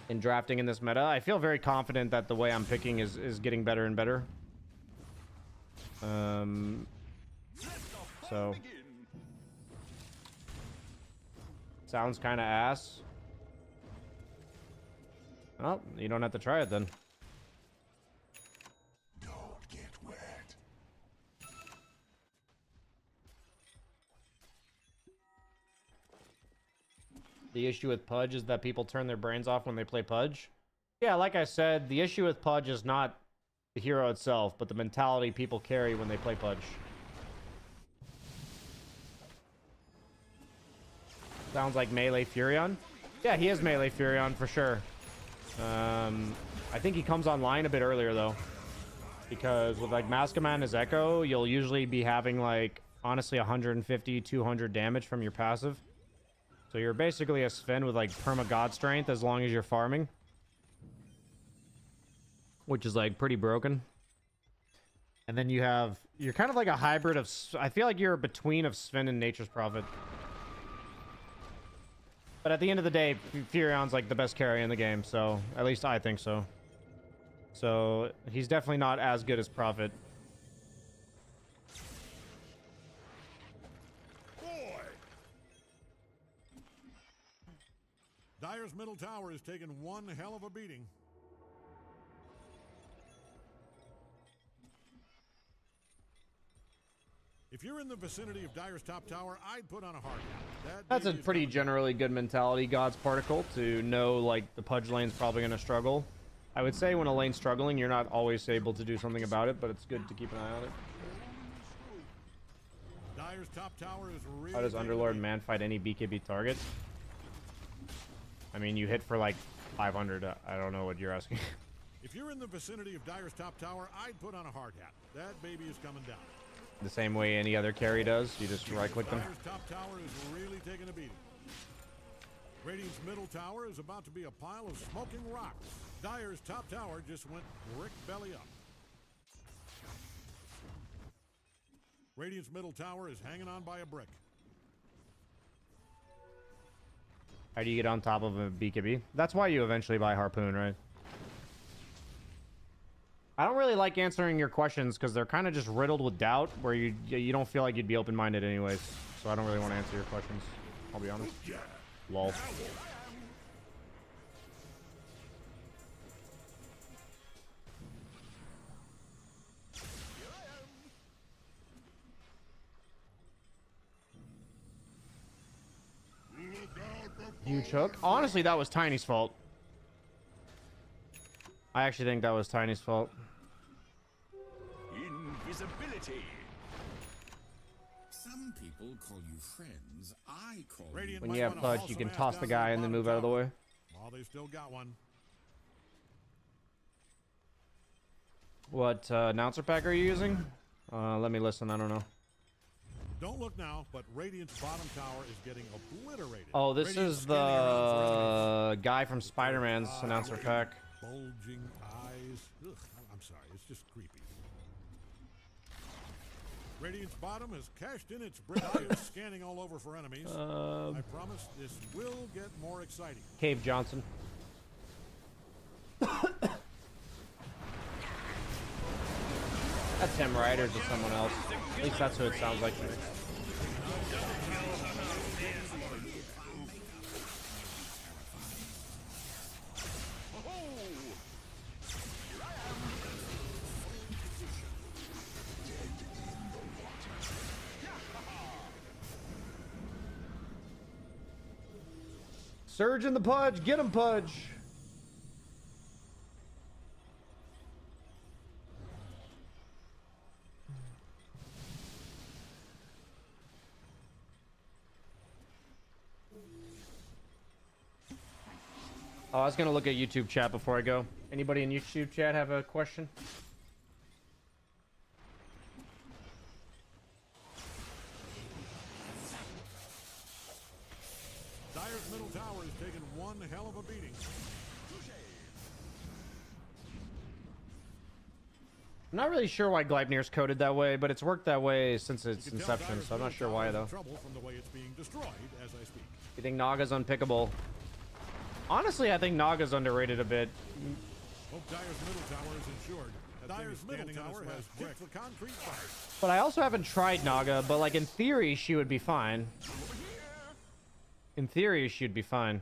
In drafting in this meta. I feel very confident that the way I'm picking is getting better and better. So... Sounds kind of ass. Well, you don't have to try it then. Don't get wet. The issue with Pudge is that people turn their brains off when they play Pudge. Yeah, like I said, the issue with Pudge is not the hero itself, but the mentality people carry when they play Pudge. Sounds like Melee Furion. Yeah, he is Melee Furion for sure. I think he comes online a bit earlier though. Because with like Maskaman as Echo, you'll usually be having like, honestly, 150, 200 damage from your passive. So you're basically a Sven with like perma god strength as long as you're farming. Which is like pretty broken. And then you're kind of like a hybrid of, I feel like you're between of Sven and Nature's Prophet. But at the end of the day, Furion's like the best carry in the game, so at least I think so. So he's definitely not as good as Prophet. Boy! Dire's middle tower has taken one hell of a beating. If you're in the vicinity of Dire's top tower, I'd put on a hard hat. That's a pretty generally good mentality, God's Particle, to know like the Pudge lane's probably going to struggle. I would say when a lane's struggling, you're not always able to do something about it, but it's good to keep an eye on it. Dire's top tower is really How does Underlord man fight any BKB target? I mean, you hit for like 500. I don't know what you're asking. If you're in the vicinity of Dire's top tower, I'd put on a hard hat. That baby is coming down. The same way any other carry does. You just right-click them. Dire's top tower is really taking a beating. Radiant's middle tower is about to be a pile of smoking rocks. Dire's top tower just went brick belly up. Radiant's middle tower is hanging on by a brick. How do you get on top of a BKB? That's why you eventually buy Harpoon, right? I don't really like answering your questions because they're kind of just riddled with doubt where you don't feel like you'd be open-minded anyways. So I don't really want to answer your questions. I'll be honest. Lol. Huge hook. Honestly, that was Tiny's fault. I actually think that was Tiny's fault. Invisibility. Some people call you friends. I call Radiant When might you have wanna Pudge, haul you some can ass toss down the to guy and then bottom move out of the tower. way. Oh, they still got one. What announcer pack are you using? Let me listen. I don't know. Don't look now, but Radiant's bottom tower is getting obliterated. Oh, this Radiant's is scanning around for enemies. the guy from Spider-Man's announcer pack. Bulging eyes. Ugh, I'm sorry, it's just creepy. Radiant's bottom has cashed in its brick eye, scanning all over for enemies. I promise this will get more exciting. Cave Johnson. That's him, right? Or just someone else? At least that's who it sounds like to me. Surge in the Pudge! Get him, Pudge! Oh, I was gonna look at YouTube chat before I go. Anybody in YouTube chat have a question? Dire's middle tower has taken one hell of a beating. I'm not really sure why Gleipnir's coded that way, but it's worked that way since its inception, so I'm not sure why, though. Trouble from the way it's being destroyed as I speak. You think Naga's unpickable? Honestly, I think Naga's underrated a bit. Hope Dyer's middle tower is insured. Dyer's middle tower has kicked the concrete fire. But I also haven't tried Naga, but like in theory, she would be fine. In theory, she'd be fine.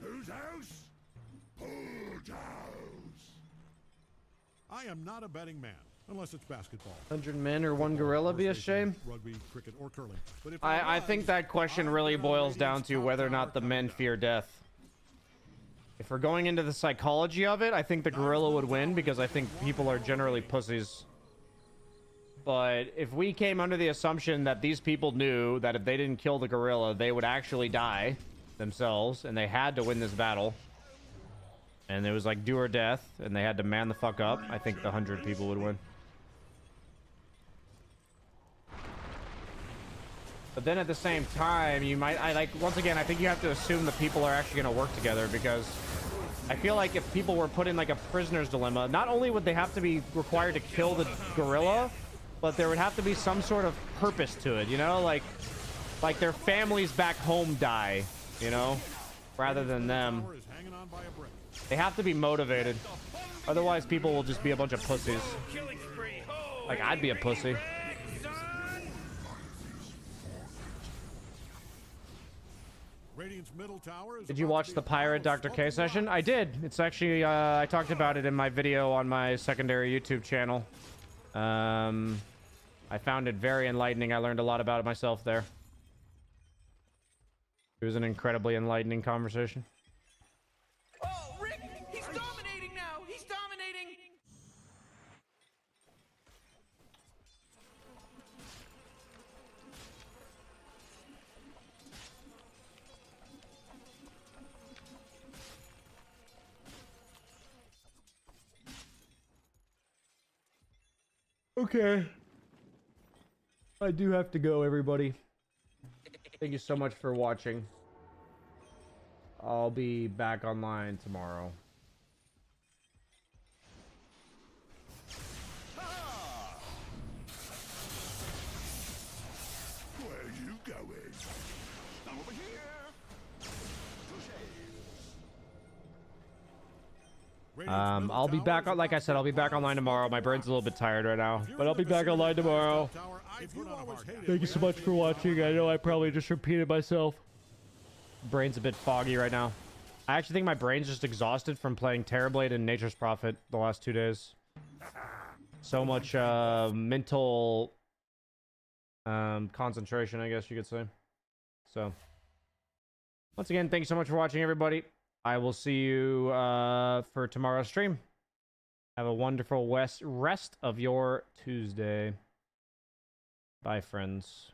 Whose house? Whose house? I am not a betting man, unless it's basketball. 100 men or one gorilla, BSJ? Rugby, cricket, or curling. But if I think that question really boils down to whether or not the men fear death. If we're going into the psychology of it, I think the gorilla would win because I think people are generally pussies. But if we came under the assumption that these people knew that if they didn't kill the gorilla, they would actually die themselves, and they had to win this battle, and it was like do or death, and they had to man the fuck up, I think the 100 people would win. But then at the same time, you might, once again, I think you have to assume the people are actually going to work together, because I feel like if people were put in like a prisoner's dilemma, not only would they have to be required to kill the gorilla, but there would have to be some sort of purpose to it, you know, like their families back home die, you know, rather than them. They have to be motivated. Otherwise, people will just be a bunch of pussies. Like, I'd be a pussy. Did you watch the Pirate Dr. K session? I did. It's actually, I talked about it in my video on my secondary YouTube channel. I found it very enlightening. I learned a lot about it myself there. It was an incredibly enlightening conversation. Oh, Rick! He's dominating now! He's dominating! Okay. I do have to go, everybody. Thank you so much for watching. I'll be back online tomorrow. Where are you going? Over here. I'll be back on, like I said, I'll be back online tomorrow. My brain's a little bit tired right now, but I'll be back online tomorrow. Thank you so much for watching. I know I probably just repeated myself. Brain's a bit foggy right now. I actually think my brain's just exhausted from playing Terrorblade and Nature's Prophet the last 2 days. So much mental concentration, I guess you could say. So, once again, thanks so much for watching, everybody. I will see you for tomorrow's stream. Have a wonderful rest of your Tuesday. Bye, friends.